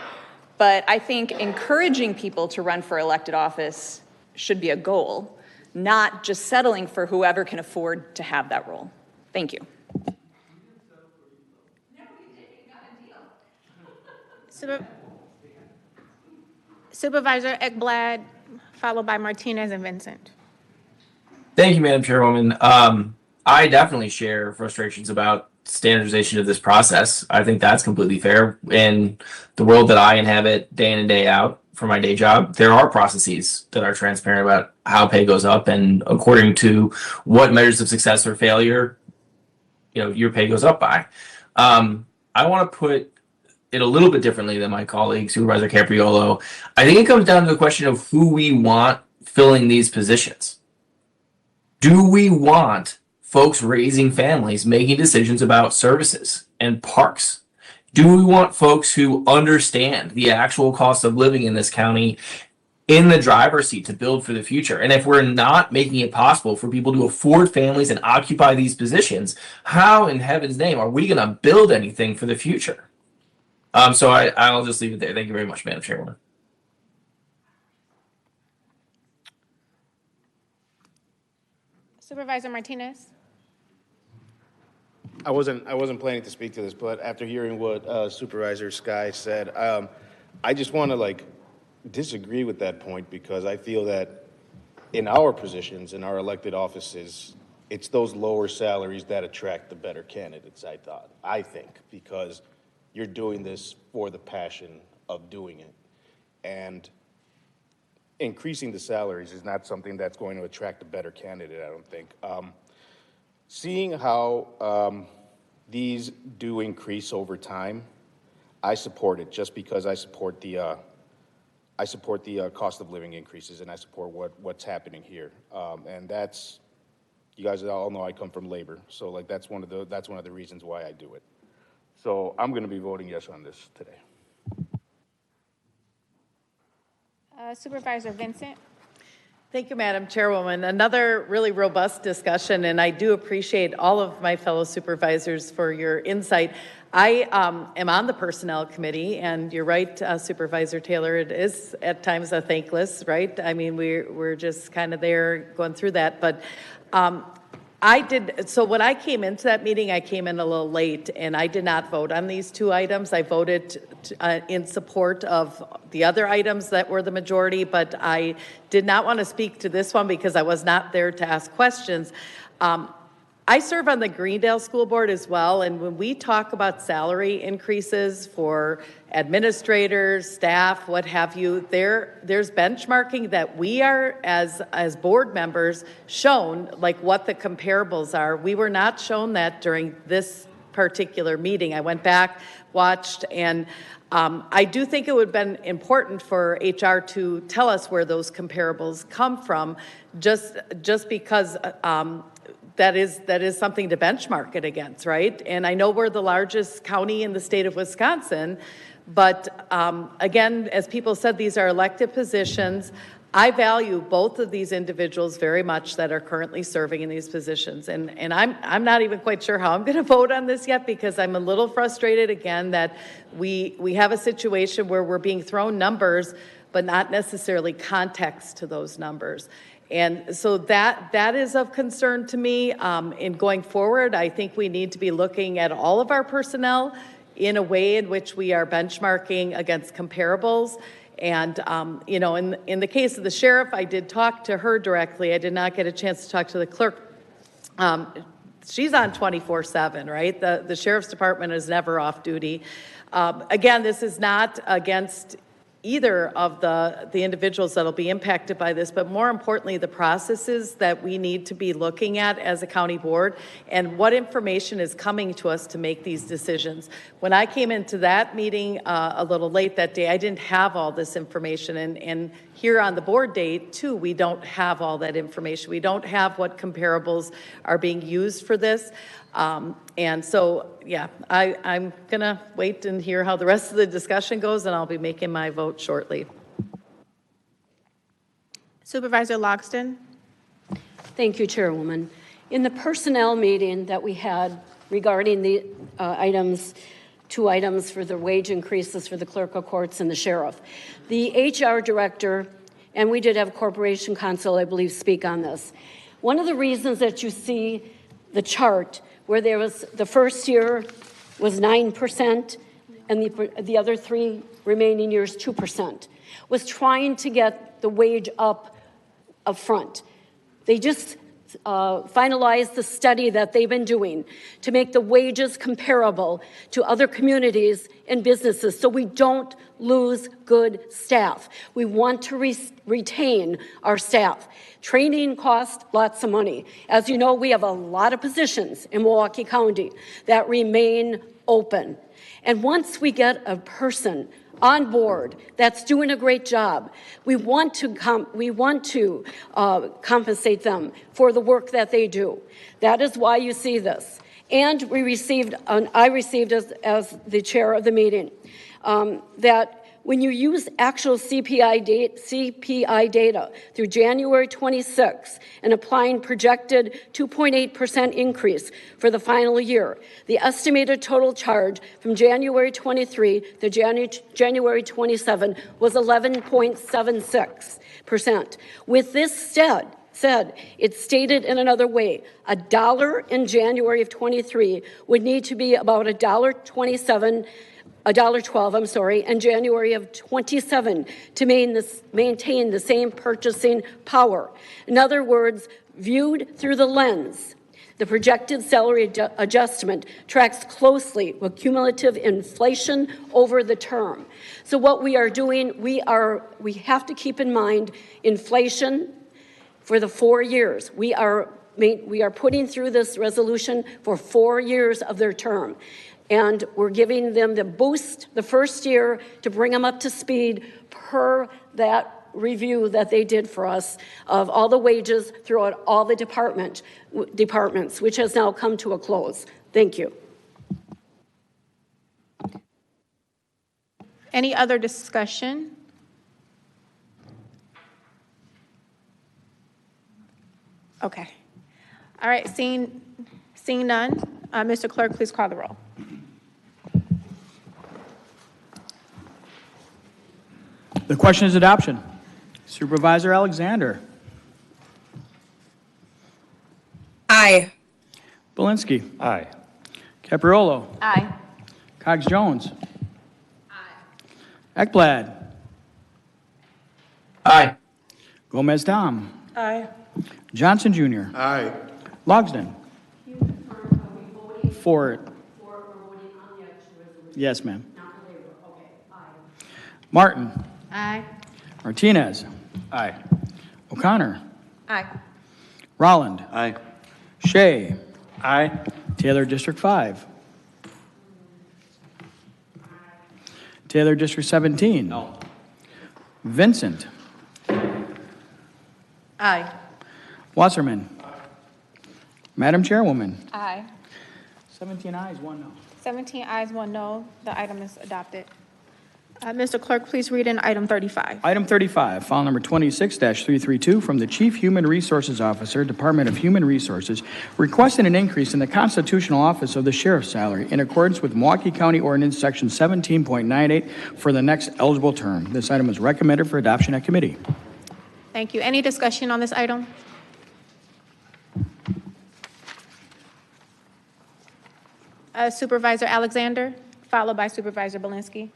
But I think encouraging people to run for elected office should be a goal, not just settling for whoever can afford to have that role. Thank you. Supervisor Ekblad, followed by Martinez and Vincent. Thank you, Madam Chairwoman. I definitely share frustrations about standardization of this process. I think that's completely fair. In the world that I inhabit day in and day out for my day job, there are processes that are transparent about how pay goes up, and according to what measures of success or failure, your pay goes up by. I want to put it a little bit differently than my colleague, Supervisor Capriolo. I think it comes down to the question of who we want filling these positions. Do we want folks raising families making decisions about services and parks? Do we want folks who understand the actual cost of living in this county in the driver's seat to build for the future? And if we're not making it possible for people to afford families and occupy these positions, how in heaven's name are we going to build anything for the future? So I'll just leave it there. Thank you very much, Madam Chairwoman. Supervisor Martinez. I wasn't planning to speak to this, but after hearing what Supervisor Sky said, I just want to disagree with that point because I feel that in our positions, in our elected offices, it's those lower salaries that attract the better candidates, I think, because you're doing this for the passion of doing it. And increasing the salaries is not something that's going to attract a better candidate, I don't think. Seeing how these do increase over time, I support it just because I support the cost of living increases, and I support what's happening here. And that's, you guys all know I come from labor, so like that's one of the reasons why I do it. So I'm going to be voting yes on this today. Supervisor Vincent. Thank you, Madam Chairwoman. Another really robust discussion, and I do appreciate all of my fellow supervisors for your insight. I am on the Personnel Committee, and you're right, Supervisor Taylor, it is at times a thankless, right? I mean, we're just kind of there going through that, but so when I came into that meeting, I came in a little late, and I did not vote on these two items. I voted in support of the other items that were the majority, but I did not want to speak to this one because I was not there to ask questions. I serve on the Greendale School Board as well, and when we talk about salary increases for administrators, staff, what have you, there's benchmarking that we are, as board members, shown, like what the comparables are. We were not shown that during this particular meeting. I went back, watched, and I do think it would have been important for HR to tell us where those comparables come from, just because that is something to benchmark it against, right? And I know we're the largest county in the state of Wisconsin, but again, as people said, these are elected positions. I value both of these individuals very much that are currently serving in these positions. And I'm not even quite sure how I'm going to vote on this yet because I'm a little frustrated again that we have a situation where we're being thrown numbers, but not necessarily context to those numbers. And so that is of concern to me. In going forward, I think we need to be looking at all of our personnel in a way in which we are benchmarking against comparables. And, you know, in the case of the sheriff, I did talk to her directly. I did not get a chance to talk to the clerk. She's on 24/7, right? The sheriff's department is never off duty. Again, this is not against either of the individuals that will be impacted by this, but more importantly, the processes that we need to be looking at as a county board and what information is coming to us to make these decisions. When I came into that meeting a little late that day, I didn't have all this information, and here on the board day too, we don't have all that information. We don't have what comparables are being used for this. And so, yeah, I'm going to wait and hear how the rest of the discussion goes, and I'll be making my vote shortly. Supervisor Logston. Thank you, Chairwoman. In the personnel meeting that we had regarding the two items for the wage increases for the clerk of courts and the sheriff, the HR director, and we did have corporation counsel, I believe, speak on this. One of the reasons that you see the chart where there was the first year was 9% and the other three remaining years 2%, was trying to get the wage up front. They just finalized the study that they've been doing to make the wages comparable to other communities and businesses so we don't lose good staff. We want to retain our staff. Training costs lots of money. As you know, we have a lot of positions in Milwaukee County that remain open. And once we get a person on board that's doing a great job, we want to compensate them for the work that they do. That is why you see this. And I received as the chair of the meeting, that when you use actual CPI data through January 26 and applying projected 2.8% increase for the final year, the estimated total charge from January 23 to January 27 was 11.76%. With this said, it's stated in another way, $1 in January of 23 would need to be about $1.27 $1.12, I'm sorry, and January of 27 to maintain the same purchasing power. In other words, viewed through the lens, the projected salary adjustment tracks closely with cumulative inflation over the term. So what we are doing, we have to keep in mind inflation for the 4 years. We are putting through this resolution for 4 years of their term. And we're giving them the boost the first year to bring them up to speed per that review that they did for us of all the wages throughout all the departments, which has now come to a close. Thank you. Any other discussion? Okay. All right, seeing none, Mr. Clerk, please call the roll. The question is adoption. Supervisor Alexander. Aye. Belinsky. Aye. Capriolo. Aye. Cox Jones. Aye. Ekblad. Aye. Gomez Tom. Aye. Johnson Jr. Aye. Logsden. For it. Yes, ma'am. Martin. Aye. Martinez. Aye. O'Connor. Aye. Rolland. Aye. Shea. Aye. Taylor District 5. Taylor District 17. No. Vincent. Aye. Wasserman. Madam Chairwoman. Aye. 17 ayes, 1 no. 17 ayes, 1 no. The item is adopted. Mr. Clerk, please read in item 35. Item 35, file number 26-332 from the Chief Human Resources Officer, Department of Human Resources, requesting an increase in the constitutional office of the sheriff's salary in accordance with Milwaukee County Ordinance Section 17.98 for the next eligible term. This item is recommended for adoption at committee. Thank you. Any discussion on this item? Supervisor Alexander, followed by Supervisor Belinsky.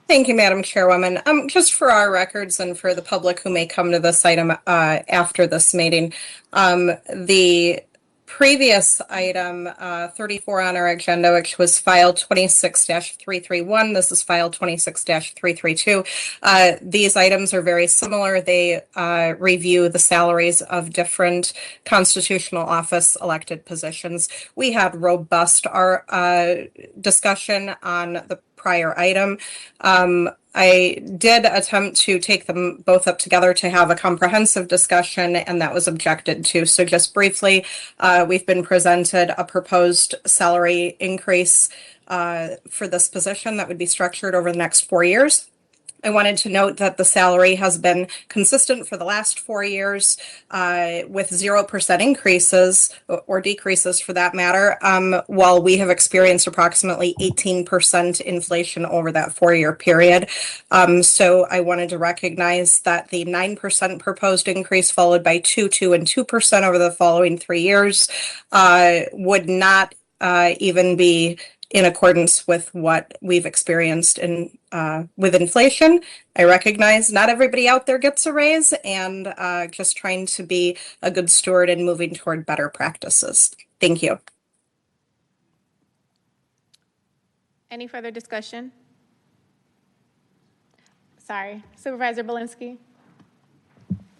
Thank you, Madam Chairwoman. Just for our records and for the public who may come to this item after this meeting, the previous item 34 on our agenda, which was file 26-331, this is file 26-332. These items are very similar. They review the salaries of different constitutional office elected positions. We had robust discussion on the prior item. I did attempt to take them both up together to have a comprehensive discussion, and that was objected to. So just briefly, we've been presented a proposed salary increase for this position that would be structured over the next 4 years. I wanted to note that the salary has been consistent for the last 4 years with 0% increases or decreases for that matter, while we have experienced approximately 18% inflation over that 4-year period. So I wanted to recognize that the 9% proposed increase followed by 2% and 2% over the following 3 years would not even be in accordance with what we've experienced with inflation. I recognize not everybody out there gets a raise, and just trying to be a good steward and moving toward better practices. Thank you. Any further discussion? Sorry, Supervisor Belinsky.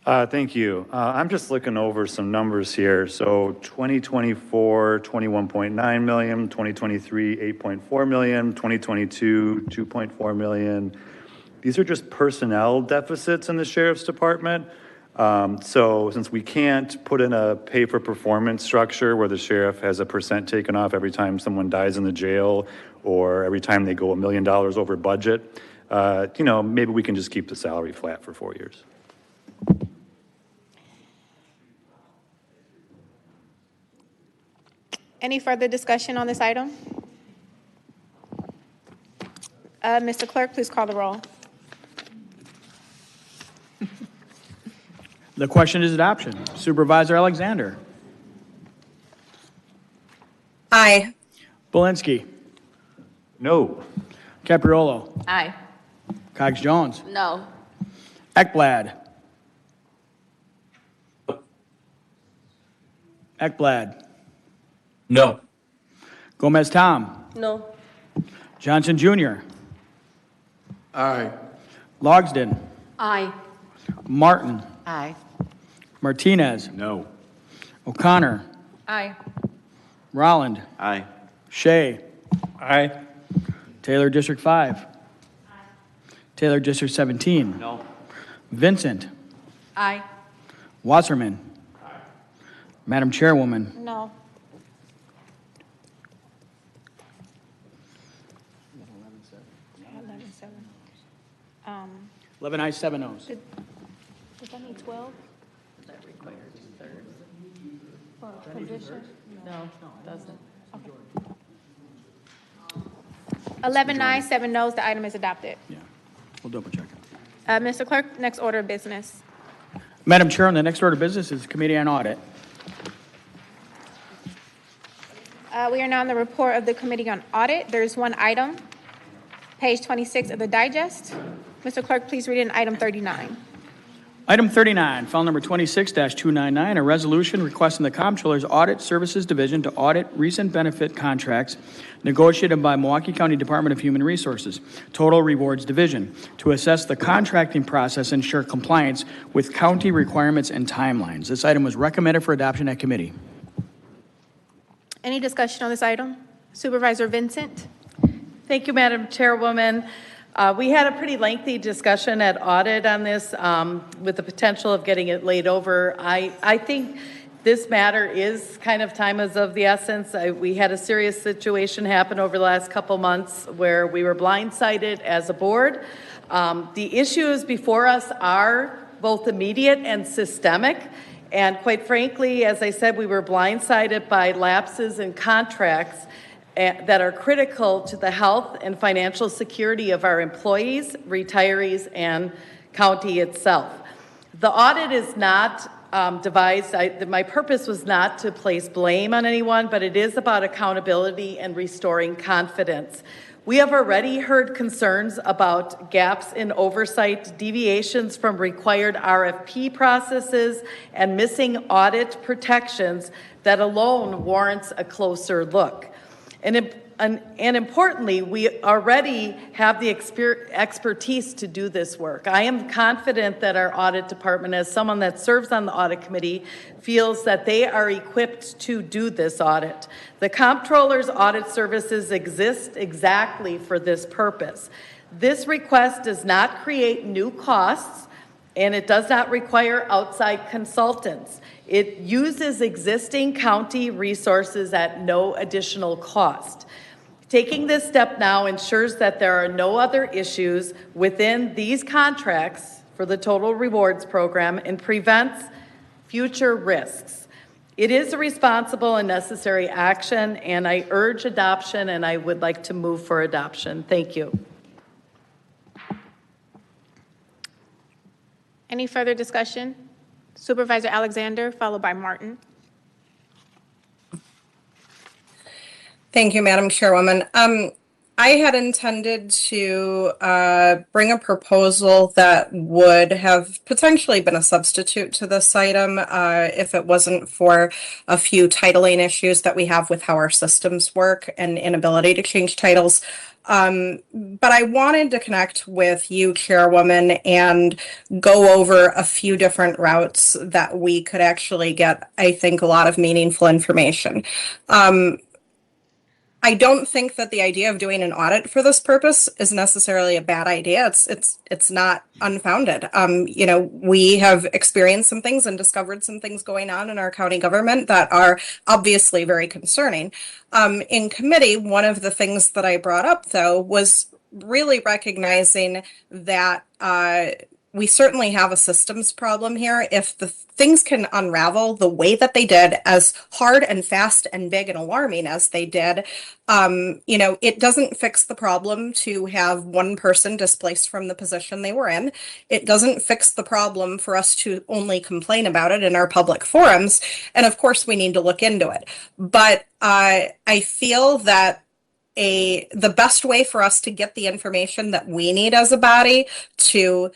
Thank you. I'm just looking over some numbers here. So 2024, 21.9 million, 2023, 8.4 million, 2022, 2.4 million. These are just personnel deficits in the Sheriff's Department. So since we can't put in a pay for performance structure where the sheriff has a percent taken off every time someone dies in the jail or every time they go $1 million over budget, maybe we can just keep the salary flat for 4 years. Any further discussion on this item? Mr. Clerk, please call the roll. The question is adoption. Supervisor Alexander. Aye. Belinsky. No. Capriolo. Aye. Cogs Jones. No. Ekblad. Ekblad. No. Gomez Tom. No. Johnson Jr. Aye. Logsdon. Aye. Martin. Aye. Martinez. No. O'Connor. Aye. Rolland. Aye. Shea. Aye. Taylor District 5. Taylor District 17. No. Vincent. Aye. Wasserman. Madam Chairwoman. No. 11 ayes, 7 noes. Does that need 12? That requires a third. For a position? No, doesn't. 11 ayes, 7 noes, the item is adopted. We'll double check. Mr. Clerk, next order of business. Madam Chair, on the next order of business is Committee on Audit. We are now on the report of the Committee on Audit. There is one item, page 26 of the digest. Mr. Clerk, please read in item 39. Item 39, file number 26-299, a resolution requesting the Comptroller's Audit Services Division to audit recent benefit contracts negotiated by Milwaukee County Department of Human Resources, Total Rewards Division, to assess the contracting process and ensure compliance with county requirements and timelines. This item was recommended for adoption at committee. Any discussion on this item? Supervisor Vincent? Thank you, Madam Chairwoman. We had a pretty lengthy discussion at audit on this with the potential of getting it laid over. I think this matter is kind of time is of the essence. We had a serious situation happen over the last couple months where we were blindsided as a board. The issues before us are both immediate and systemic. And quite frankly, as I said, we were blindsided by lapses in contracts that are critical to the health and financial security of our employees, retirees, and county itself. The audit is not devised, my purpose was not to place blame on anyone, but it is about accountability and restoring confidence. We have already heard concerns about gaps in oversight, deviations from required RFP processes, and missing audit protections that alone warrants a closer look. And importantly, we already have the expertise to do this work. I am confident that our audit department, as someone that serves on the audit committee, feels that they are equipped to do this audit. The Comptroller's audit services exist exactly for this purpose. This request does not create new costs, and it does not require outside consultants. It uses existing county resources at no additional cost. Taking this step now ensures that there are no other issues within these contracts for the Total Rewards Program and prevents future risks. It is a responsible and necessary action, and I urge adoption, and I would like to move for adoption. Thank you. Any further discussion? Supervisor Alexander, followed by Martin. Thank you, Madam Chairwoman. I had intended to bring a proposal that would have potentially been a substitute to this item if it wasn't for a few titling issues that we have with how our systems work and inability to change titles. But I wanted to connect with you, Chairwoman, and go over a few different routes that we could actually get, I think, a lot of meaningful information. I don't think that the idea of doing an audit for this purpose is necessarily a bad idea. It's not unfounded. You know, we have experienced some things and discovered some things going on in our county government that are obviously very concerning. In committee, one of the things that I brought up, though, was really recognizing that we certainly have a systems problem here. If the things can unravel the way that they did, as hard and fast and big and alarming as they did, you know, it doesn't fix the problem to have one person displaced from the position they were in. It doesn't fix the problem for us to only complain about it in our public forums. And of course, we need to look into it. But I feel that the best way for us to get the information that we need as a body to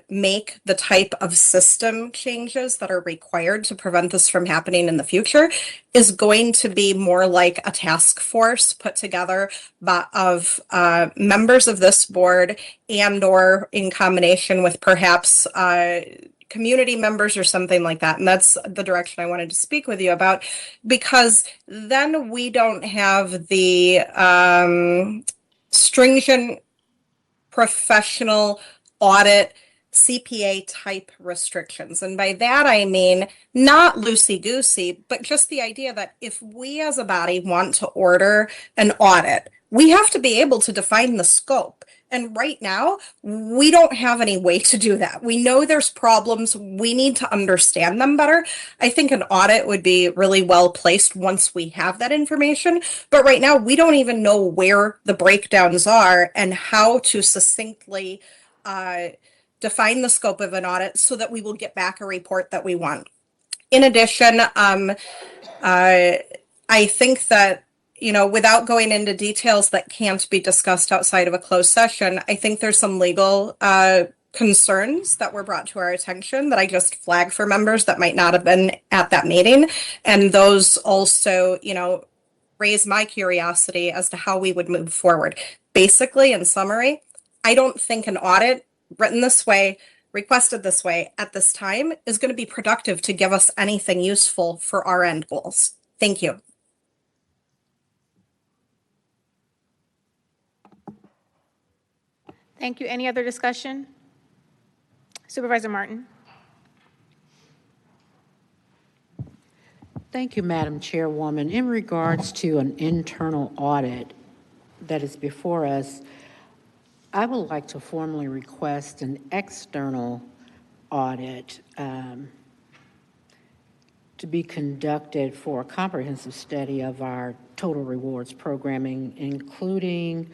make the type of system changes that are required to prevent this from happening in the future is going to be more like a task force put together of members of this board and or in combination with perhaps community members or something like that. And that's the direction I wanted to speak with you about, because then we don't have the stringent professional audit CPA type restrictions. And by that, I mean not loosey-goosey, but just the idea that if we as a body want to order an audit, we have to be able to define the scope. And right now, we don't have any way to do that. We know there's problems. We need to understand them better. I think an audit would be really well placed once we have that information. But right now, we don't even know where the breakdowns are and how to succinctly define the scope of an audit so that we will get back a report that we want. In addition, I think that, you know, without going into details that can't be discussed outside of a closed session, I think there's some legal concerns that were brought to our attention that I just flagged for members that might not have been at that meeting. And those also, you know, raise my curiosity as to how we would move forward. Basically, in summary, I don't think an audit written this way, requested this way at this time is going to be productive to give us anything useful for our end goals. Thank you. Thank you. Any other discussion? Supervisor Martin. Thank you, Madam Chairwoman. In regards to an internal audit that is before us, I would like to formally request an external audit to be conducted for a comprehensive study of our total rewards programming, including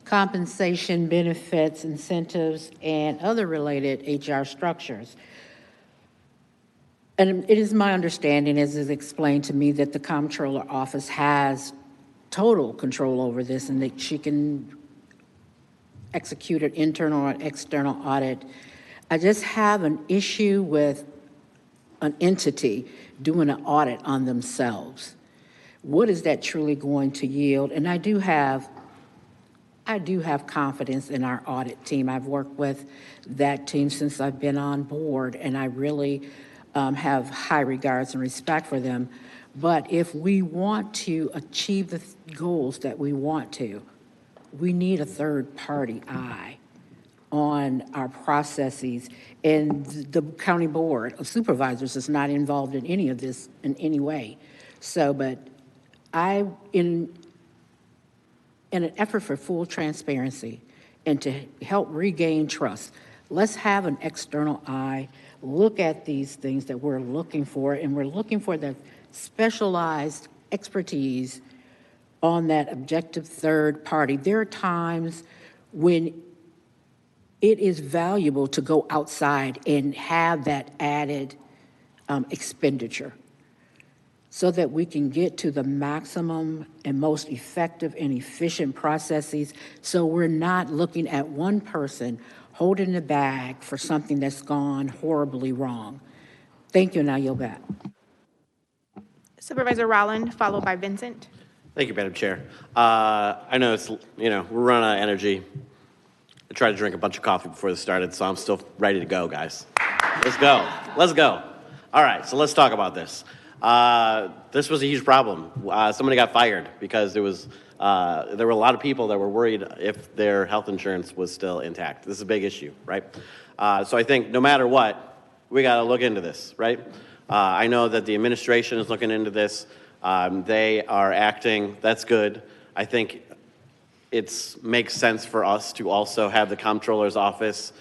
compensation, benefits, incentives, and other related HR structures. And it is my understanding, as is explained to me, that the Comptroller Office has total control over this and that she can execute an internal or external audit. I just have an issue with an entity doing an audit on themselves. What is that truly going to yield? And I do have confidence in our audit team. I've worked with that team since I've been on board, and I really have high regards and respect for them. But if we want to achieve the goals that we want to, we need a third-party eye on our processes. And the County Board of Supervisors is not involved in any of this in any way. So, but in an effort for full transparency and to help regain trust, let's have an external eye look at these things that we're looking for, and we're looking for the specialized expertise on that objective third party. There are times when it is valuable to go outside and have that added expenditure so that we can get to the maximum and most effective and efficient processes, so we're not looking at one person holding the bag for something that's gone horribly wrong. Thank you, and I yield back. Supervisor Rowland, followed by Vincent. Thank you, Madam Chair. I know it's, we're running out of energy. I tried to drink a bunch of coffee before this started, so I'm still ready to go, guys. Let's go. Let's go. All right, so let's talk about this. This was a huge problem. Somebody got fired because there were a lot of people that were worried if their health insurance was still intact. This is a big issue, right? So I think no matter what, we got to look into this, right? I know that the administration is looking into this. They are acting. That's good. I think it makes sense for us to also have the Comptroller's Office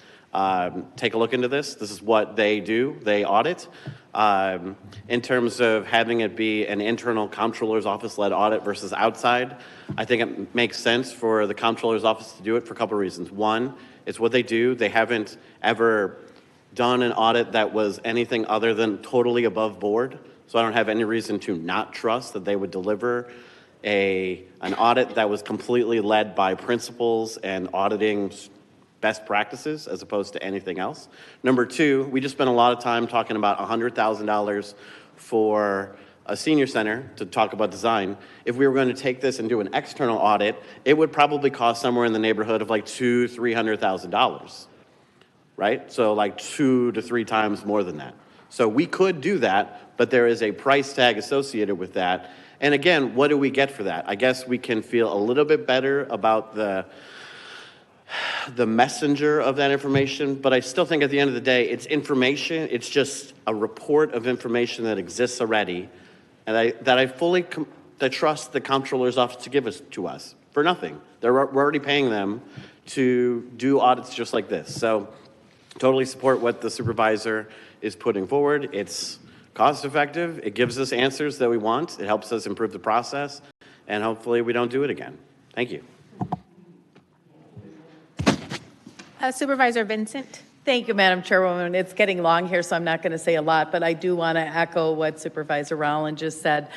take a look into this. This is what they do. They audit. In terms of having it be an internal Comptroller's Office-led audit versus outside, I think it makes sense for the Comptroller's Office to do it for a couple of reasons. One, it's what they do. They haven't ever done an audit that was anything other than totally above board, so I don't have any reason to not trust that they would deliver an audit that was completely led by principals and auditing best practices as opposed to anything else. Number two, we just spent a lot of time talking about $100,000 for a senior center to talk about design. If we were going to take this and do an external audit, it would probably cost somewhere in the neighborhood of like $200,000-$300,000, right? So like 2 to 3 times more than that. So we could do that, but there is a price tag associated with that. And again, what do we get for that? I guess we can feel a little bit better about the messenger of that information, but I still think at the end of the day, it's information. It's just a report of information that exists already, and I fully trust the comptroller's office to give us to us for nothing. We're already paying them to do audits just like this. So totally support what the supervisor is putting forward. It's cost effective. It gives us answers that we want. It helps us improve the process, and hopefully we don't do it again. Thank you. Supervisor Vincent. Thank you, Madam Chairwoman. It's getting long here, so I'm not going to say a lot, but I do want to echo what Supervisor Rowland just said.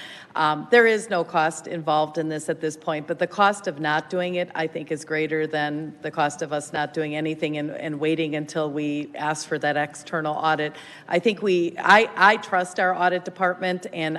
There is no cost involved in this at this point, but the cost of not doing it, I think, is greater than the cost of us not doing anything and waiting until we ask for that external audit. I think I trust our audit department, and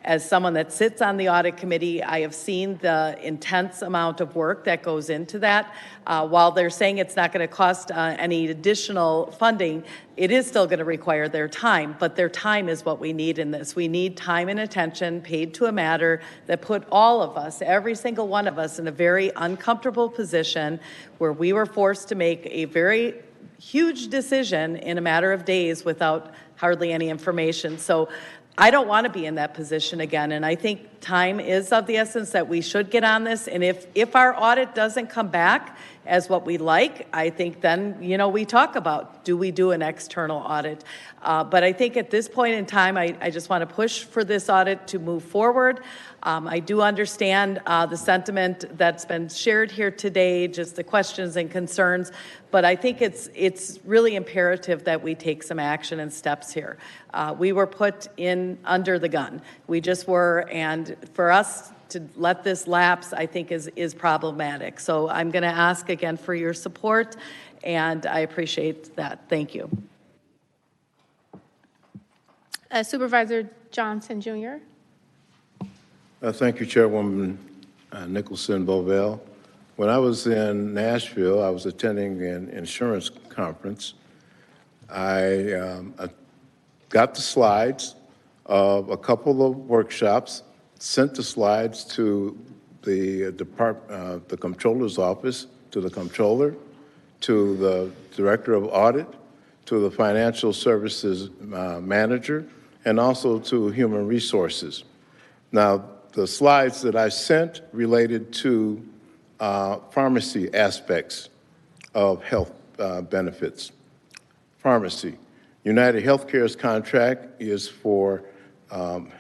as someone that sits on the audit committee, I have seen the intense amount of work that goes into that. While they're saying it's not going to cost any additional funding, it is still going to require their time, but their time is what we need in this. We need time and attention paid to a matter that put all of us, every single one of us, in a very uncomfortable position where we were forced to make a very huge decision in a matter of days without hardly any information. So I don't want to be in that position again, and I think time is of the essence that we should get on this, and if our audit doesn't come back as what we like, I think then, we talk about, do we do an external audit? But I think at this point in time, I just want to push for this audit to move forward. I do understand the sentiment that's been shared here today, just the questions and concerns, but I think it's really imperative that we take some action and steps here. We were put in under the gun. We just were, and for us to let this lapse, I think is problematic. So I'm going to ask again for your support, and I appreciate that. Thank you. Supervisor Johnson, Jr. Thank you, Chairwoman Nicholson Bovell. When I was in Nashville, I was attending an insurance conference. I got the slides of a couple of workshops, sent the slides to the the comptroller's office, to the comptroller, to the director of audit, to the financial services manager, and also to human resources. Now, the slides that I sent related to pharmacy aspects of health benefits. Pharmacy. United Healthcare's contract is for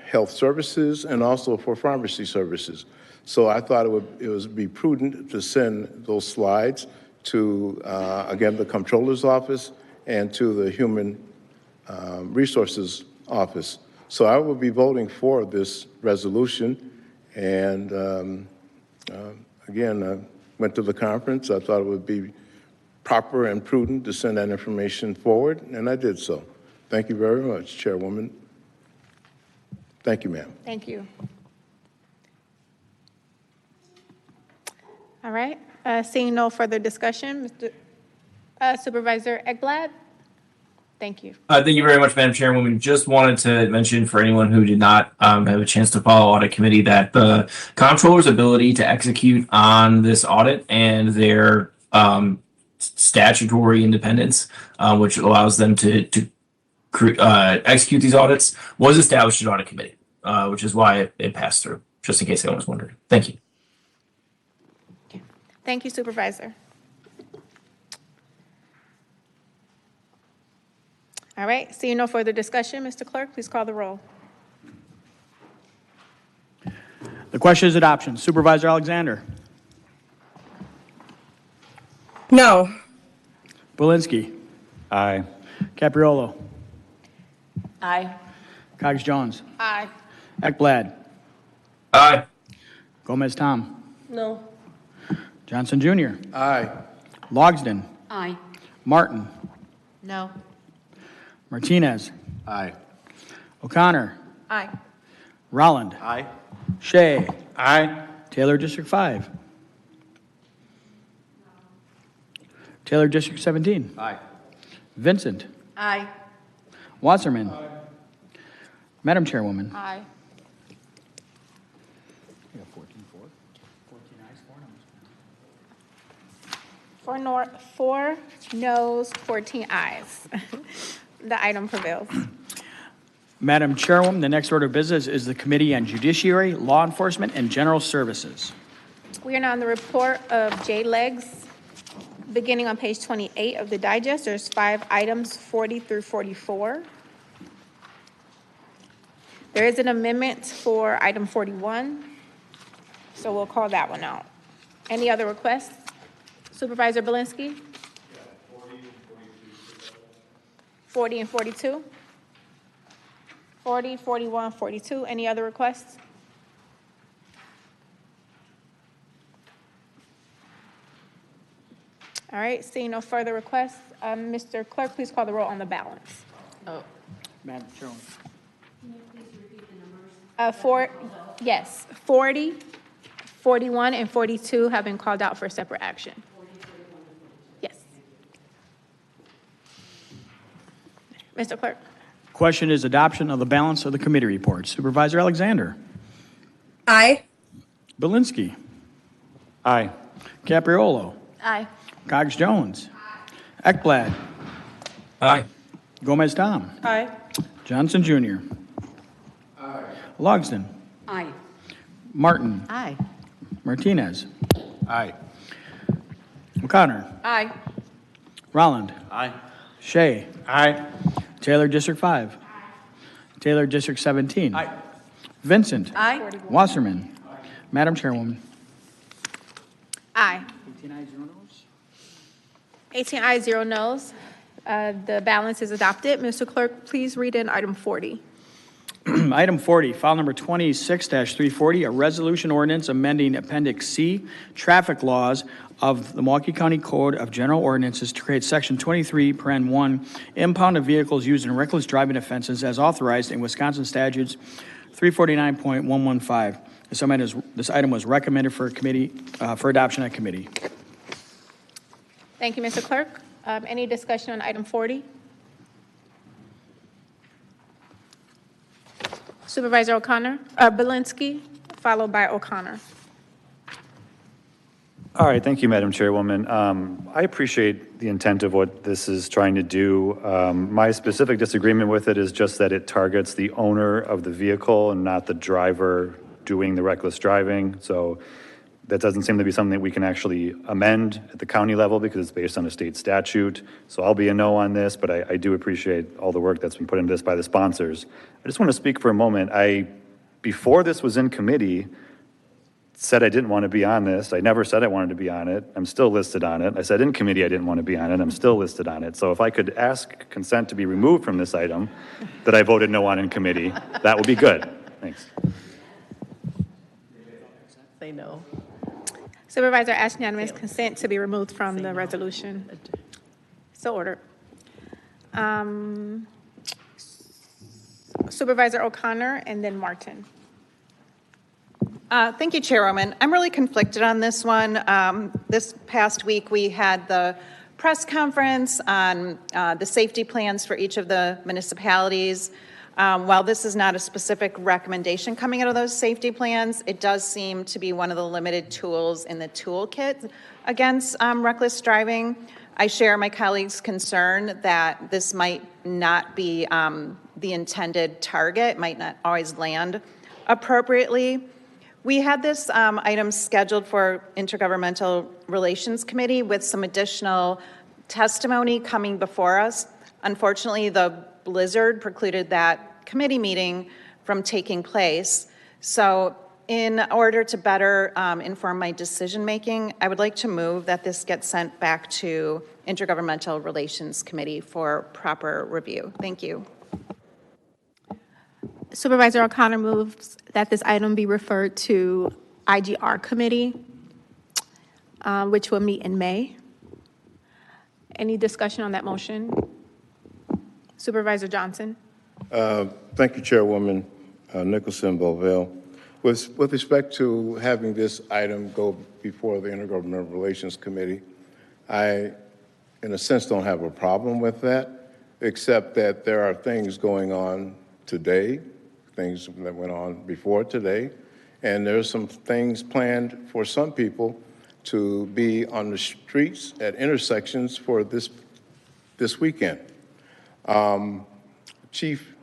health services and also for pharmacy services. So I thought it would be prudent to send those slides to, again, the comptroller's office and to the human resources office. So I will be voting for this resolution. And again, I went to the conference. I thought it would be proper and prudent to send that information forward, and I did so. Thank you very much, Chairwoman. Thank you, ma'am. Thank you. All right. Seeing no further discussion, Supervisor Ekblad. Thank you. Thank you very much, Madam Chairwoman. Just wanted to mention for anyone who did not have a chance to follow Audit Committee that the comptroller's ability to execute on this audit and their statutory independence, which allows them to execute these audits, was established at Audit Committee, which is why it passed through, just in case anyone was wondering. Thank you. Okay. Thank you, Supervisor. All right, seeing no further discussion, Mr. Clerk, please call the roll. The question is adoption. Supervisor Alexander. No. Belinsky. Aye. Capriolo. Aye. Cogs Jones. Aye. Ekblad. Aye. Gomez Tom. No. Johnson Jr. Aye. Logsdon. Aye. Martin. No. Martinez. Aye. O'Connor. Aye. Rolland. Aye. Shea. Aye. Taylor, District 5. Taylor, District 17. Aye. Vincent. Aye. Wasserman. Madam Chairwoman. Aye. Four noes, 14 ayes. The item prevails. Madam Chairwoman, the next order of business is the Committee on Judiciary, Law Enforcement, and General Services. We are now on the report of J-Legs. Beginning on page 28 of the digest, there's 5 items, 40 through 44. There is an amendment for item 41, so we'll call that one out. Any other requests? Supervisor Belinsky? 40 and 42? 40, 41, 42. Any other requests? All right, seeing no further requests, Mr. Clerk, please call the roll on the balance. Madam Chairwoman. Yes, 40, 41, and 42 have been called out for separate action. Yes. Mr. Clerk? Question is adoption of the balance of the committee reports. Supervisor Alexander. Aye. Belinsky. Aye. Capriolo. Aye. Cogs Jones. Ekblad. Aye. Gomez Tom. Aye. Johnson Jr. Aye. Logsdon. Aye. Martin. Aye. Martinez. Aye. O'Connor. Aye. Rolland. Aye. Shea. Aye. Taylor, District 5. Taylor, District 17. Aye. Vincent. Aye. Wasserman. Madam Chairwoman. Aye. 18 ayes, 0 noes. The balance is adopted. Mr. Clerk, please read in item 40. Item 40, file number 26-340, a resolution ordinance amending Appendix C, traffic laws of the Milwaukee County Code of General Ordinances to create Section 23(1), impound of vehicles used in reckless driving offenses as authorized in Wisconsin statutes 349.115. This item was recommended for committee, for adoption at committee. Thank you, Mr. Clerk. Any discussion on item 40? Supervisor O'Connor, Belinsky, followed by O'Connor. All right, thank you, Madam Chairwoman. I appreciate the intent of what this is trying to do. My specific disagreement with it is just that it targets the owner of the vehicle and not the driver doing the reckless driving. So that doesn't seem to be something that we can actually amend at the county level because it's based on a state statute. So I'll be a no on this, but I do appreciate all the work that's been put into this by the sponsors. I just want to speak for a moment. Before this was in committee, said I didn't want to be on this. I never said I wanted to be on it. I'm still listed on it. I said in committee I didn't want to be on it. I'm still listed on it. So if I could ask consent to be removed from this item that I voted no on in committee, that would be good. Thanks. Say no. Supervisor asks unanimous consent to be removed from the resolution. So ordered. Supervisor O'Connor and then Martin. Thank you, Chairwoman. I'm really conflicted on this one. This past week, we had the press conference on the safety plans for each of the municipalities. While this is not a specific recommendation coming out of those safety plans, it does seem to be one of the limited tools in the toolkit against reckless driving. I share my colleagues' concern that this might not be the intended target, might not always land appropriately. We had this item scheduled for Intergovernmental Relations Committee with some additional testimony coming before us. Unfortunately, the blizzard precluded that committee meeting from taking place. So in order to better inform my decision-making, I would like to move that this gets sent back to Intergovernmental Relations Committee for proper review. Thank you. Supervisor O'Connor moves that this item be referred to IGR Committee, which will meet in May. Any discussion on that motion? Supervisor Johnson? Thank you, Chairwoman Nicholson Bovell. With respect to having this item go before the Intergovernmental Relations Committee, I, in a sense, don't have a problem with that, except that there are things going on today, things that went on before today, and there's some things planned for some people to be on the streets at intersections for this weekend. Chief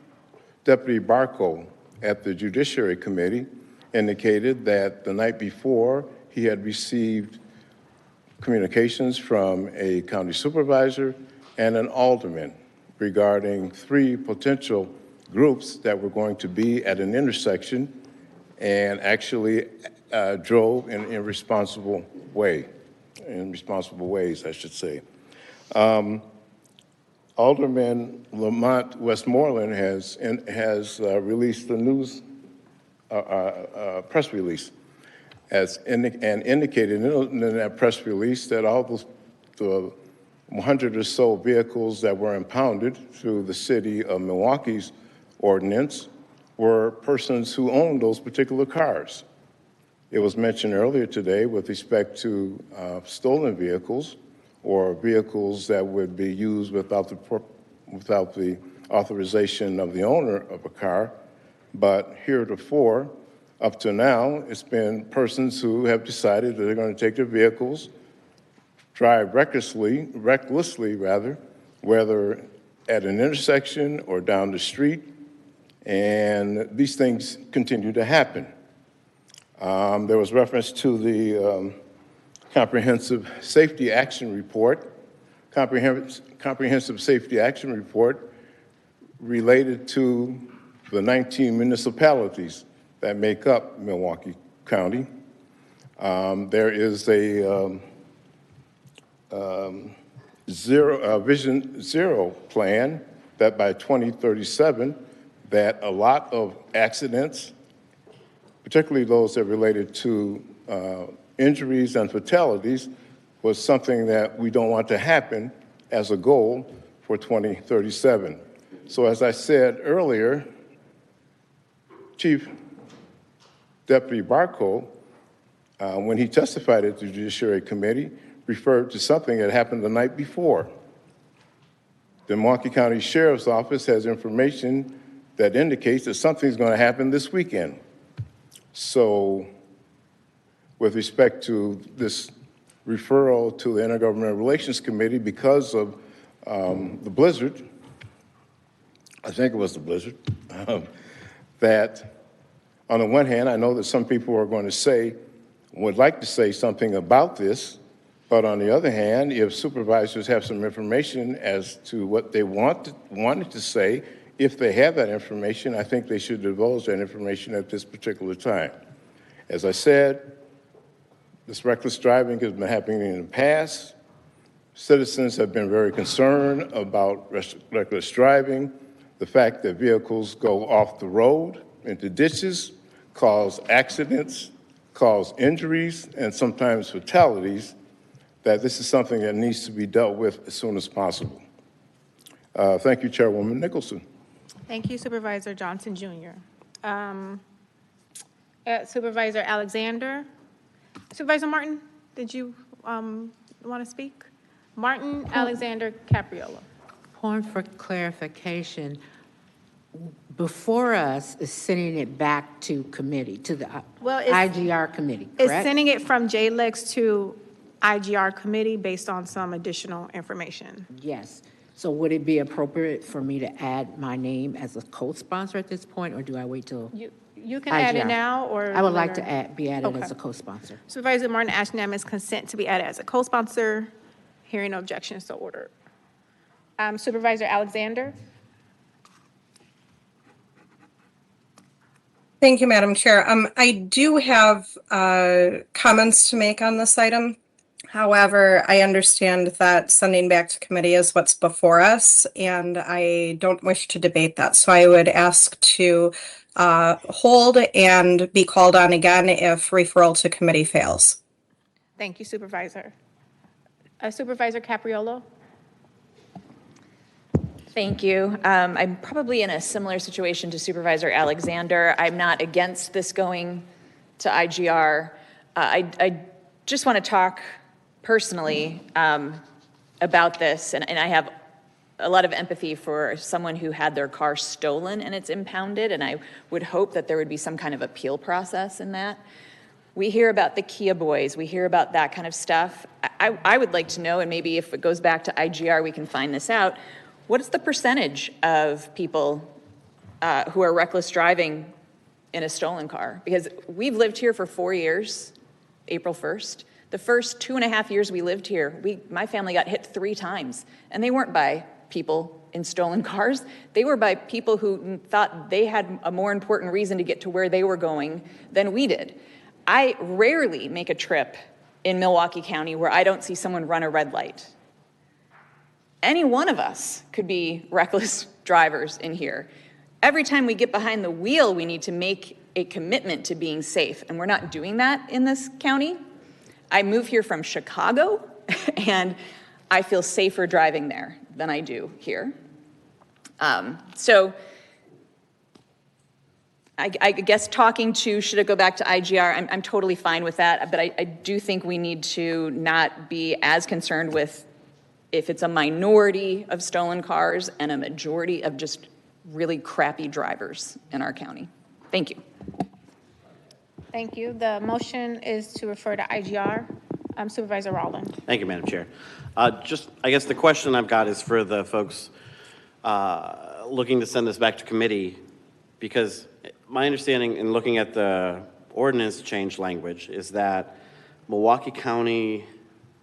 Deputy Barco at the Judiciary Committee indicated that the night before he had received communications from a county supervisor and an alderman regarding 3 potential groups that were going to be at an intersection and actually drove in a responsible way, in responsible ways, I should say. Alderman Lamont Westmoreland has released the news press release and indicated in that press release that all the 100 or so vehicles that were impounded through the city of Milwaukee's ordinance were persons who owned those particular cars. It was mentioned earlier today with respect to stolen vehicles or vehicles that would be used without the authorization of the owner of a car. But heretofore, up to now, it's been persons who have decided that they're going to take their vehicles, drive recklessly, whether at an intersection or down the street, and these things continue to happen. There was reference to the Comprehensive Safety Action Report. Comprehensive Safety Action Report related to the 19 municipalities that make up Milwaukee County. There is a Vision Zero plan that by 2037, that a lot of accidents, particularly those that related to injuries and fatalities, was something that we don't want to happen as a goal for 2037. So as I said earlier, Chief Deputy Barco, when he testified at the Judiciary Committee, referred to something that happened the night before. The Milwaukee County Sheriff's Office has information that indicates that something's going to happen this weekend. So with respect to this referral to the Intergovernmental Relations Committee because of the blizzard, I think it was the blizzard, that on the one hand, I know that some people are going to say, would like to say something about this, but on the other hand, if supervisors have some information as to what they wanted to say, if they have that information, I think they should divulge that information at this particular time. As I said, this reckless driving has been happening in the past. Citizens have been very concerned about reckless driving, the fact that vehicles go off the road into ditches, cause accidents, cause injuries, and sometimes fatalities, that this is something that needs to be dealt with as soon as possible. Thank you, Chairwoman Nicholson. Thank you, Supervisor Johnson, Jr. Supervisor Alexander. Supervisor Martin, did you want to speak? Martin Alexander Capriolo. Point for clarification, before us is sending it back to committee, to the IGR committee, correct? It's sending it from JLEX to IGR committee based on some additional information. Yes. So would it be appropriate for me to add my name as a co-sponsor at this point, or do I wait till? You can add it now, or? I would like to be added as a co-sponsor. Supervisor Martin asked unanimous consent to be added as a co-sponsor. Hearing no objections, so ordered. Supervisor Alexander. Thank you, Madam Chair. I do have comments to make on this item. However, I understand that sending back to committee is what's before us, and I don't wish to debate that. So I would ask to hold and be called on again if referral to committee fails. Thank you, Supervisor. Supervisor Capriolo? Thank you. I'm probably in a similar situation to Supervisor Alexander. I'm not against this going to IGR. I just want to talk personally about this, and I have a lot of empathy for someone who had their car stolen and it's impounded, and I would hope that there would be some kind of appeal process in that. We hear about the Kia boys, we hear about that kind of stuff. I would like to know, and maybe if it goes back to IGR, we can find this out, what is the percentage of people who are reckless driving in a stolen car? Because we've lived here for 4 years, April 1st. The first 2.5 years we lived here, my family got hit 3 times, and they weren't by people in stolen cars. They were by people who thought they had a more important reason to get to where they were going than we did. I rarely make a trip in Milwaukee County where I don't see someone run a red light. Any one of us could be reckless drivers in here. Every time we get behind the wheel, we need to make a commitment to being safe, and we're not doing that in this county. I moved here from Chicago, and I feel safer driving there than I do here. So I guess talking to, should it go back to IGR, I'm totally fine with that, but I do think we need to not be as concerned with if it's a minority of stolen cars and a majority of just really crappy drivers in our county. Thank you. Thank you. The motion is to refer to IGR. Supervisor Rowland. Thank you, Madam Chair. I guess the question I've got is for the folks looking to send this back to committee, because my understanding in looking at the ordinance change language is that Milwaukee County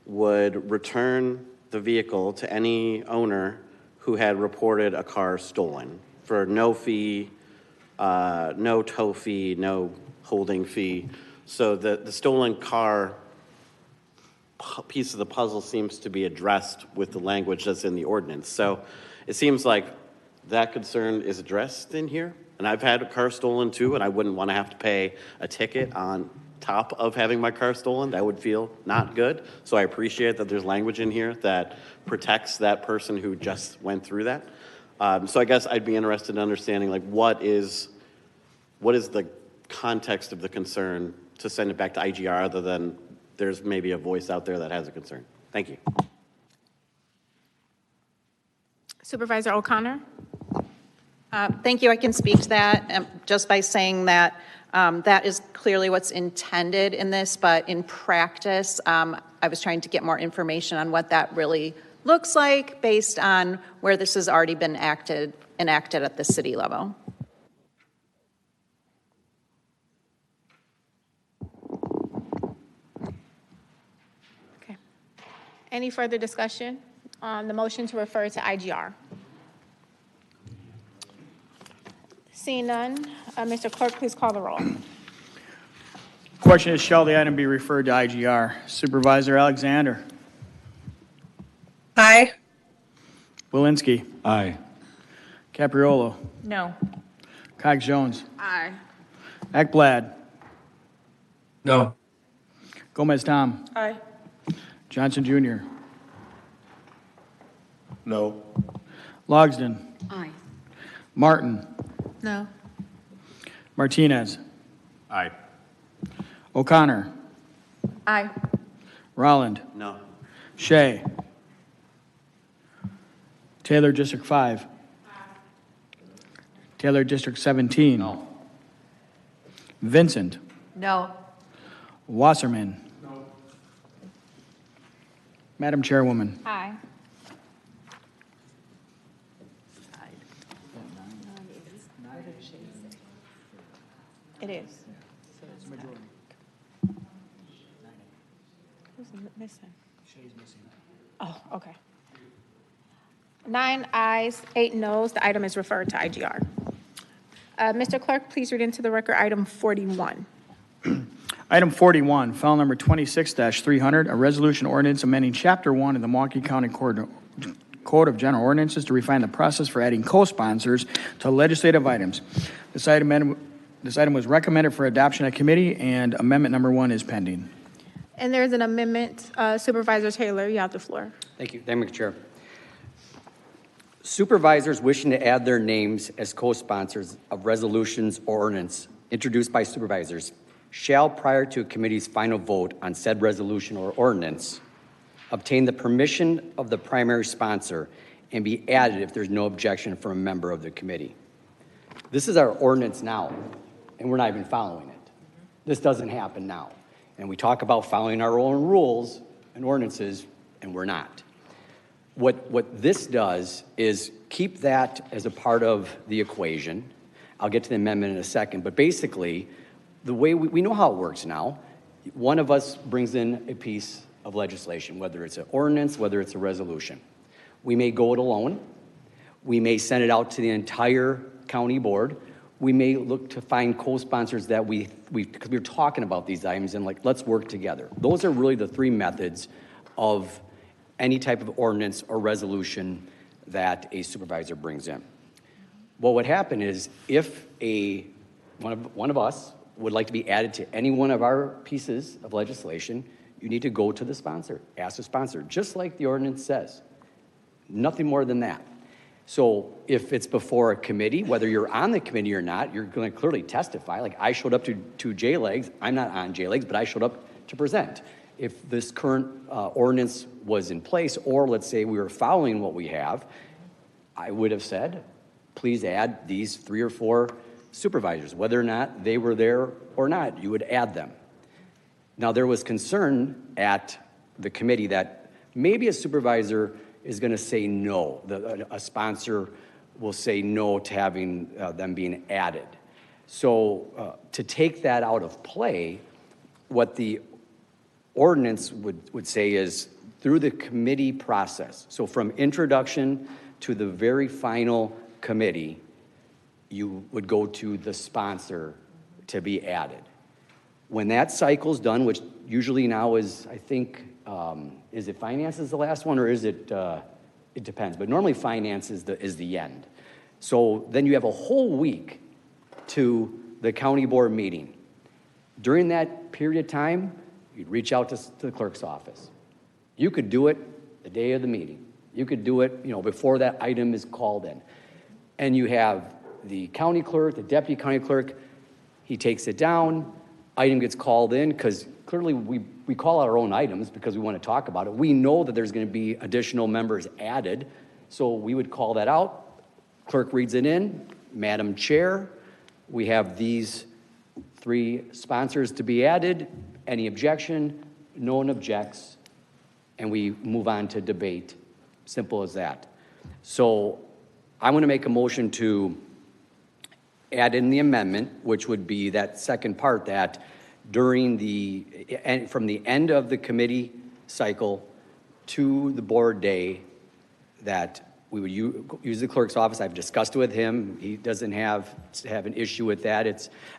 would return the vehicle to any owner who had reported a car stolen for no fee, no tow fee, no holding fee. So the stolen car piece of the puzzle seems to be addressed with the language that's in the ordinance. So it seems like that concern is addressed in here. And I've had a car stolen too, and I wouldn't want to have to pay a ticket on top of having my car stolen. That would feel not good. So I appreciate that there's language in here that protects that person who just went through that. So I guess I'd be interested in understanding, like, what is the context of the concern to send it back to IGR, other than there's maybe a voice out there that has a concern. Thank you. Supervisor O'Connor. Thank you. I can speak to that just by saying that that is clearly what's intended in this, but in practice, I was trying to get more information on what that really looks like based on where this has already been enacted at the city level. Okay. Any further discussion on the motion to refer to IGR? Seeing none, Mr. Clerk, please call the roll. Question is, shall the item be referred to IGR? Supervisor Alexander. Aye. Walensky. Aye. Capriolo. No. Cox Jones. Aye. Ekblad. No. Gomez Tom. Aye. Johnson Jr. No. Logsdon. Aye. Martin. No. Martinez. Aye. O'Connor. Aye. Rolland. No. Shea. Taylor District 5. Taylor District 17. No. Vincent. No. Wasserman. No. Madam Chairwoman. Aye. It is. Who's missing? Shea's missing. Oh, okay. 9 ayes, 8 noes. The item is referred to IGR. Mr. Clerk, please read into the record item 41. Item 41, file number 26-300, a resolution ordinance amending Chapter 1 of the Milwaukee County Code of General Ordinances to refine the process for adding co-sponsors to legislative items. This item was recommended for adoption at committee, and amendment number 1 is pending. And there's an amendment. Supervisor Taylor, you have the floor. Thank you, Madam Chair. Supervisors wishing to add their names as co-sponsors of resolutions or ordinance introduced by supervisors shall, prior to a committee's final vote on said resolution or ordinance, obtain the permission of the primary sponsor and be added if there's no objection from a member of the committee. This is our ordinance now, and we're not even following it. This doesn't happen now. And we talk about following our own rules and ordinances, and we're not. What this does is keep that as a part of the equation. I'll get to the amendment in a second, but basically, the way we know how it works now, one of us brings in a piece of legislation, whether it's an ordinance, whether it's a resolution. We may go it alone. We may send it out to the entire county board. We may look to find co-sponsors that because we're talking about these items and let's work together. Those are really the three methods of any type of ordinance or resolution that a supervisor brings in. What would happen is if one of us would like to be added to any one of our pieces of legislation, you need to go to the sponsor, ask the sponsor, just like the ordinance says. Nothing more than that. So if it's before a committee, whether you're on the committee or not, you're going to clearly testify. Like I showed up to J-Legs. I'm not on J-Legs, but I showed up to present. If this current ordinance was in place, or let's say we were following what we have, I would have said, please add these 3 or 4 supervisors, whether or not they were there or not, you would add them. Now, there was concern at the committee that maybe a supervisor is going to say no. A sponsor will say no to having them being added. So to take that out of play, what the ordinance would say is through the committee process, so from introduction to the very final committee, you would go to the sponsor to be added. When that cycle's done, which usually now is, I think, is it finance is the last one, or is it, it depends, but normally finance is the end. So then you have a whole week to the county board meeting. During that period of time, you'd reach out to the clerk's office. You could do it the day of the meeting. You could do it, before that item is called in. And you have the county clerk, the deputy county clerk, he takes it down, item gets called in, because clearly we call out our own items because we want to talk about it. We know that there's going to be additional members added, so we would call that out. Clerk reads it in. Madam Chair, we have these 3 sponsors to be added. Any objection? No one objects. And we move on to debate. Simple as that. So I want to make a motion to add in the amendment, which would be that second part, that from the end of the committee cycle to the board day, that we would use the clerk's office. I've discussed it with him. He doesn't have an issue with that.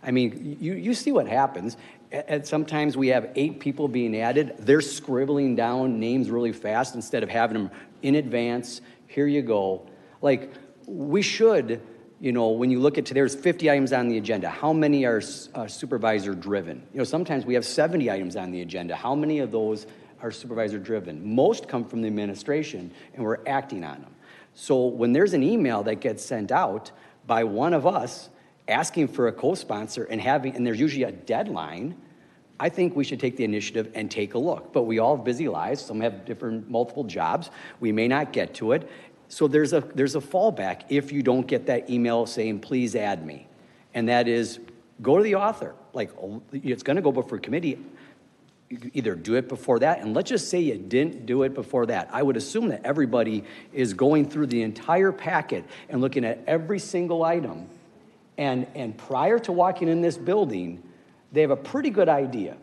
You see what happens. And sometimes we have 8 people being added. They're scribbling down names really fast instead of having them in advance. Here you go. Like, we should, when you look at there's 50 items on the agenda. How many are supervisor driven? Sometimes we have 70 items on the agenda. How many of those are supervisor driven? Most come from the administration, and we're acting on them. So when there's an email that gets sent out by one of us asking for a co-sponsor and there's usually a deadline, I think we should take the initiative and take a look. But we all have busy lives. Some have multiple jobs. We may not get to it. So there's a fallback if you don't get that email saying, please add me. And that is, go to the author. Like, it's going to go before committee. You either do it before that, and let's just say you didn't do it before that. I would assume that everybody is going through the entire packet and looking at every single item. And prior to walking in this building, they have a pretty good idea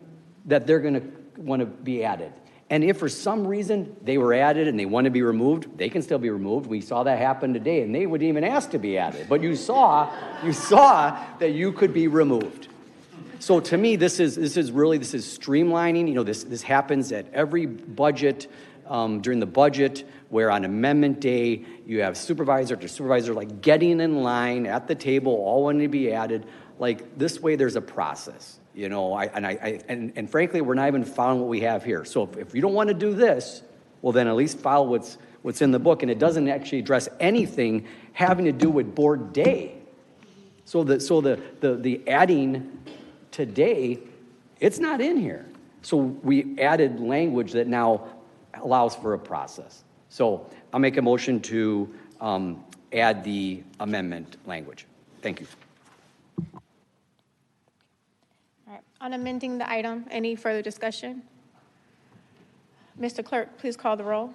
that they're going to want to be added. And if for some reason they were added and they want to be removed, they can still be removed. We saw that happen today, and they wouldn't even ask to be added. But you saw that you could be removed. So to me, this is streamlining. You know, this happens at every budget, during the budget, where on amendment day, you have supervisor to supervisor, like getting in line at the table, all wanting to be added. Like this way, there's a process, you know, and frankly, we're not even following what we have here. So if you don't want to do this, well, then at least follow what's in the book. And it doesn't actually address anything having to do with board day. So the adding today, it's not in here. So we added language that now allows for a process. So I'll make a motion to add the amendment language. Thank you. All right. On amending the item, any further discussion? Mr. Clerk, please call the roll.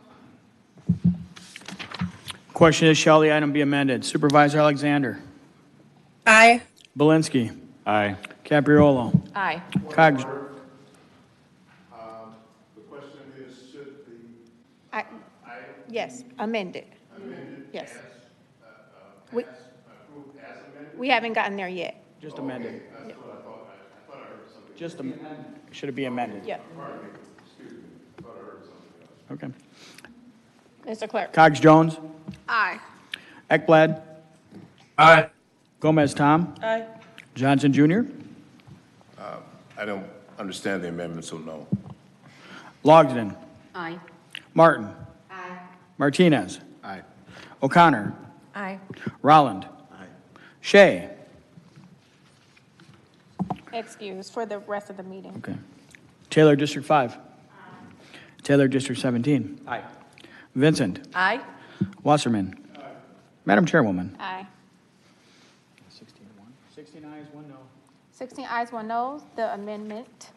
Question is, shall the item be amended? Supervisor Alexander. Aye. Belinsky. Aye. Capriolo. Aye. Cogs. Yes, amended. Yes. We haven't gotten there yet. Just amended. Should it be amended? Yeah. Okay. Mr. Clerk. Cogs Jones. Aye. Ekblad. Aye. Gomez Tom. Aye. Johnson Jr. I don't understand the amendment, so no. Logsdon. Aye. Martin. Aye. Martinez. Aye. O'Connor. Aye. Rolland. Aye. Shea. Excuse for the rest of the meeting. Okay. Taylor, District 5. Taylor, District 17. Aye. Vincent. Aye. Wasserman. Madam Chairwoman. Aye. 16 ayes, 1 no. 16 ayes, 1 no. The amendment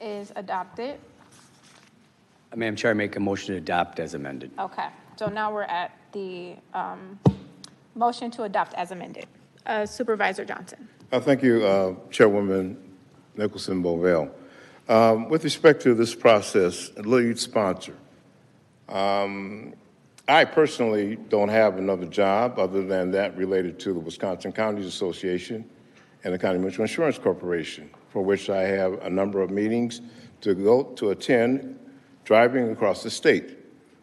is adopted. Madam Chair, I make a motion to adopt as amended. Okay, so now we're at the motion to adopt as amended. Supervisor Johnson. Thank you, Chairwoman Nicholson-Bovell. With respect to this process, lead sponsor, I personally don't have another job other than that related to the Wisconsin Counties Association and the County Mutual Insurance Corporation, for which I have a number of meetings to attend, driving across the state.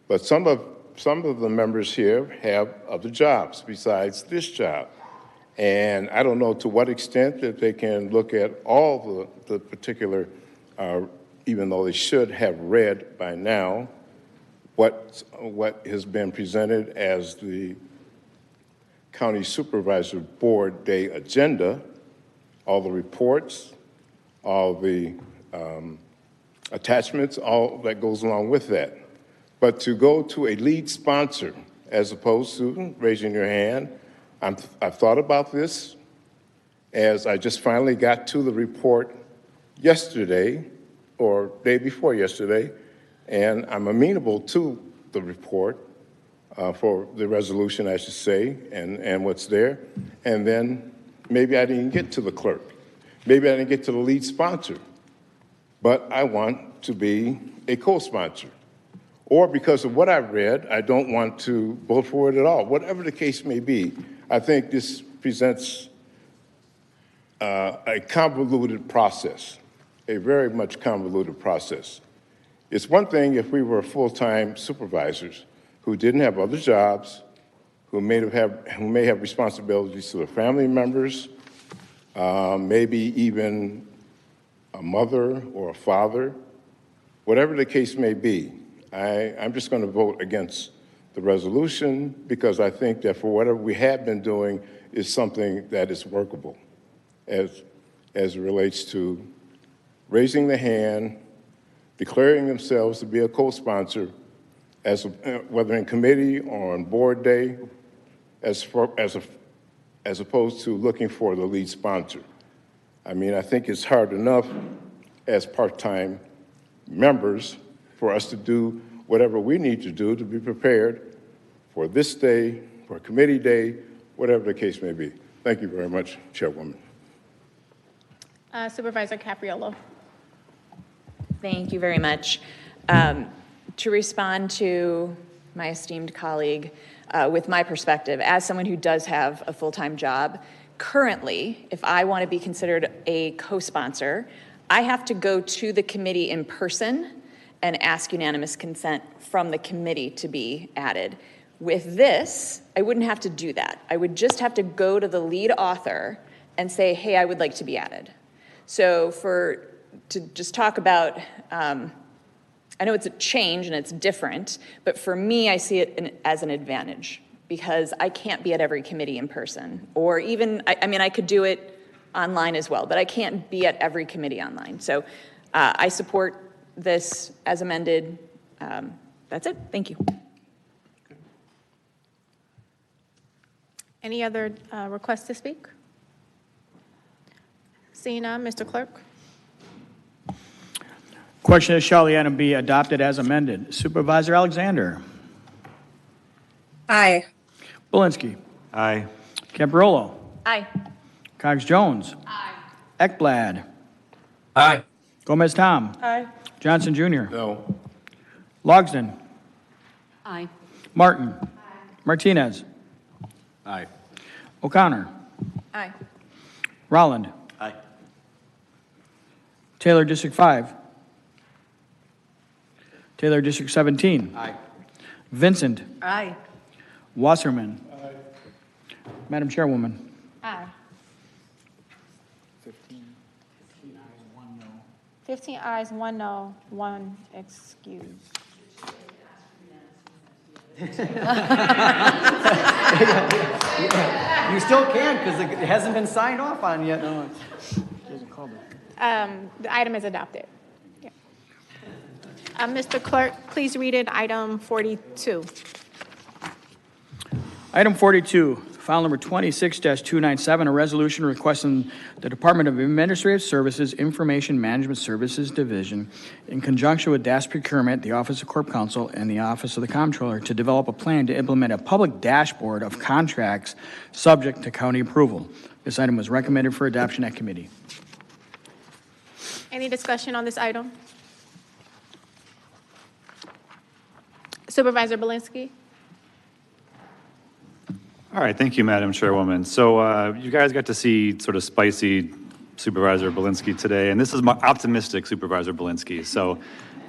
But some of the members here have other jobs besides this job. And I don't know to what extent that they can look at all the particular, even though they should have read by now, what has been presented as the County Supervisor Board Day agenda, all the reports, all the attachments, all that goes along with that. But to go to a lead sponsor as opposed to raising your hand, I've thought about this as I just finally got to the report yesterday or day before yesterday, and I'm amenable to the report for the resolution, I should say, and what's there. And then maybe I didn't get to the clerk. Maybe I didn't get to the lead sponsor. But I want to be a co-sponsor. Or because of what I've read, I don't want to vote for it at all. Whatever the case may be, I think this presents a convoluted process, a very much convoluted process. It's one thing if we were full-time supervisors who didn't have other jobs, who may have responsibilities to their family members, maybe even a mother or a father, whatever the case may be. I'm just going to vote against the resolution because I think that for whatever we have been doing is something that is workable as it relates to raising the hand, declaring themselves to be a co-sponsor, whether in committee or on board day, as opposed to looking for the lead sponsor. I mean, I think it's hard enough as part-time members for us to do whatever we need to do to be prepared for this day, for committee day, whatever the case may be. Thank you very much, Chairwoman. Supervisor Capriolo. Thank you very much. To respond to my esteemed colleague, with my perspective, as someone who does have a full-time job, Currently, if I want to be considered a co-sponsor, I have to go to the committee in person and ask unanimous consent from the committee to be added. With this, I wouldn't have to do that. I would just have to go to the lead author and say, hey, I would like to be added. So to just talk about, I know it's a change and it's different, but for me, I see it as an advantage because I can't be at every committee in person, or even, I mean, I could do it online as well, but I can't be at every committee online. So I support this as amended. That's it. Thank you. Any other requests to speak? Seeing none, Mr. Clerk. Question is, shall the item be adopted as amended? Supervisor Alexander. Aye. Belinsky. Aye. Capriolo. Aye. Cox Jones. Aye. Ekblad. Aye. Gomez Tom. Aye. Johnson Jr. No. Logsdon. Aye. Martin. Aye. Martinez. Aye. O'Connor. Aye. Rolland. Aye. Taylor, District 5. Taylor, District 17. Aye. Vincent. Aye. Wasserman. Madam Chairwoman. Aye. 15 ayes, 1 no, 1 excuse. You still can, because it hasn't been signed off on yet. No. The item is adopted. Yeah. Mr. Clerk, please read it, item 42. Item 42, file number 26-297, a resolution requesting the Department of Administrative Services Information Management Services Division, in conjunction with DAS Procurement, the Office of Corp Counsel, and the Office of the Comptroller, to develop a plan to implement a public dashboard of contracts subject to county approval. This item was recommended for adoption at committee. Any discussion on this item? Supervisor Belinsky. All right, thank you, Madam Chairwoman. So you guys got to see sort of spicy Supervisor Belinsky today, and this is my optimistic Supervisor Belinsky. So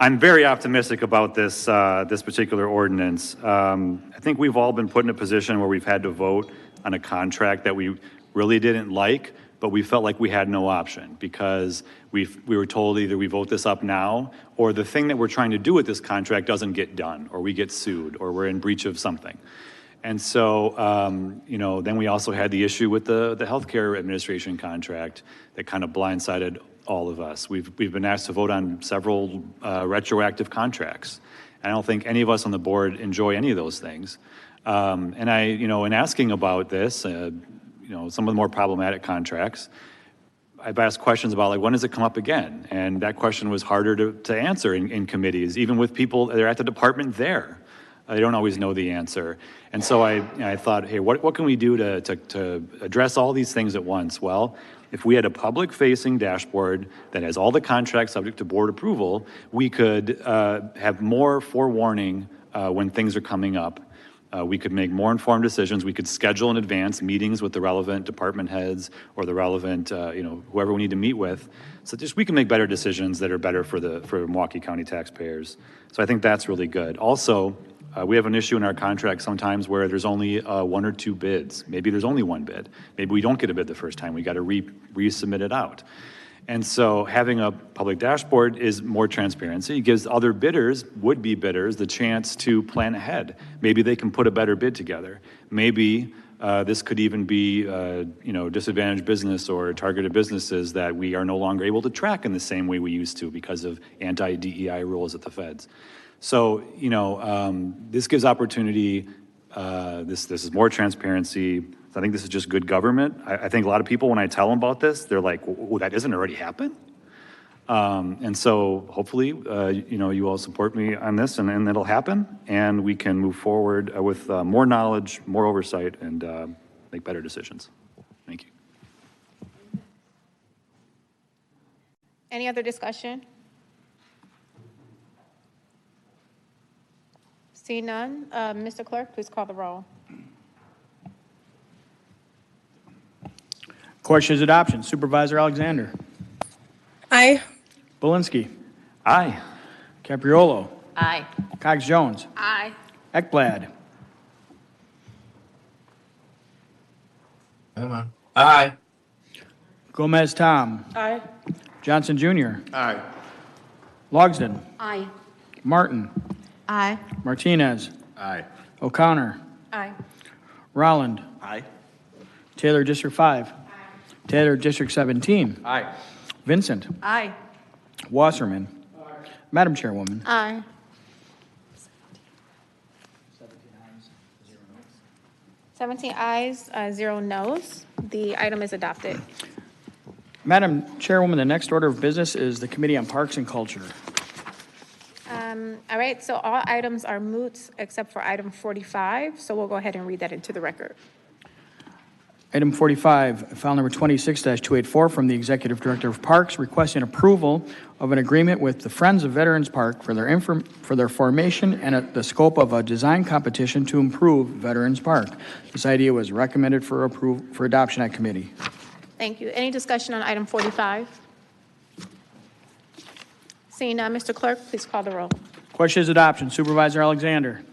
I'm very optimistic about this this particular ordinance. I think we've all been put in a position where we've had to vote on a contract that we really didn't like, but we felt like we had no option because we were told either we vote this up now or the thing that we're trying to do with this contract doesn't get done, or we get sued, or we're in breach of something. And so, you know, then we also had the issue with the healthcare administration contract that kind of blindsided all of us. We've been asked to vote on several retroactive contracts. I don't think any of us on the board enjoy any of those things. And I, you know, in asking about this, you know, some of the more problematic contracts, I've asked questions about, like, when does it come up again? And that question was harder to answer in committees, even with people that are at the department there. They don't always know the answer. And so I thought, hey, what can we do to address all these things at once? Well, if we had a public-facing dashboard that has all the contracts subject to board approval, we could have more forewarning when things are coming up. We could make more informed decisions. We could schedule in advance meetings with the relevant department heads or the relevant, you know, whoever we need to meet with. So just we can make better decisions that are better for Milwaukee County taxpayers. So I think that's really good. Also, we have an issue in our contract sometimes where there's only 1 or 2 bids. Maybe there's only 1 bid. Maybe we don't get a bid the first time. We got to resubmit it out. And so having a public dashboard is more transparency. It gives other bidders, would-be bidders, the chance to plan ahead. Maybe they can put a better bid together. Maybe this could even be, you know, disadvantaged business or targeted businesses that we are no longer able to track in the same way we used to because of anti-DEI rules at the feds. So, you know, this gives opportunity. This is more transparency. I think this is just good government. I think a lot of people, when I tell them about this, they're like, "Oh, that doesn't already happen." And so, hopefully, you know, you all support me on this, and it'll happen, and we can move forward with more knowledge, more oversight, and make better decisions. Thank you. Any other discussion? See none. Mr. Clerk, please call the roll. Questions, adoption. Supervisor Alexander. Aye. Belinsky. Aye. Capriolo. Aye. Cox Jones. Aye. Ekblad. Come on. Aye. Gomez Tom. Aye. Johnson Jr. Aye. Logsden. Aye. Martin. Aye. Martinez. Aye. O'Connor. Aye. Rolland. Aye. Taylor District 5. Taylor District 17. Aye. Vincent. Aye. Wasserman. Madam Chairwoman. Aye. 17 ayes, 0 noes. The item is adopted. Madam Chairwoman, the next order of business is the Committee on Parks and Culture. All right, so all items are moot except for item 45, so we'll go ahead and read that into the record. Item 45, file number 26-284 from the Executive Director of Parks requesting approval of an agreement with the Friends of Veterans Park for their formation and the scope of a design competition to improve Veterans Park. This idea was recommended for adoption at committee. Thank you. Any discussion on item 45? Seeing none, Mr. Clerk, please call the roll. Question is adoption. Supervisor Alexander.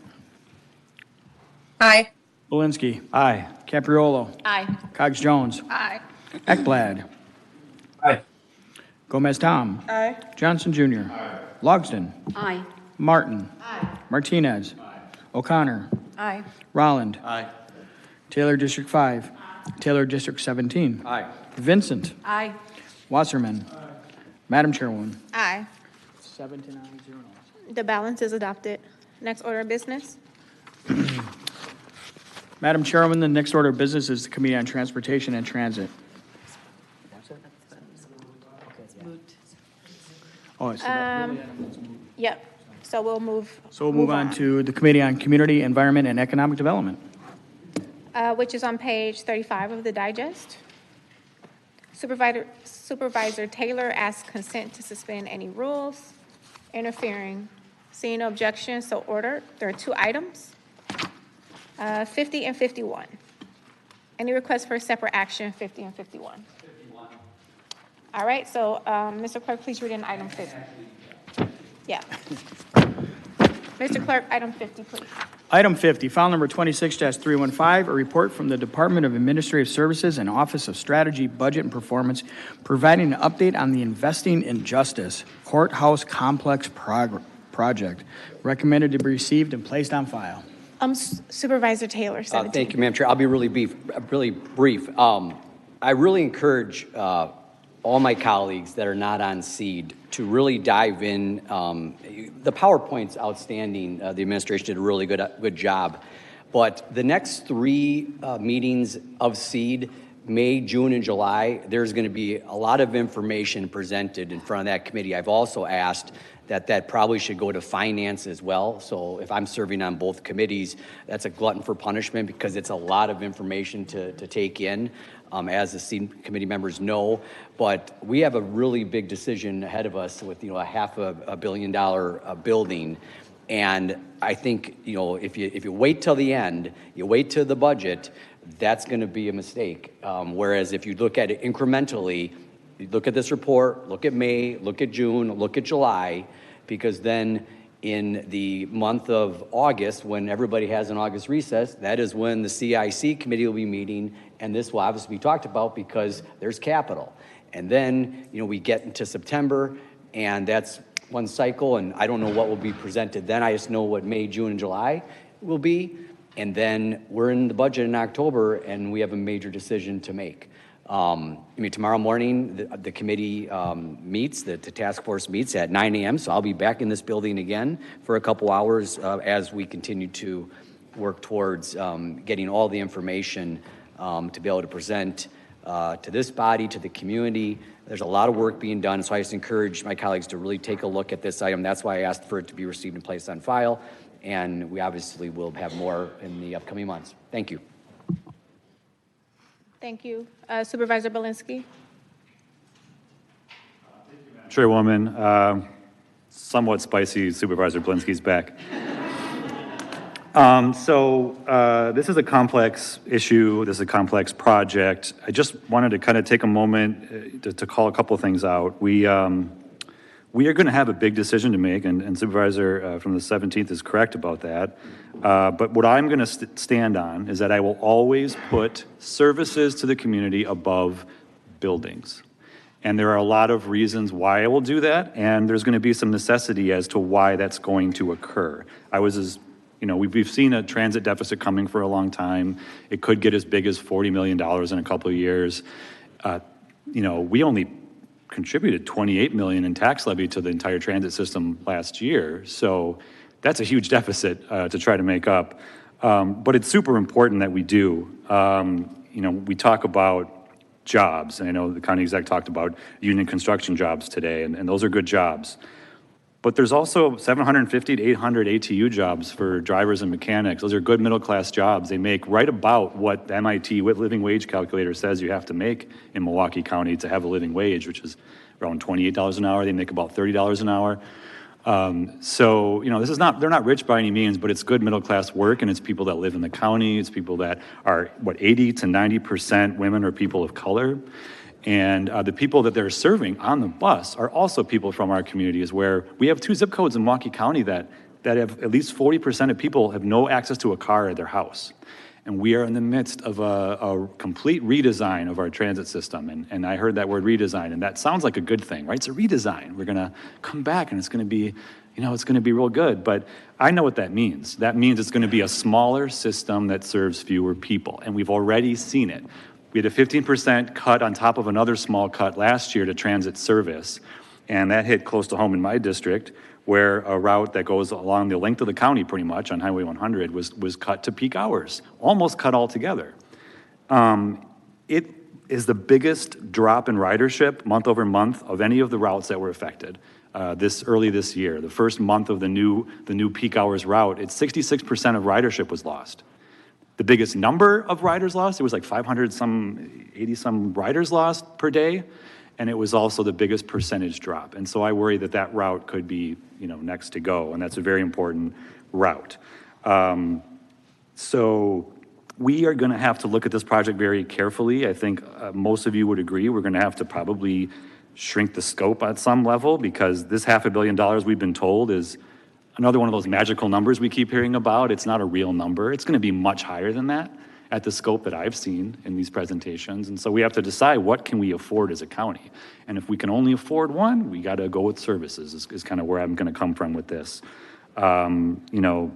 Aye. Belinsky. Aye. Capriolo. Aye. Cox Jones. Aye. Ekblad. Aye. Gomez Tom. Aye. Johnson Jr. Logsden. Aye. Martin. Martinez. O'Connor. Aye. Rolland. Aye. Taylor District 5. Taylor District 17. Aye. Vincent. Aye. Wasserman. Madam Chairwoman. Aye. 7 to 9, 0 noes. The balance is adopted. Next order of business. Madam Chairwoman, the next order of business is the Committee on Transportation and Transit. Oh, it's Yep, so we'll move. So we'll move on to the Committee on Community, Environment, and Economic Development. Which is on page 35 of the digest. Supervisor Taylor asks consent to suspend any rules interfering. Seeing no objection, so ordered. There are 2 items, 50 and 51. Any requests for separate action, 50 and 51? 51. All right, so, Mr. Clerk, please read in item 50. Yeah. Mr. Clerk, item 50, please. Item 50, file number 26-315, a report from the Department of Administrative Services and Office of Strategy, Budget, and Performance, providing an update on the Investing in Justice Courthouse Complex project, recommended to be received and placed on file. Supervisor Taylor, 17. Thank you, Madam Chair. I'll be really brief. I really encourage all my colleagues that are not on SEED to really dive in. The PowerPoint's outstanding. The administration did a really good job. But the next 3 meetings of SEED, May, June, and July, there's going to be a lot of information presented in front of that committee. I've also asked that probably should go to finance as well. So if I'm serving on both committees, that's a glutton for punishment because it's a lot of information to take in, as the SEED committee members know. But we have a really big decision ahead of us with, a $500 million building. And I think, if you wait till the end, you wait till the budget, that's going to be a mistake. Whereas if you look at it incrementally, you look at this report, look at May, look at June, look at July, because then in the month of August, when everybody has an August recess, that is when the CIC committee will be meeting, and this will obviously be talked about because there's capital. And then, we get into September, and that's one cycle, and I don't know what will be presented then. I just know what May, June, and July will be. And then we're in the budget in October, and we have a major decision to make. Tomorrow morning, the committee meets, the task force meets at 9 a.m., so I'll be back in this building again for a couple hours as we continue to work towards getting all the information to be able to present to this body, to the community. There's a lot of work being done, so I just encourage my colleagues to really take a look at this item. That's why I asked for it to be received and placed on file, and we obviously will have more in the upcoming months. Thank you. Thank you. Supervisor Belinsky. Chairwoman, somewhat spicy Supervisor Blinsky's back. This is a complex issue. This is a complex project. I just wanted to kind of take a moment to call a couple of things out. We are going to have a big decision to make, and Supervisor from the 17th is correct about that. But what I'm going to stand on is that I will always put services to the community above buildings. And there are a lot of reasons why I will do that, and there's going to be some necessity as to why that's going to occur. We've seen a transit deficit coming for a long time. It could get as big as $40 million in a couple of years. We only contributed $28 million in tax levy to the entire transit system last year. So that's a huge deficit to try to make up. But it's super important that we do. We talk about jobs, and I know the county exec talked about union construction jobs today, and those are good jobs. But there's also 750 to 800 ATU jobs for drivers and mechanics. Those are good middle-class jobs. They make right about what the MIT living wage calculator says you have to make in Milwaukee County to have a living wage, which is around $28 an hour. They make about $30 an hour. They're not rich by any means, but it's good middle-class work, and it's people that live in the county. It's people that are, 80 to 90% women or people of color. And the people that they're serving on the bus are also people from our communities, where we have 2 zip codes in Milwaukee County that have at least 40% of people have no access to a car at their house. And we are in the midst of a complete redesign of our transit system. And I heard that word redesign, and that sounds like a good thing, right? It's a redesign. We're going to come back, and it's going to be, it's going to be real good. But I know what that means. That means it's going to be a smaller system that serves fewer people. And we've already seen it. We had a 15% cut on top of another small cut last year to transit service, and that hit close to home in my district, where a route that goes along the length of the county pretty much on Highway 100 was cut to peak hours, almost cut altogether. It is the biggest drop in ridership month over month of any of the routes that were affected early this year. The first month of the new peak hours route, 66% of ridership was lost. The biggest number of riders lost, it was like 80 some riders lost per day, and it was also the biggest percentage drop. And so I worry that route could be, next to go, and that's a very important route. So we are going to have to look at this project very carefully. I think most of you would agree we're going to have to probably shrink the scope at some level, because this $500 million we've been told is another one of those magical numbers we keep hearing about. It's not a real number. It's going to be much higher than that at the scope that I've seen in these presentations. And so we have to decide, what can we afford as a county? And if we can only afford one, we got to go with services is kind of where I'm going to come from with this. So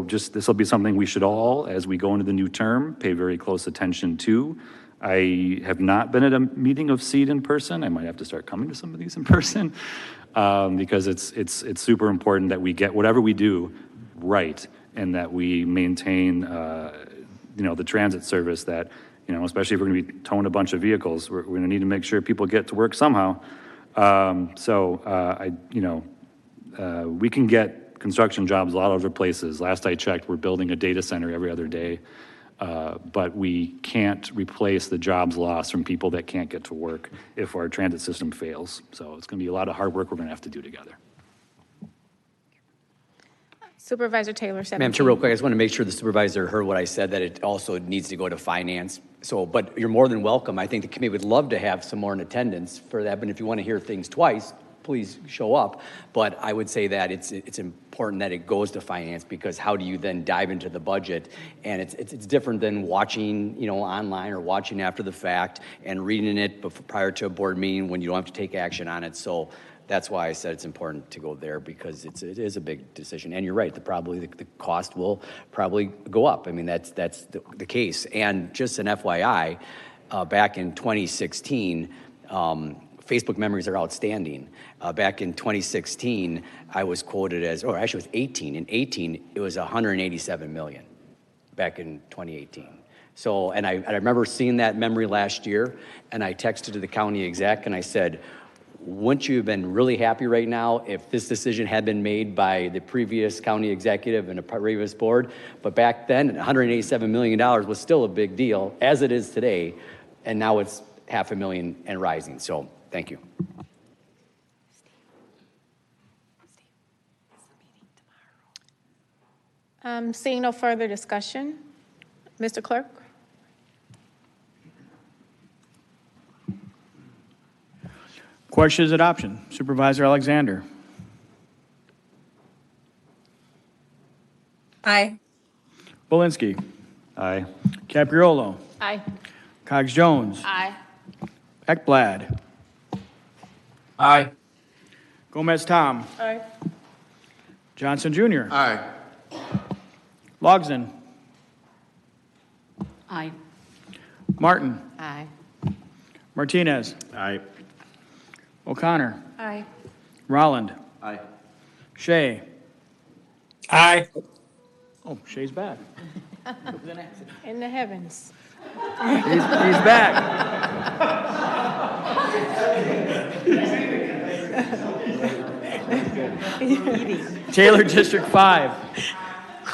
this will be something we should all, as we go into the new term, pay very close attention to. I have not been at a meeting of SEED in person. I might have to start coming to some of these in person. Because it's super important that we get whatever we do right, and that we maintain the transit service that, especially if we're going to be towing a bunch of vehicles, we're going to need to make sure people get to work somehow. We can get construction jobs a lot of other places. Last I checked, we're building a data center every other day. But we can't replace the jobs lost from people that can't get to work if our transit system fails. So it's going to be a lot of hard work we're going to have to do together. Supervisor Taylor, 17. Madam Chair, real quick, I just want to make sure the supervisor heard what I said, that it also needs to go to finance. But you're more than welcome. I think the committee would love to have some more in attendance for that. But if you want to hear things twice, please show up. But I would say that it's important that it goes to finance, because how do you then dive into the budget? And it's different than watching, online or watching after the fact and reading it prior to a board meeting when you don't have to take action on it. So that's why I said it's important to go there, because it is a big decision. And you're right, the cost will probably go up. I mean, that's the case. And just an FYI, back in 2016, Facebook memories are outstanding. Back in 2016, I was quoted as, or actually it was 18. In 18, it was $187 million back in 2018. So, and I remember seeing that memory last year, and I texted to the county exec, and I said, wouldn't you have been really happy right now if this decision had been made by the previous county executive and a previous board? But back then, $187 million was still a big deal, as it is today, and now it's $500,000 and rising. So, thank you. Seeing no further discussion, Mr. Clerk? Question is adoption. Supervisor Alexander. Aye. Belinsky. Aye. Capriolo. Aye. Cogs Jones. Aye. Ekblad. Aye. Gomez Tom. Aye. Johnson Jr. Aye. Logsdon. Aye. Martin. Aye. Martinez. Aye. O'Connor. Aye. Rolland. Aye. Shea. Aye. Oh, Shea's back. In the heavens. He's back. Taylor District 5.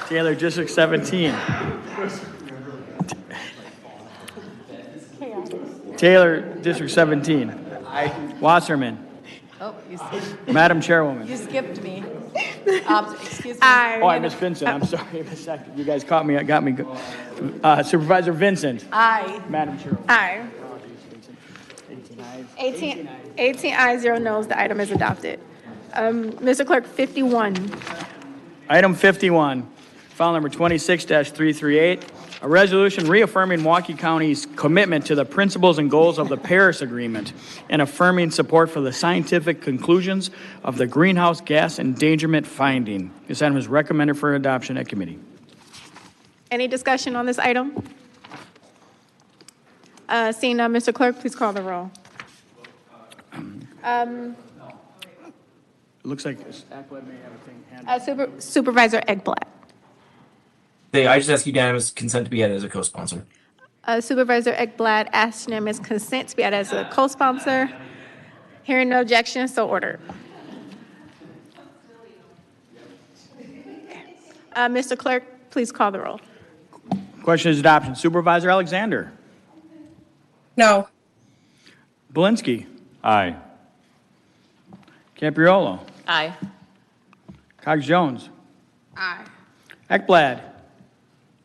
Taylor District 17. Taylor District 17. Wasserman. Oh, you skipped. Madam Chairwoman. You skipped me. Excuse me. Aye. Oh, I missed Vincent. I'm sorry. I missed that. You guys got me. Supervisor Vincent. Aye. Madam Chairwoman. Aye. 18 ayes. 18 ayes, 0 noes. The item is adopted. Mr. Clerk, 51. Item 51, file number 26-338, a resolution reaffirming Milwaukee County's commitment to the principles and goals of the Paris Agreement and affirming support for the scientific conclusions of the greenhouse gas endangerment finding. This item is recommended for adoption at committee. Any discussion on this item? Seeing none, Mr. Clerk, please call the roll. It looks like Ekblad may have a thing handed. Supervisor Ekblad. I just ask unanimous consent to be added as a co-sponsor. Supervisor Ekblad asks unanimous consent to be added as a co-sponsor. Hearing no objection, so ordered. Mr. Clerk, please call the roll. Question is adoption. Supervisor Alexander. No. Belinsky. Aye. Capriolo. Aye. Cogs Jones. Aye. Ekblad.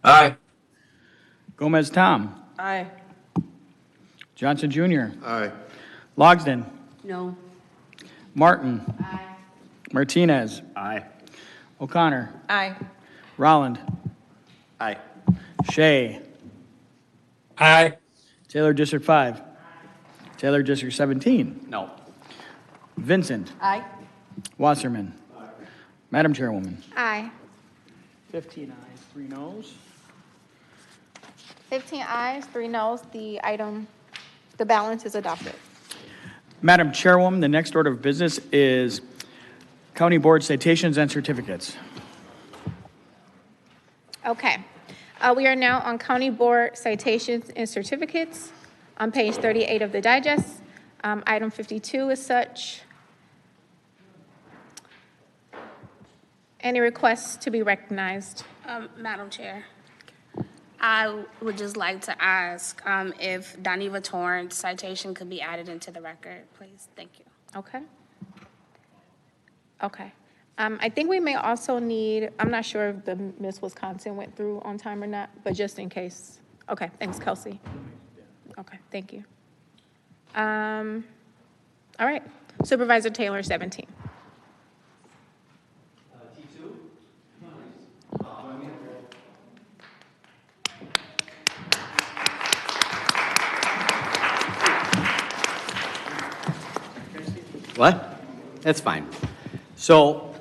Aye. Gomez Tom. Aye. Johnson Jr. Aye. Logsdon. No. Martin. Martinez. Aye. O'Connor. Aye. Rolland. Aye. Shea. Aye. Taylor District 5. Taylor District 17. No. Vincent. Aye. Wasserman. Madam Chairwoman. Aye. 15 ayes, 3 noes. 15 ayes, 3 noes. The balance is adopted. Madam Chairwoman, the next order of business is County Board citations and certificates. Okay. We are now on County Board citations and certificates on page 38 of the digest. Item 52 is such. Any requests to be recognized? Madam Chair, I would just like to ask if Doniva Torrance citation could be added into the record, please. Thank you. Okay. Okay. I think we may also need, I'm not sure if the Miss Wisconsin went through on time or not, but just in case. Okay, thanks, Kelsey. Okay, thank you. All right, Supervisor Taylor, 17. What? That's fine. So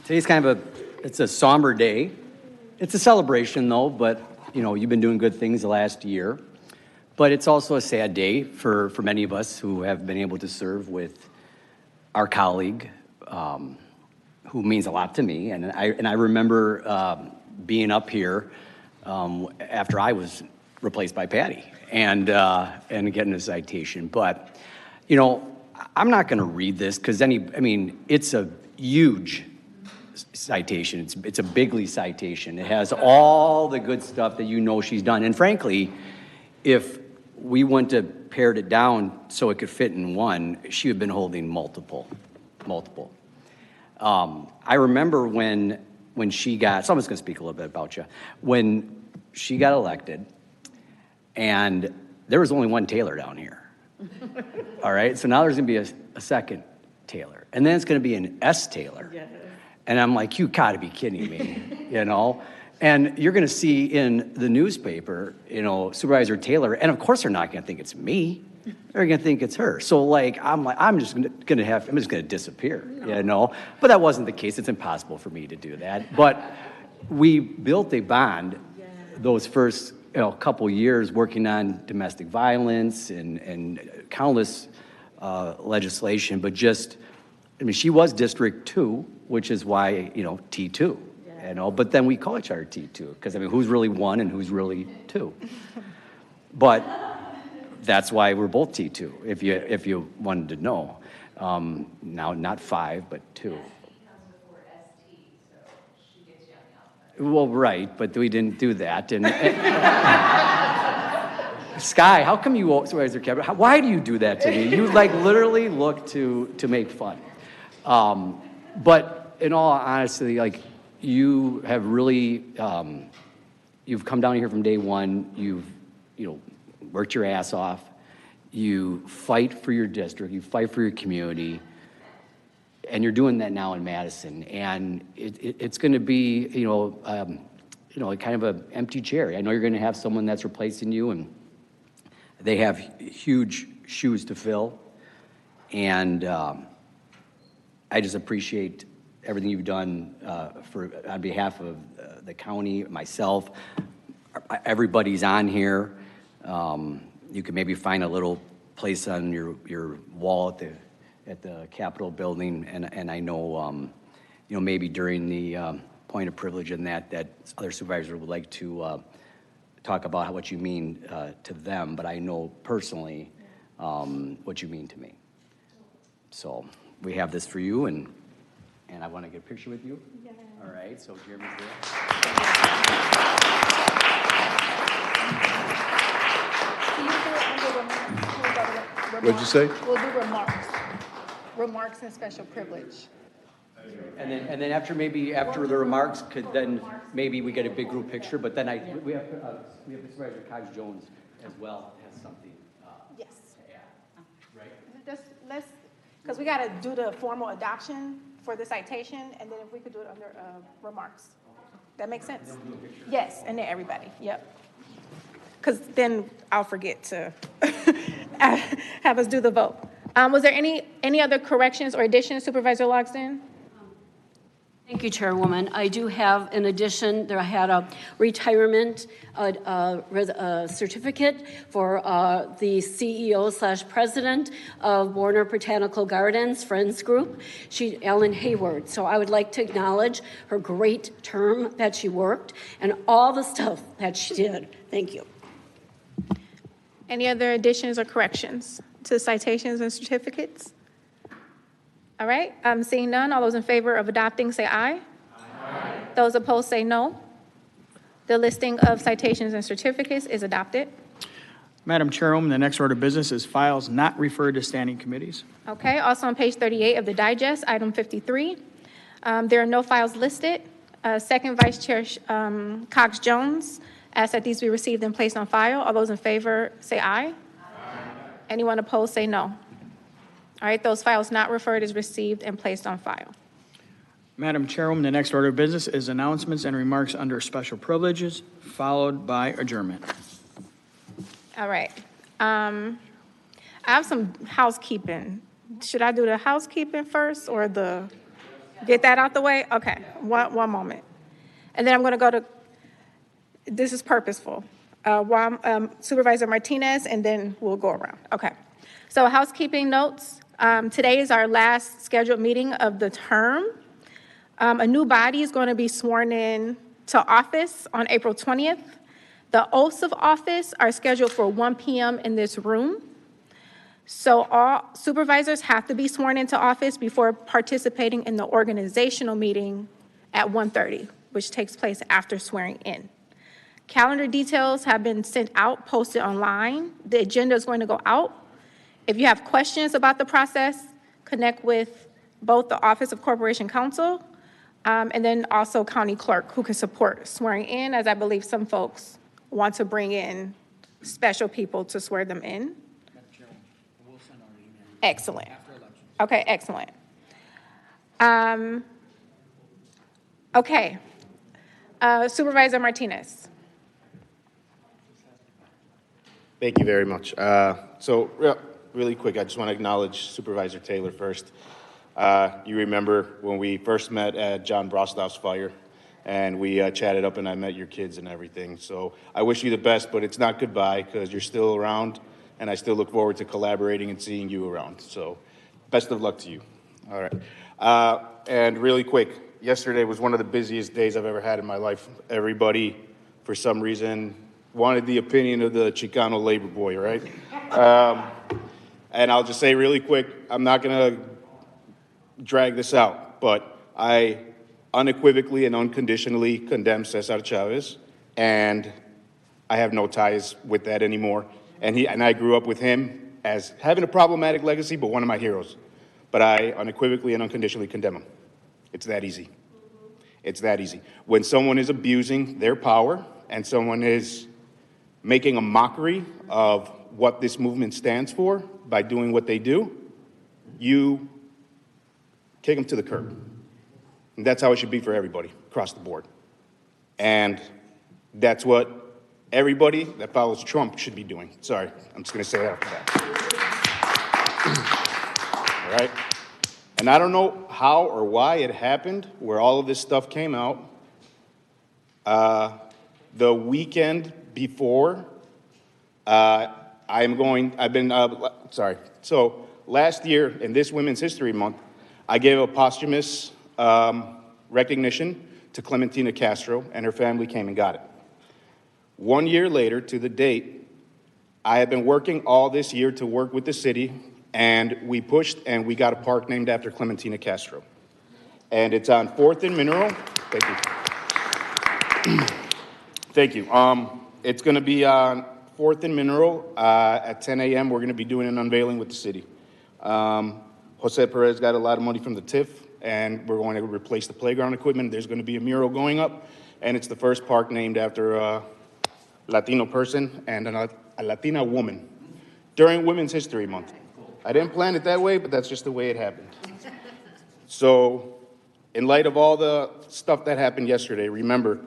today's kind of it's a somber day. It's a celebration though, but you know, you've been doing good things the last year. But it's also a sad day for many of us who have been able to serve with our colleague, who means a lot to me. And I remember being up here after I was replaced by Patty and getting a citation. But you know, I'm not going to read this because it's a huge citation. It's a bigly citation. It has all the good stuff that you know she's done. And frankly, if we wouldn't have pared it down so it could fit in one, she would have been holding multiple. I remember when when she got, someone's going to speak a little bit about you, when she got elected, and there was only one Taylor down here. All right, so now there's going to be a second Taylor, and then it's going to be an S Taylor. And I'm like, you got to be kidding me, you know? And you're going to see in the newspaper, you know, Supervisor Taylor, and of course they're not going to think it's me. They're going to think it's her. So I'm just going to disappear, you know? But that wasn't the case. It's impossible for me to do that. But we built a bond those first couple years working on domestic violence and countless legislation, but she was District 2, which is why, T2, you know, but then we call each other T2, because, who's really 1 and who's really 2? But that's why we're both T2, if you wanted to know. Now, not 5, but 2. Well, right, but we didn't do that. And Sky, how come you Supervisor Cabot? Why do you do that to me? You literally look to make fun. But in all honesty, you have really, you've come down here from day one. You've, worked your ass off. You fight for your district. You fight for your community. And you're doing that now in Madison. And it's going to be, kind of an empty chair. I know you're going to have someone that's replacing you, and they have huge shoes to fill. And I just appreciate everything you've done on behalf of the county, myself. Everybody's on here. You can maybe find a little place on your wall at the Capitol building, and I know, maybe during the point of privilege and that other supervisors would like to talk about what you mean to them, but I know personally what you mean to me. So we have this for you, and I want to get a picture with you. Yeah. All right, so Jeremy's there. What'd you say? We'll do remarks and special privilege. And then after the remarks, maybe we get a big group picture. But then we have Supervisor Cox Jones as well has something. Yes. To add, right? Let's because we got to do the formal adoption for the citation, and then if we could do it under remarks, that makes sense. Yes, and then everybody. Yep. Because then I'll forget to have us do the vote. Was there any other corrections or additions, Supervisor Logsdon? Thank you, Chairwoman. I do have an addition. I had a retirement certificate for the CEO/president of Warner Botanical Gardens Friends Group, Ellen Hayward. So I would like to acknowledge her great term that she worked and all the stuff that she did. Thank you. Any other additions or corrections to citations and certificates? All right, seeing none, all those in favor of adopting say aye. Aye. Those opposed say no. The listing of citations and certificates is adopted. Madam Chairwoman, the next order of business is files not referred to standing committees. Okay, also on page 38 of the digest, item 53. There are no files listed. Second Vice Chair Cox Jones asks that these be received and placed on file. All those in favor say aye. Aye. Anyone opposed say no. All right, those files not referred is received and placed on file. Madam Chairwoman, the next order of business is announcements and remarks under special privileges, followed by adjournment. All right. I have some housekeeping. Should I do the housekeeping first or get that out the way? Okay, one moment. And then I'm going to go to, this is purposeful, Supervisor Martinez, and then we'll go around. Okay. So housekeeping notes. Today is our last scheduled meeting of the term. A new body is going to be sworn in to office on April 20th. The oaths of office are scheduled for 1 p.m. in this room. So all supervisors have to be sworn into office before participating in the organizational meeting at 1:30, which takes place after swearing in. Calendar details have been sent out, posted online. The agenda is going to go out. If you have questions about the process, connect with both the Office of Corporation Counsel And then also county clerk who can support swearing in, as I believe some folks want to bring in special people to swear them in. Excellent. Okay, excellent. Okay. Supervisor Martinez. Thank you very much. Really quick, I just want to acknowledge Supervisor Taylor first. You remember when we first met at John Brostow's fire, and we chatted up and I met your kids and everything. So I wish you the best, but it's not goodbye because you're still around, and I still look forward to collaborating and seeing you around. So best of luck to you. All right. And really quick, yesterday was one of the busiest days I've ever had in my life. Everybody, for some reason, wanted the opinion of the Chicano labor boy, right? And I'll just say really quick, I'm not going to drag this out, but I unequivocally and unconditionally condemn Cesar Chavez, and I have no ties with that anymore. And I grew up with him as having a problematic legacy, but one of my heroes. But I unequivocally and unconditionally condemn him. It's that easy. It's that easy. When someone is abusing their power and someone is making a mockery of what this movement stands for by doing what they do, you kick them to the curb. And that's how it should be for everybody across the board. And that's what everybody that follows Trump should be doing. Sorry, I'm just going to say that after that. All right? And I don't know how or why it happened where all of this stuff came out. The weekend before, So last year in this Women's History Month, I gave a posthumous recognition to Clementina Castro, and her family came and got it. 1 year later, to the date, I have been working all this year to work with the city, and we pushed and we got a park named after Clementina Castro. And it's on 4th and Mineral. Thank you. Thank you. It's going to be on 4th and Mineral at 10 a.m. We're going to be doing an unveiling with the city. Jose Perez got a lot of money from the TIF, and we're going to replace the playground equipment. There's going to be a mural going up, and it's the first park named after a Latino person and a Latina woman during Women's History Month. I didn't plan it that way, but that's just the way it happened. So, in light of all the stuff that happened yesterday, remember,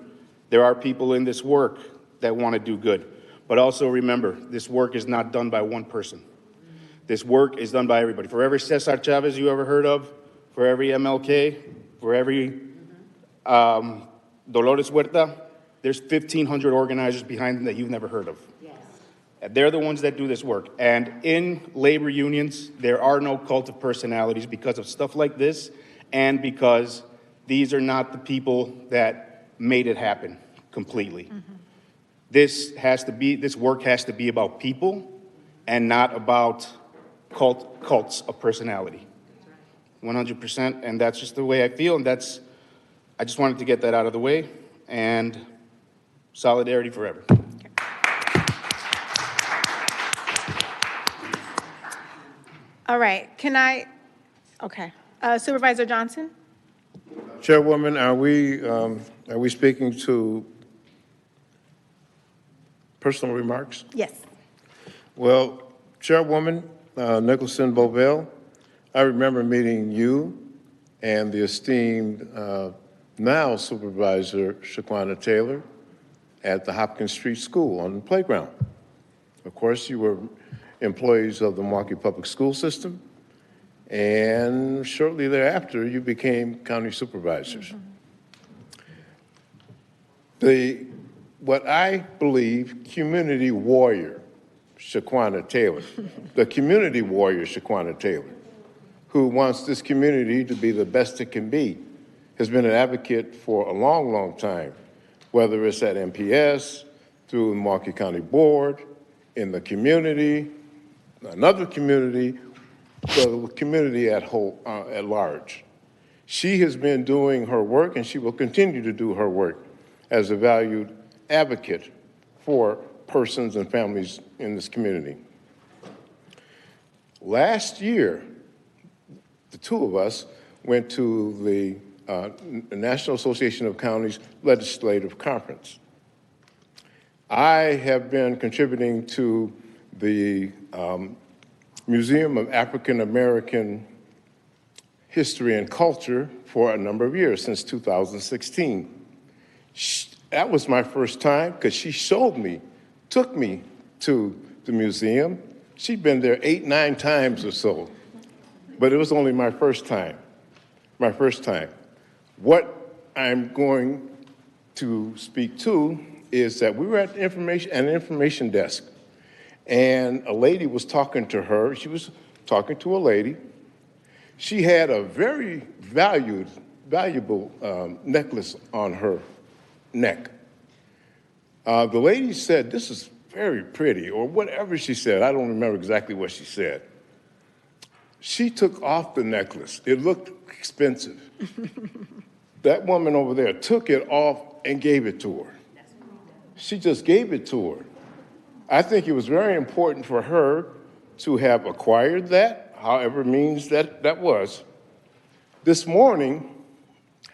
there are people in this work that want to do good. But also remember, this work is not done by one person. This work is done by everybody. For every Cesar Chavez you ever heard of, for every MLK, for every Dolores Huerta, there's 1,500 organizers behind them that you've never heard of. Yes. They're the ones that do this work. And in labor unions, there are no cult of personalities because of stuff like this, and because these are not the people that made it happen completely. Mm-hmm. This work has to be about people and not about cults of personality. 100%, and that's just the way I feel, and I just wanted to get that out of the way, and solidarity forever. All right, Supervisor Johnson? Chairwoman, are we speaking to personal remarks? Yes. Well, Chairwoman Nicholson Bovell, I remember meeting you and the esteemed now Supervisor Shaquana Taylor at the Hopkins Street School on the playground. Of course, you were employees of the Milwaukee Public School System, and shortly thereafter, you became county supervisors. Mm-hmm. What I believe, community warrior Shaquana Taylor, the community warrior Shaquana Taylor, who wants this community to be the best it can be, has been an advocate for a long, long time, whether it's at MPS, through the Milwaukee County Board, in the community, another community, the community at large. She has been doing her work, and she will continue to do her work as a valued advocate for persons and families in this community. Last year, the two of us went to the National Association of Counties Legislative Conference. I have been contributing to the Museum of African American History and Culture for a number of years, since 2016. That was my first time because she took me to the museum. She'd been there 8, 9 times or so, but it was only my first time. What I'm going to speak to is that we were at an information desk, and a lady was talking to her. She was talking to a lady. She had a very valuable necklace on her neck. The lady said, "This is very pretty," or whatever she said. I don't remember exactly what she said. She took off the necklace. It looked expensive. That woman over there took it off and gave it to her. She just gave it to her. I think it was very important for her to have acquired that, however means that was. This morning,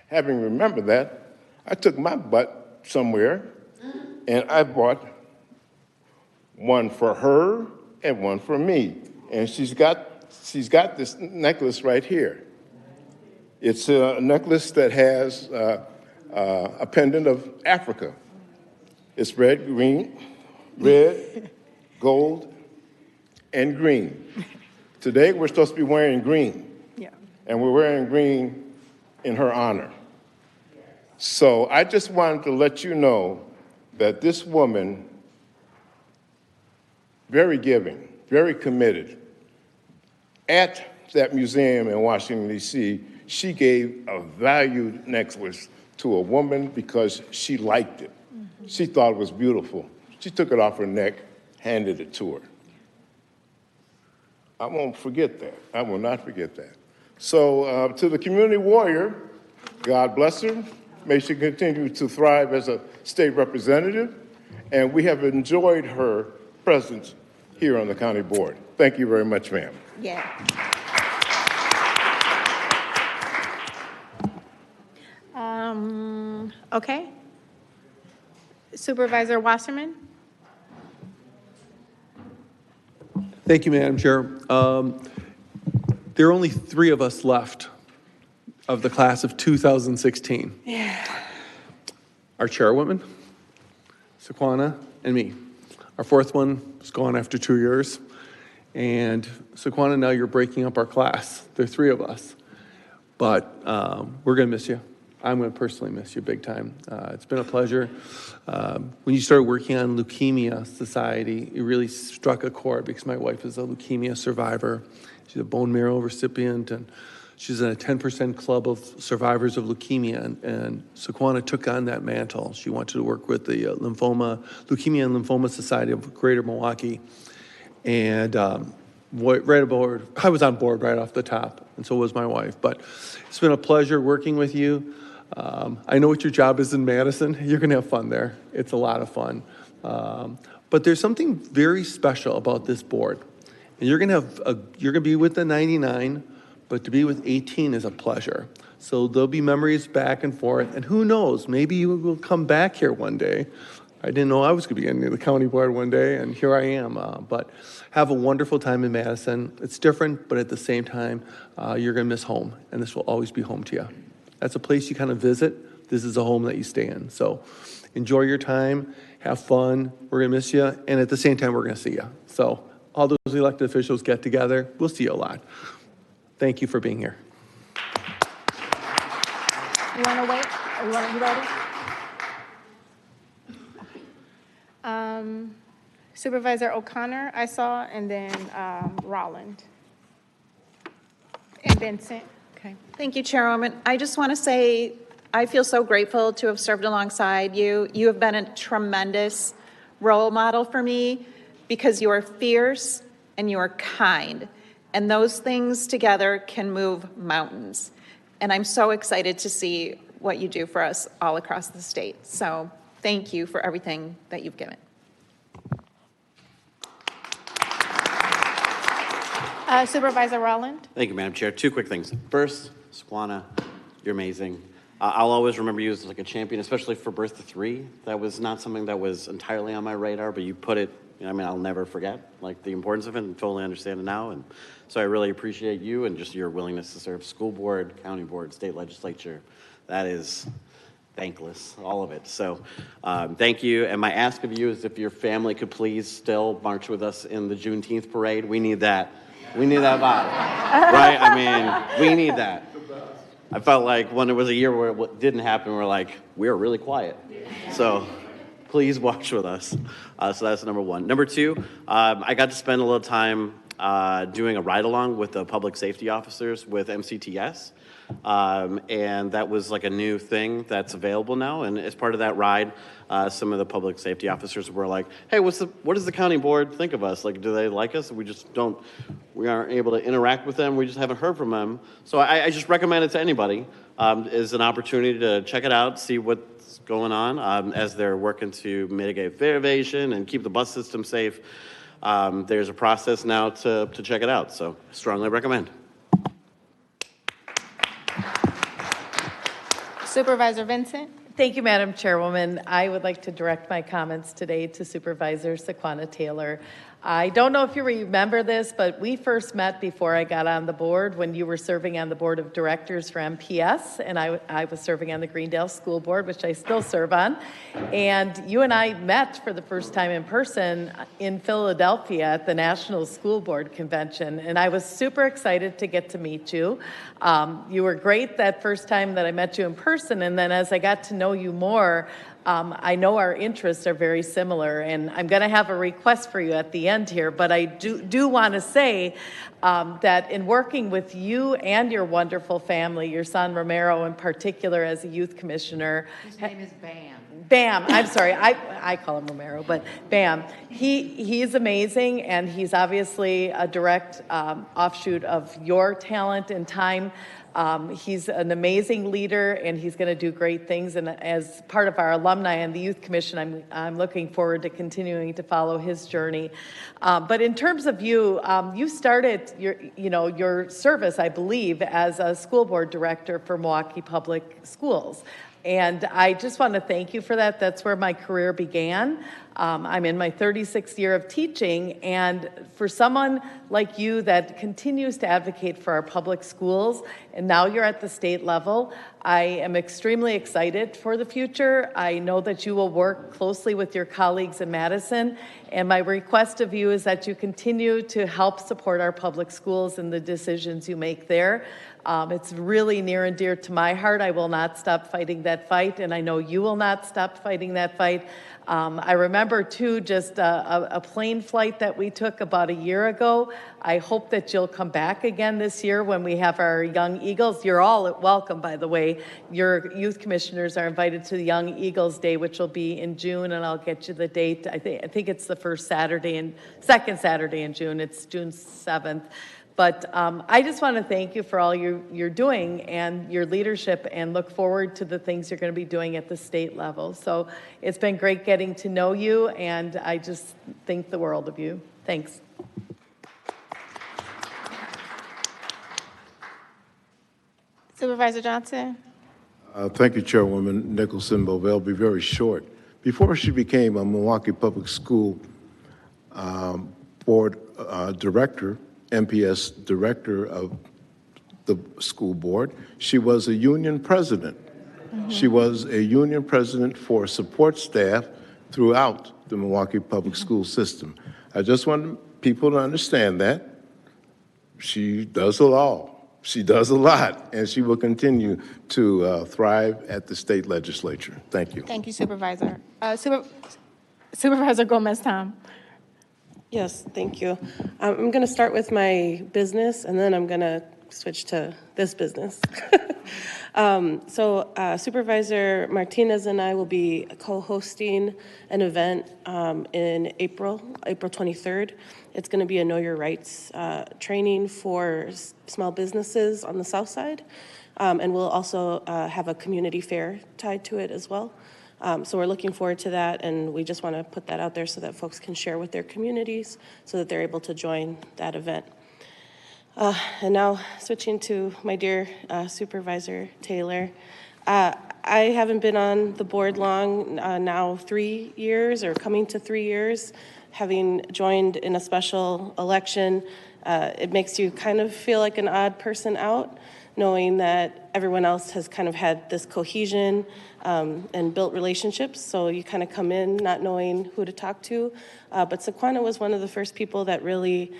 having remembered that, I took my butt somewhere and I bought one for her and one for me. And she's got this necklace right here. It's a necklace that has a pendant of Africa. It's red, gold, and green. Today we're supposed to be wearing green. Yeah. And we're wearing green in her honor. So I just wanted to let you know that this woman, very giving, very committed, at that museum in Washington, D.C., she gave a valued necklace to a woman because she liked it. Mm-hmm. She thought it was beautiful. She took it off her neck, handed it to her. I won't forget that. I will not forget that. So to the community warrior, God bless her. May she continue to thrive as a state representative. And we have enjoyed her presence here on the county board. Thank you very much, ma'am. Yeah. Okay. Supervisor Wasserman? Thank you, Madam Chair. There are only 3 of us left of the class of 2016. Yeah. Our chairwoman, Sequana, and me. Our 4th one is gone after 2 years. And Sequana, now you're breaking up our class. There are 3 of us. But we're going to miss you. I'm going to personally miss you big time. It's been a pleasure. When you started working on Leukemia Society, it really struck a chord because my wife is a leukemia survivor. She's a bone marrow recipient, and she's in a 10% club of survivors of leukemia. And Sequana took on that mantle. She wanted to work with the Leukemia and Lymphoma Society of Greater Milwaukee. And right aboard, I was on board right off the top, and so was my wife. But it's been a pleasure working with you. I know what your job is in Madison. You're going to have fun there. It's a lot of fun. But there's something very special about this board. And you're going to be with the 99, but to be with 18 is a pleasure. So there'll be memories back and forth. And who knows, maybe you will come back here one day. I didn't know I was going to be getting to the county board one day, and here I am. But have a wonderful time in Madison. It's different, but at the same time, you're going to miss home, and this will always be home to you. That's a place you kind of visit. This is a home that you stay in. So enjoy your time, have fun. We're going to miss you, and at the same time, we're going to see you. So all those elected officials get together. We'll see you a lot. Thank you for being here. You want to wait? Or you ready? Supervisor O'Connor, I saw, and then Rolland. And Vincent. Okay. Thank you, Chairwoman. I just want to say I feel so grateful to have served alongside you. You have been a tremendous role model for me because you are fierce and you are kind. And those things together can move mountains. And I'm so excited to see what you do for us all across the state. So thank you for everything that you've given. Supervisor Rolland? Thank you, Madam Chair. 2 quick things. First, Sequana, You're amazing. I'll always remember you as like a champion, especially for Birth to 3. That was not something that was entirely on my radar, but you put it, I mean, I'll never forget like the importance of it and totally understand it now. And so I really appreciate you and just your willingness to serve school board, county board, state legislature. That is thankless, all of it. So thank you. And my ask of you is if your family could please still march with us in the Juneteenth parade. We need that. We need that vibe, right? I mean, we need that. I felt like when it was a year where it didn't happen, we're like, we're really quiet. So please watch with us. So that's number one. Number two, I got to spend a little time doing a ride-along with the public safety officers with MCTS. And that was like a new thing that's available now. And as part of that ride, some of the public safety officers were like, hey, what does the county board think of us? Like, do they like us? We aren't able to interact with them. We just haven't heard from them. So I just recommend it to anybody as an opportunity to check it out, see what's going on as they're working to mitigate fare evasion and keep the bus system safe. There's a process now to check it out. So strongly recommend. Supervisor Vincent. Thank you, Madam Chairwoman. I would like to direct my comments today to Supervisor Sequana Taylor. I don't know if you remember this, but we first met before I got on the board when you were serving on the board of directors for MPS, and I was serving on the Greendale School Board, which I still serve on. And you and I met for the first time in person in Philadelphia at the National School Board Convention, and I was super excited to get to meet you. You were great that first time that I met you in person, and then as I got to know you more, I know our interests are very similar, and I'm going to have a request for you at the end here, but I do want to say that in working with you and your wonderful family, your son Romero in particular as a youth commissioner. His name is Bam. Bam, I'm sorry, I call him Romero, but Bam. He's amazing, and he's obviously a direct offshoot of your talent and time. He's an amazing leader, and he's going to do great things. And as part of our alumni and the Youth Commission, I'm looking forward to continuing to follow his journey. But in terms of you, you started your service, I believe, as a school board director for Milwaukee Public Schools. And I just want to thank you for that. That's where my career began. I'm in my 36th year of teaching, and for someone like you that continues to advocate for our public schools, and now you're at the state level, I am extremely excited for the future. I know that you will work closely with your colleagues in Madison, and my request of you is that you continue to help support our public schools and the decisions you make there. It's really near and dear to my heart. I will not stop fighting that fight, and I know you will not stop fighting that fight. I remember, too, just a plane flight that we took about a year ago. I hope that you'll come back again this year when we have our Young Eagles. You're all welcome, by the way. Your youth commissioners are invited to the Young Eagles Day, which will be in June, and I'll get you the date. I think it's the second Saturday in June. It's June 7th. But I just want to thank you for all you're doing and your leadership, and look forward to the things you're going to be doing at the state level. So it's been great getting to know you, and I just think the world of you. Thanks. Supervisor Johnson. Thank you, Chairwoman Nicholson-Bovell. I'll be very short. Before she became a Milwaukee Public School Board Director, MPS Director of the school board, she was a union president. Mm-hmm. She was a union president for support staff throughout the Milwaukee Public School system. I just want people to understand that. She does it all. She does a lot, and she will continue to thrive at the state legislature. Thank you. Thank you, Supervisor. Supervisor Gomez-Tom. Yes, thank you. I'm going to start with my business, and then I'm going to switch to this business. Supervisor Martinez and I will be co-hosting an event in April 23rd. It's going to be a Know Your Rights training for small businesses on the South Side, and we'll also have a community fair tied to it as well. So we're looking forward to that, and we just want to put that out there so that folks can share with their communities so that they're able to join that event. And now switching to my dear Supervisor Taylor. I haven't been on the board long, now 3 years or coming to 3 years, having joined in a special election. It makes you kind of feel like an odd person out, knowing that everyone else has kind of had this cohesion and built relationships. So you kind of come in not knowing who to talk to. But Sequana was one of the first people that really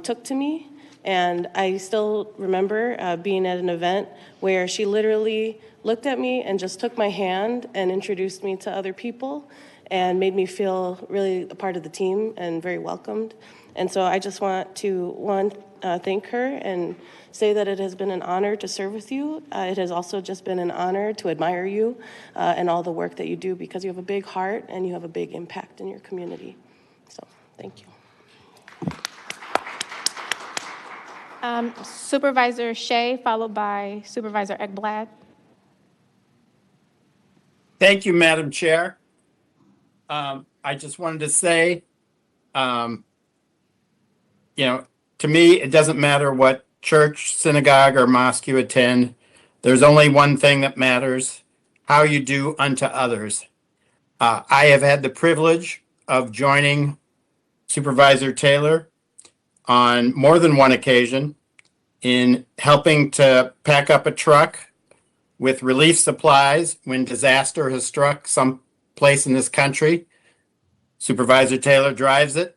took to me. And I still remember being at an event where she literally looked at me and just took my hand and introduced me to other people and made me feel really a part of the team and very welcomed. And so I just want to, thank her and say that it has been an honor to serve with you. It has also just been an honor to admire you and all the work that you do, because you have a big heart and you have a big impact in your community. So thank you. Supervisor Shea, followed by Supervisor Ekblad. Thank you, Madam Chair. I just wanted to say, to me, it doesn't matter what church, synagogue, or mosque you attend. There's only one thing that matters: how you do unto others. I have had the privilege of joining Supervisor Taylor on more than one occasion in helping to pack up a truck with relief supplies when disaster has struck some place in this country. Supervisor Taylor drives it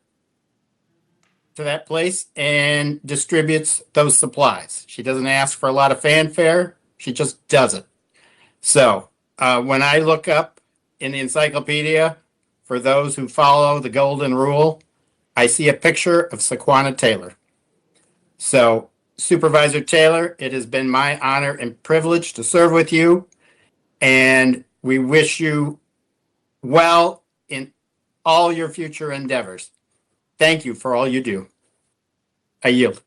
to that place and distributes those supplies. She doesn't ask for a lot of fanfare. She just does it. So when I look up in the encyclopedia for those who follow the golden rule, I see a picture of Sequana Taylor. So Supervisor Taylor, it has been my honor and privilege to serve with you, and we wish you well in all your future endeavors. Thank you for all you do. I yield.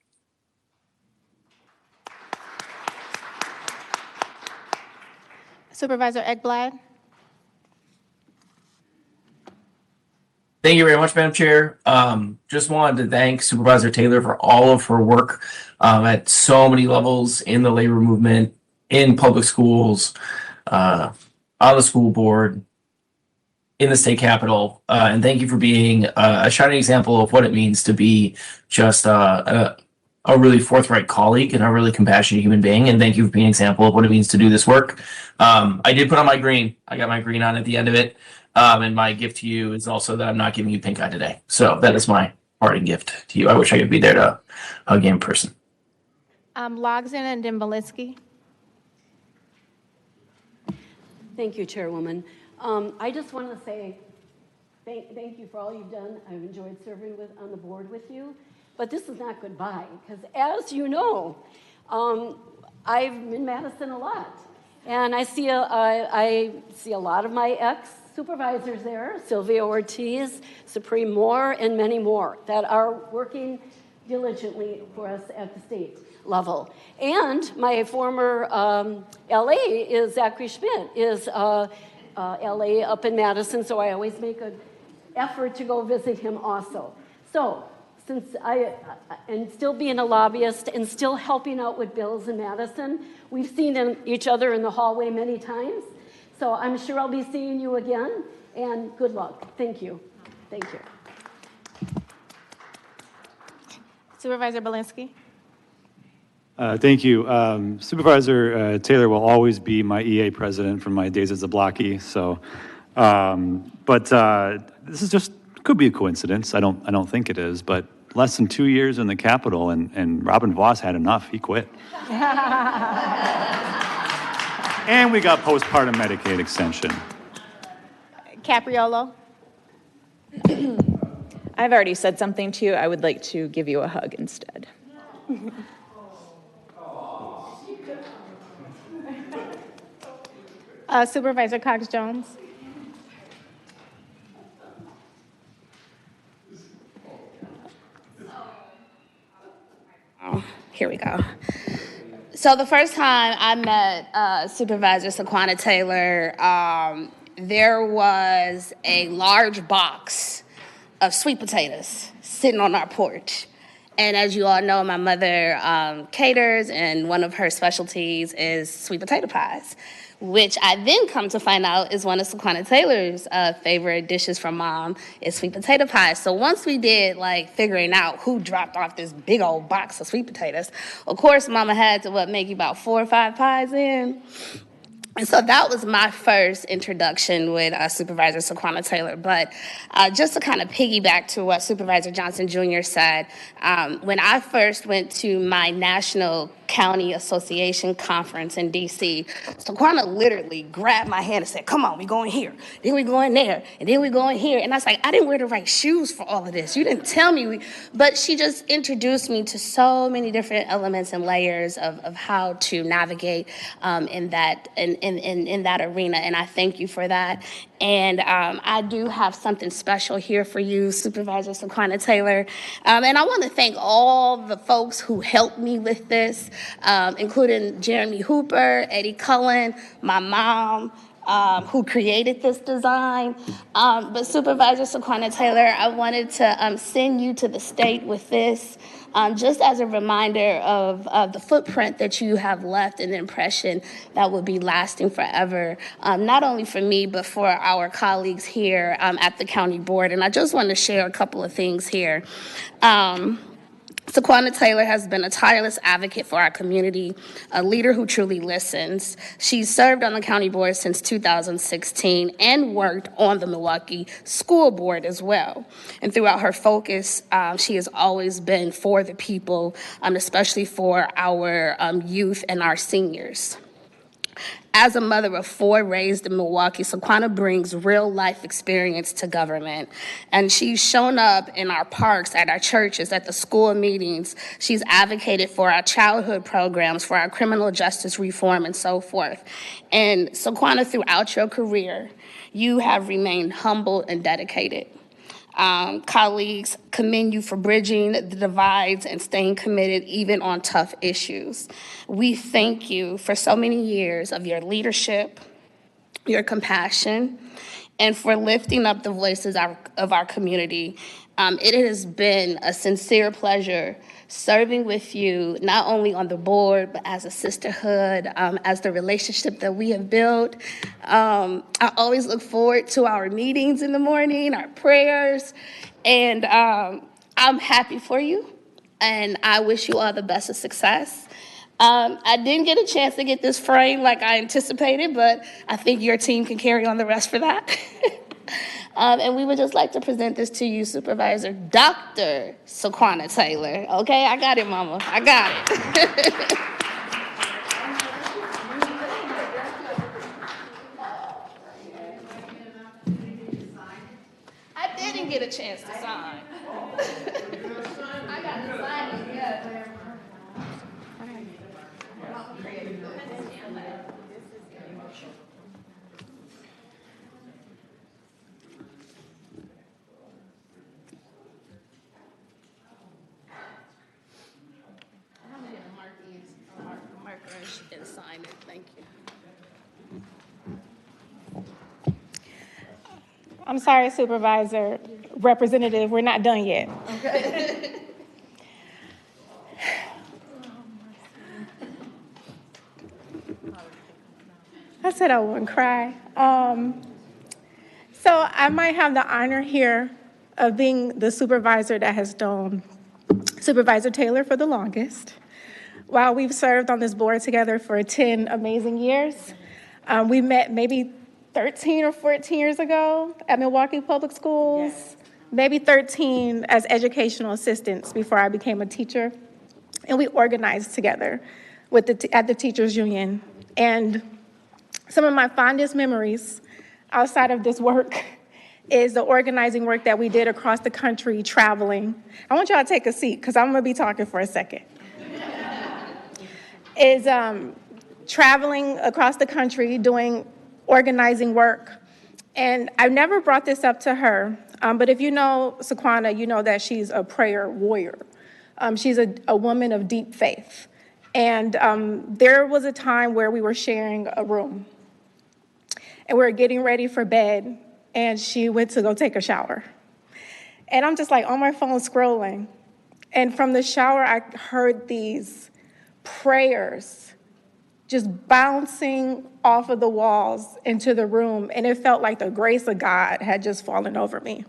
Supervisor Ekblad. Thank you very much, Madam Chair. Just wanted to thank Supervisor Taylor for all of her work at so many levels in the labor movement, in public schools, on the school board, in the state capitol. And thank you for being a shining example of what it means to be just a really forthright colleague and a really compassionate human being. And thank you for being an example of what it means to do this work. I did put on my green. I got my green on at the end of it. And my gift to you is also that I'm not giving you pink eye today. So that is my parting gift to you. I wish I could be there to hug you in person. Logsdon and then Malinsky. Thank you, Chairwoman. I just want to say thank you for all you've done. I've enjoyed serving on the board with you. But this is not goodbye, because as you know, I'm in Madison a lot. And I see a lot of my ex-supervisors there, Sylvia Ortiz, Supreme Moore, and many more that are working diligently for us at the state level. And my former LA is Zachary Schmidt, is LA up in Madison, so I always make an effort to go visit him also. So since and still being a lobbyist and still helping out with bills in Madison, we've seen each other in the hallway many times. So I'm sure I'll be seeing you again, and good luck. Thank you. Thank you. Supervisor Belinsky. Thank you. Supervisor Taylor will always be my EA president from my days as a Blocky. So, but this is just could be a coincidence. I don't think it is. But less than 2 years in the Capitol, and Robin Voss had enough. He quit. And we got postpartum Medicaid extension. Capriolo. I've already said something to you. I would like to give you a hug instead. Supervisor Cox-Jones. Here we go. So the first time I met Supervisor Sequana Taylor, there was a large box of sweet potatoes sitting on our porch. And as you all know, my mother caters, and one of her specialties is sweet potato pies, which I then come to find out is one of Sequana Taylor's favorite dishes from mom is sweet potato pies. So once we did figuring out who dropped off this big old box of sweet potatoes, of course mama had to make you about 4 or 5 pies in. And so that was my first introduction with Supervisor Sequana Taylor. But just to kind of piggyback to what Supervisor Johnson Jr. said, when I first went to my National County Association conference in D.C., Sequana literally grabbed my hand and said, come on, we going here, then we going there, and then we going here. And I was like, I didn't wear the right shoes for all of this. You didn't tell me. But she just introduced me to so many different elements and layers of how to navigate in that arena, and I thank you for that. And I do have something special here for you, Supervisor Sequana Taylor. And I want to thank all the folks who helped me with this, including Jeremy Hooper, Eddie Cullen, my mom, who created this design. But Supervisor Sequana Taylor, I wanted to send you to the state with this. Just as a reminder of the footprint that you have left, an impression that will be lasting forever, not only for me, but for our colleagues here at the county board. And I just want to share a couple of things here. Sequana Taylor has been a tireless advocate for our community, a leader who truly listens. She's served on the county board since 2016 and worked on the Milwaukee School Board as well. And throughout her focus, she has always been for the people, especially for our youth and our seniors. As a mother of 4 raised in Milwaukee, Sequana brings real-life experience to government. And she's shown up in our parks, at our churches, at the school meetings. She's advocated for our childhood programs, for our criminal justice reform, and so forth. And Sequana, throughout your career, you have remained humble and dedicated. Colleagues commend you for bridging the divides and staying committed even on tough issues. We thank you for so many years of your leadership, your compassion, and for lifting up the voices of our community. It has been a sincere pleasure serving with you, not only on the board, but as a sisterhood, as the relationship that we have built. I always look forward to our meetings in the morning, our prayers, and I'm happy for you, and I wish you all the best of success. I didn't get a chance to get this frame like I anticipated, but I think your team can carry on the rest for that. And we would just like to present this to you, Supervisor Dr. Sequana Taylor. Okay, I got it, Mama. I got it. I didn't get a chance to sign. I got to sign it, yeah. And sign it. Thank you. I'm sorry, Supervisor, Representative, we're not done yet. Okay. I said I wouldn't cry. So I might have the honor here of being the supervisor that has known Supervisor Taylor for the longest. While we've served on this board together for 10 amazing years, we met maybe 13 or 14 years ago at Milwaukee Public Schools, yes. Maybe 13 as educational assistants before I became a teacher. And we organized together with at the Teachers Union. And some of my fondest memories outside of this work is the organizing work that we did across the country, traveling. I want y'all to take a seat because I'm gonna be talking for a second. Is traveling across the country, doing organizing work. And I've never brought this up to her, but if you know Sequana, you know that she's a prayer warrior. She's a woman of deep faith. And there was a time where we were sharing a room. And we were getting ready for bed, and she went to go take a shower. And I'm just like on my phone scrolling. And from the shower, I heard these prayers just bouncing off of the walls into the room, and it felt like the grace of God had just fallen over me.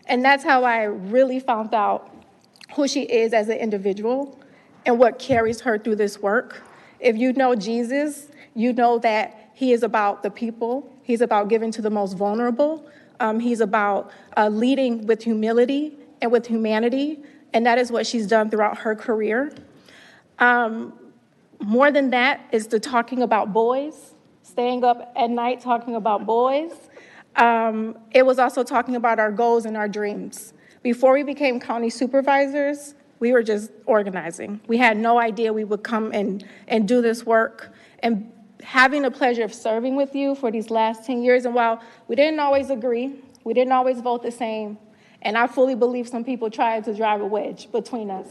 And that's how I really found out who she is as an individual and what carries her through this work. If you know Jesus, you know that he is about the people. He's about giving to the most vulnerable. He's about leading with humility and with humanity, and that is what she's done throughout her career. More than that is the talking about boys, staying up at night talking about boys. It was also talking about our goals and our dreams. Before we became county supervisors, we were just organizing. We had no idea we would come and do this work. And having the pleasure of serving with you for these last 10 years, and while we didn't always agree, we didn't always vote the same, and I fully believe some people tried to drive a wedge between us.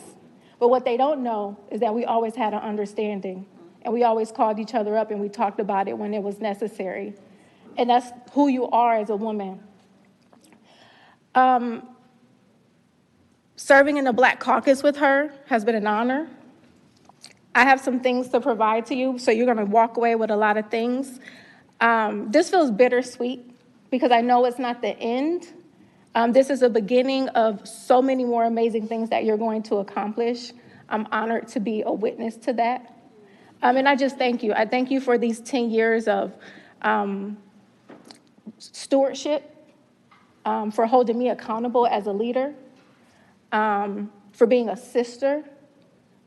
But what they don't know is that we always had an understanding, and we always called each other up and we talked about it when it was necessary. And that's who you are as a woman. Serving in the Black Caucus with her has been an honor. I have some things to provide to you, so you're gonna walk away with a lot of things. This feels bittersweet because I know it's not the end. This is a beginning of so many more amazing things that you're going to accomplish. I'm honored to be a witness to that. And I just thank you. I thank you for these 10 years of stewardship, for holding me accountable as a leader, for being a sister,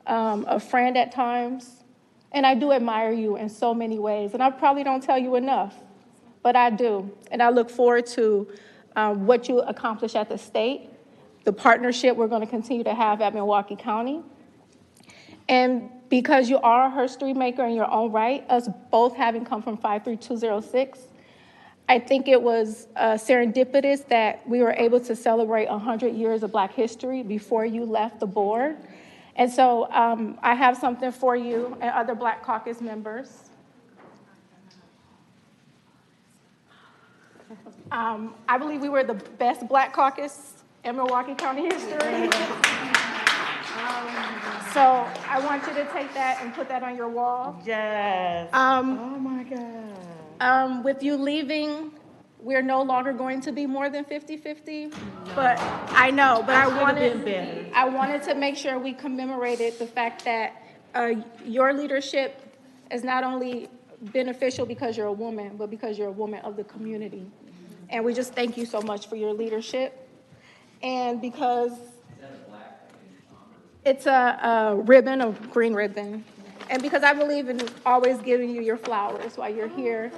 a friend at times. And I do admire you in so many ways. And I probably don't tell you enough, but I do. And I look forward to what you accomplish at the state, the partnership we're going to continue to have at Milwaukee County. And because you are a history maker in your own right, us both having come from 53206, I think it was serendipitous that we were able to celebrate 100 years of Black history before you left the board. And so I have something for you and other Black Caucus members. I believe we were the best Black Caucus in Milwaukee County history. So I want you to take that and put that on your wall. Yes. Oh my God. With you leaving, we're no longer going to be more than 50-50. But I know, but I wanted to make sure we commemorated the fact that your leadership is not only beneficial because you're a woman, but because you're a woman of the community. And we just thank you so much for your leadership. And because it's a ribbon, a green ribbon. And because I believe in always giving you your flowers while you're here.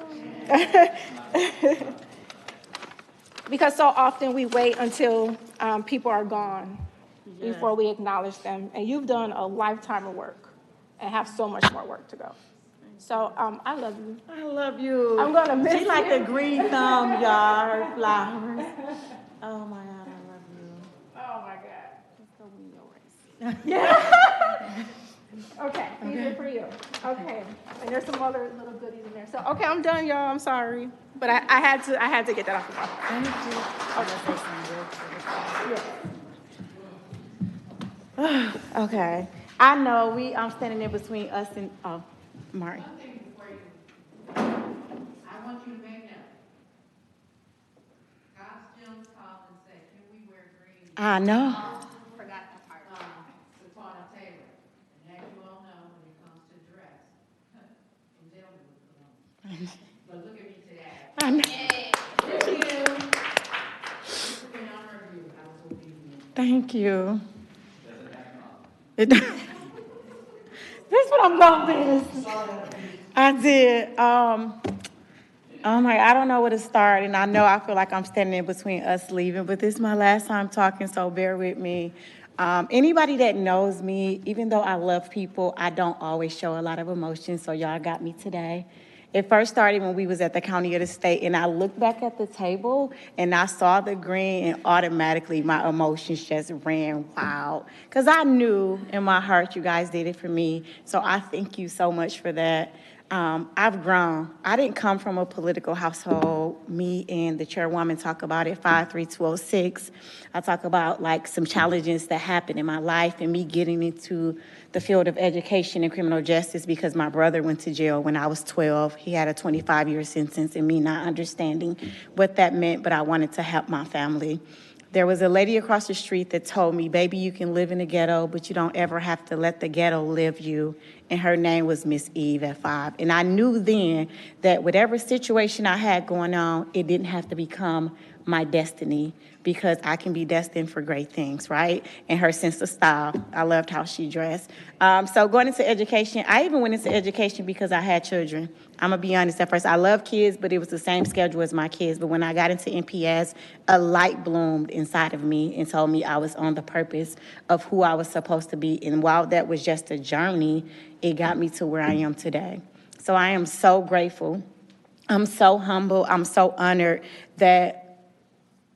Because so often we wait until people are gone before we acknowledge them. And you've done a lifetime of work and have so much more work to go. So I love you. I love you. I'm gonna miss She's like you. the green thumb, y'all, her flowers. Oh my God, I love you. Oh my God. Let's go win yours. Yeah. Okay, these are for you. Okay, and there's some other little goodies in there. So okay, I'm done, y'all. I'm sorry, but I had to get that off the Thank you. Okay. I know I'm standing there between us and Martin. I want you to make now. Costumes called and say, can we wear green? I know. Forgot that part. Taylor. And as you all know, when it comes to dress, and gentlemen would come on. But look at me today. I know. Thank you. This is an honor of you. I was obedient. Thank you. That's what I'm going to do. I did. Oh my, I don't know where to start, and I feel like I'm standing in between us leaving, but this is my last time talking, so bear with me. Anybody that knows me, even though I love people, I don't always show a lot of emotion, so y'all got me today. It first started when we was at the county of the state, and I looked back at the table, and I saw the green, and automatically my emotions just ran wild. Because I knew in my heart you guys did it for me, so I thank you so much for that. I've grown. I didn't come from a political household. Me and the chairwoman talk about it, 53206. I talk about like some challenges that happened in my life and me getting into the field of education and criminal justice because my brother went to jail when I was 12. He had a 25-year sentence and me not understanding what that meant, but I wanted to help my family. There was a lady across the street that told me, baby, you can live in the ghetto, but you don't ever have to let the ghetto live you. And her name was Miss Eve at 5. And I knew then that whatever situation I had going on, it didn't have to become my destiny because I can be destined for great things, right? And her sense of style, I loved how she dressed. So going into education, I even went into education because I had children. I'm gonna be honest, at first I love kids, but it was the same schedule as my kids. But when I got into NPS, a light bloomed inside of me and told me I was on the purpose of who I was supposed to be. And while that was just a journey, it got me to where I am today. So I am so grateful. I'm so humble. I'm so honored that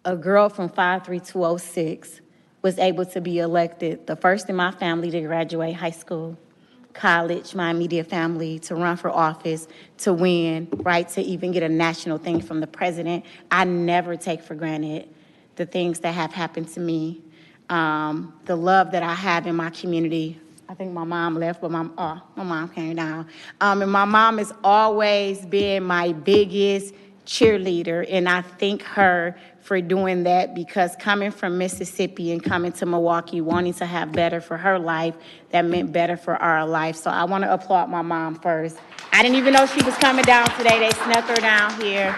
a girl from 53206 was able to be elected, the first in my family to graduate high school, college, my immediate family, to run for office, to win, right, to even get a national thing from the president. I never take for granted the things that have happened to me, the love that I have in my community. I think my mom left, but my mom came down. And my mom has always been my biggest cheerleader, and I thank her for doing that because coming from Mississippi and coming to Milwaukee, wanting to have better for her life, that meant better for our life. So I want to applaud my mom first. I didn't even know she was coming down today. They snuck her down here.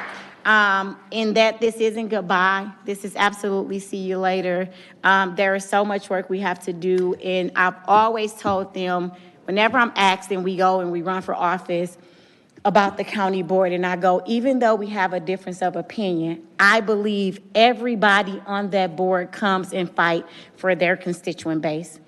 In that this isn't goodbye. This is absolutely see you later. There is so much work we have to do, and I've always told them, whenever I'm asked and we go and we run for office, about the county board, and I go, even though we have a difference of opinion, I believe everybody on that board comes and fight for their constituent base.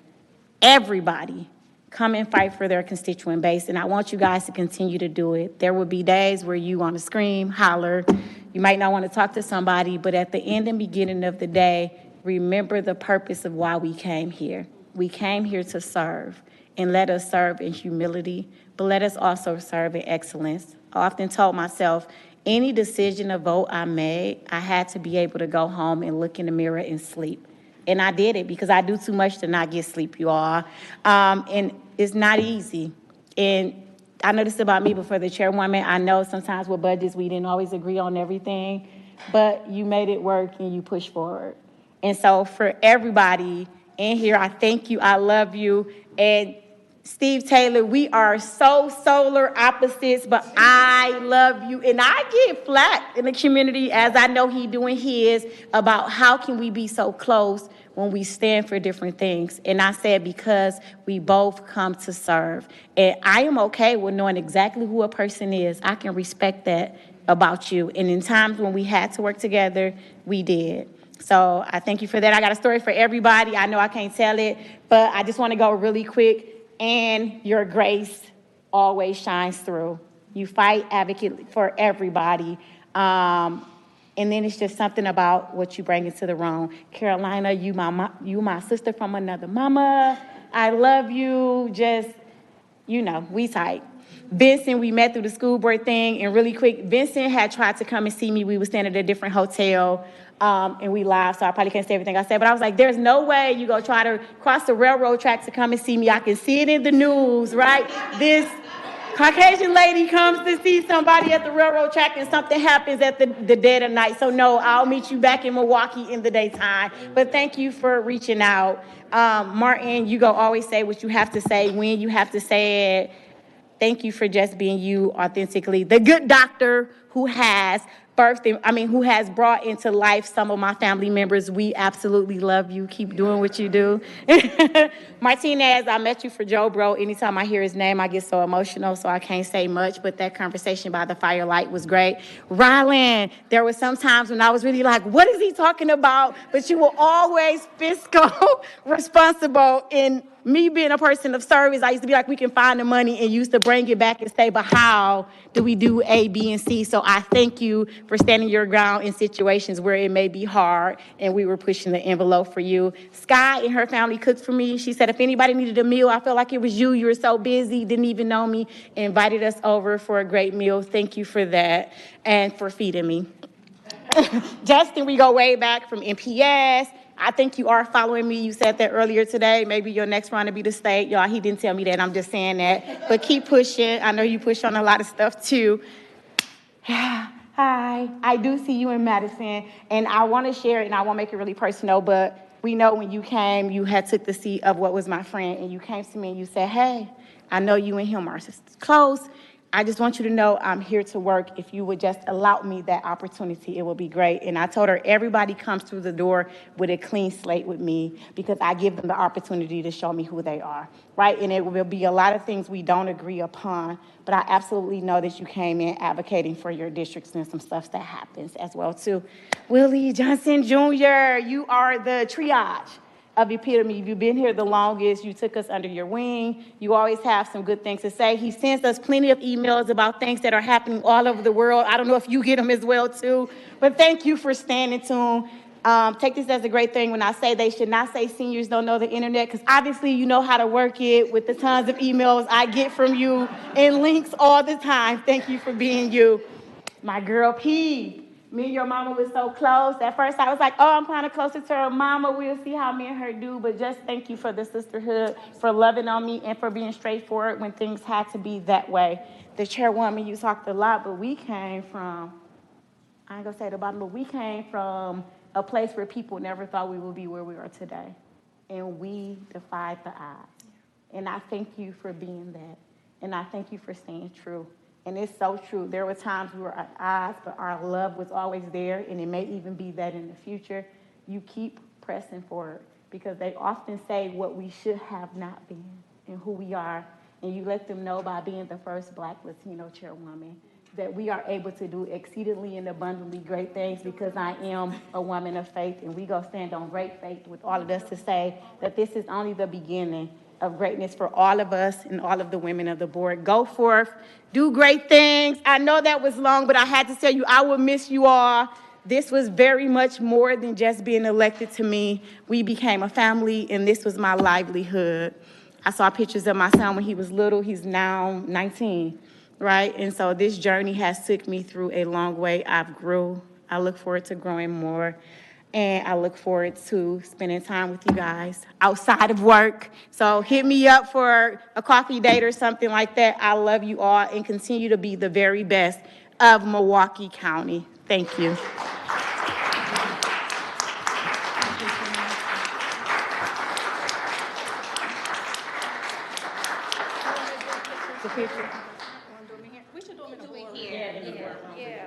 Everybody come and fight for their constituent base, and I want you guys to continue to do it. There will be days where you want to scream, holler, you might not want to talk to somebody, but at the end and beginning of the day, remember the purpose of why we came here. We came here to serve, and let us serve in humility, but let us also serve in excellence. I often told myself, any decision or vote I made, I had to be able to go home and look in the mirror and sleep. And I did it because I do too much to not get sleep, you all. And it's not easy. And I know this about me, but for the chairwoman, I know sometimes with budgets, we didn't always agree on everything, but you made it work and you pushed forward. And so for everybody in here, I thank you, I love you. And Steve Taylor, we are so solar opposites, but I love you. And I get flack in the community, as I know he doing his, about how can we be so close when we stand for different things. And I said, because we both come to serve. And I am okay with knowing exactly who a person is. I can respect that about you. And in times when we had to work together, we did. So I thank you for that. I got a story for everybody. I know I can't tell it, but I just want to go really quick. And your grace always shines through. You fight, advocate for everybody. And then it's just something about what you bring into the room. Carolina, you my sister from another mama. I love you. Just, you know, we tight. Vincent, we met through the school board thing, and really quick, Vincent had tried to come and see me. We were staying at a different hotel, and we laughed, so I probably can't say everything I said, but I was like, there's no way you go try to cross the railroad track to come and see me. I can see it in the news, right? This Caucasian lady comes to see somebody at the railroad track and something happens at the dead of night. So no, I'll meet you back in Milwaukee in the daytime. But thank you for reaching out. Martin, you go always say what you have to say when you have to say it. Thank you for just being you authentically. The good doctor who has who has brought into life some of my family members. We absolutely love you. Keep doing what you do. Martinez, I met you for Joe Bro. Anytime I hear his name, I get so emotional, so I can't say much, but that conversation by the firelight was great. Rylan, there were some times when I was really like, what is he talking about? But you were always fiscal responsible in me being a person of service, I used to be like, we can find the money and used to bring it back and say, but how do we do A, B, and C? So I thank you for standing your ground in situations where it may be hard and we were pushing the envelope for you. Sky and her family cooked for me. She said, if anybody needed a meal, I felt like it was you. You were so busy, didn't even know me, invited us over for a great meal. Thank you for that and for feeding me. Justin, we go way back from MPS. I think you are following me. You said that earlier today. Maybe your next run to be the state. Y'all, he didn't tell me that. I'm just saying that. But keep pushing. I know you push on a lot of stuff too. Hi, I do see you in Madison, and I want to share it, and I won't make it really personal, but we know when you came, you had took the seat of what was my friend, and you came to me and you said, hey, I know you and him are close. I just want you to know I'm here to work. If you would just allow me that opportunity, it would be great. And I told her everybody comes through the door with a clean slate with me because I give them the opportunity to show me who they are, right? And it will be a lot of things we don't agree upon, but I absolutely know that you came in advocating for your districts and some stuff that happens as well too. Willie Johnson Jr., you are the triage of epitome. You've been here the longest. You took us under your wing. You always have some good things to say. He sends us plenty of emails about things that are happening all over the world. I don't know if you get them as well too, but thank you for standing tuned. Take this as a great thing when I say they should not say seniors don't know the internet, because obviously you know how to work it with the tons of emails I get from you and links all the time. Thank you for being you. My girl P. Me and your mama was so close. At first I was like, oh, I'm kind of closer to her mama. We'll see how me and her do. But just thank you for the sisterhood, for loving on me, and for being straightforward when things had to be that way. The chairwoman, you talked a lot, but we came from, I ain't gonna say the bottom, but we came from a place where people never thought we would be where we are today. And we defied the odds. And I thank you for being that. And I thank you for staying true. And it's so true. There were times we were at odds, but our love was always there, and it may even be that in the future. You keep pressing forward because they often say what we should have not been and who we are. And you let them know by being the first Black Latino chairwoman that we are able to do exceedingly and abundantly great things because I am a woman of faith, and we go stand on great faith with all of us to say that this is only the beginning of greatness for all of us and all of the women of the board. Go forth, do great things. I know that was long, but I had to tell you, I will miss you all. This was very much more than just being elected to me. We became a family, and this was my livelihood. I saw pictures of my son when he was little. He's now 19, right? And so this journey has took me through a long way. I've grew. I look forward to growing more. And I look forward to spending time with you guys outside of work. So hit me up for a coffee date or something like that. I love you all and continue to be the very best of Milwaukee County. Thank you. The picture. We should do it here. Yeah.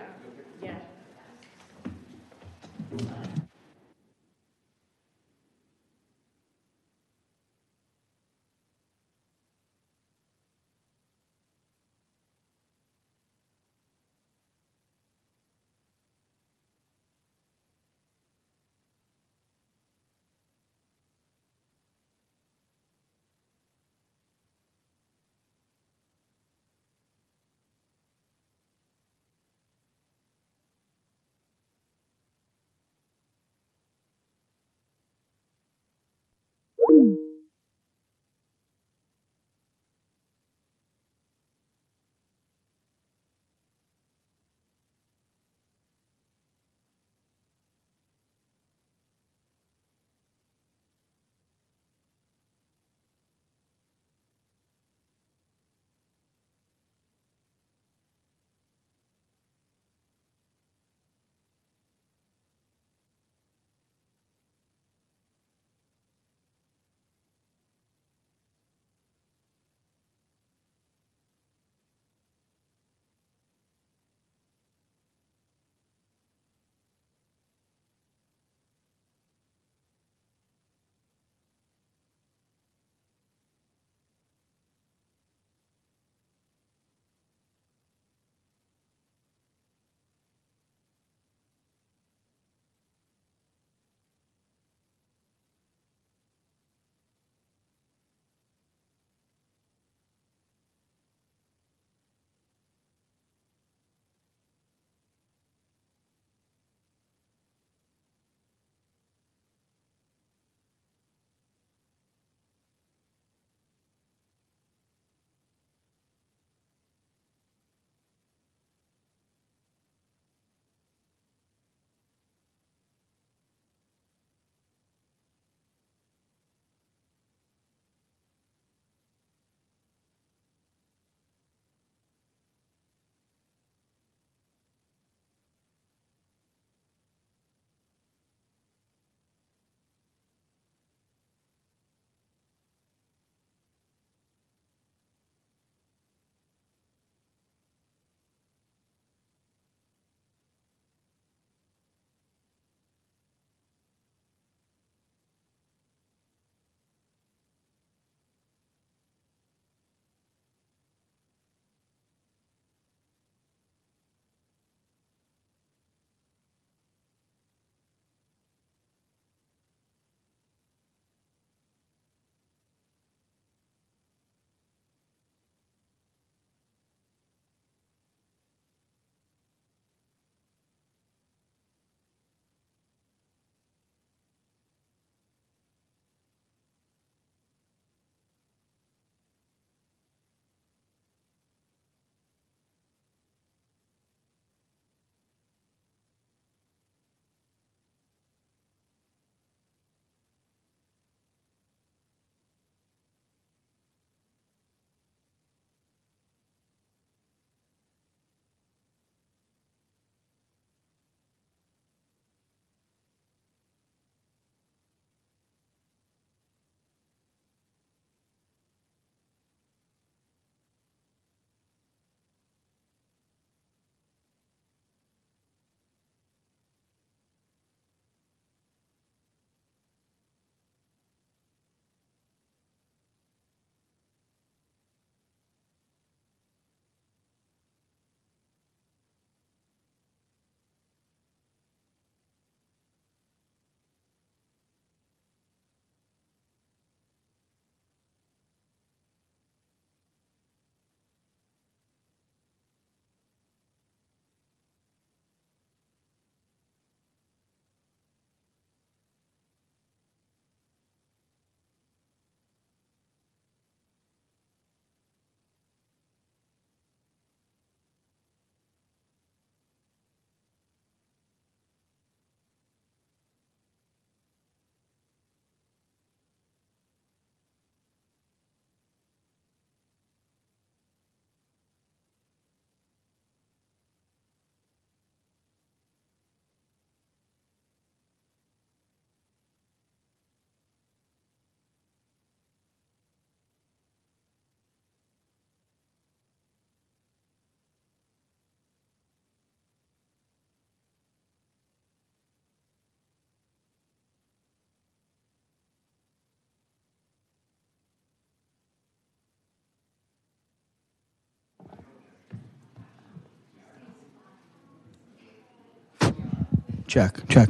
Check, check.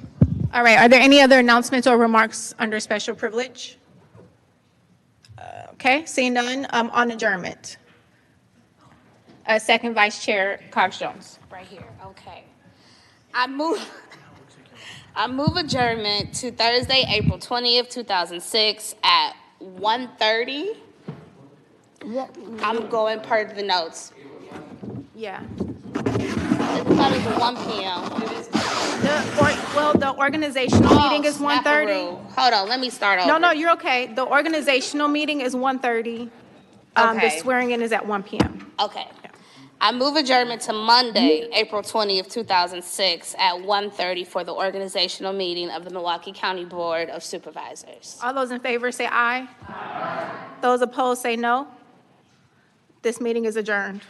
All right, are there any other announcements or remarks under special privilege? Okay, seeing none, on adjournment. Second Vice Chair Cox Jones. Right here, okay. I move adjournment to Thursday, April 20th, 2006 at 1:30. I'm going per the notes. Yeah. I thought it was 1 p.m. The organizational meeting is 1:30. Hold on, let me start over. No, you're okay. The organizational meeting is 1:30. The Okay. swearing in is at 1 p.m. Okay. I move adjournment to Monday, April 20th, 2006 at 1:30 for the organizational meeting of the Milwaukee County Board of Supervisors. All those in favor say aye. Those opposed say no. This meeting is adjourned.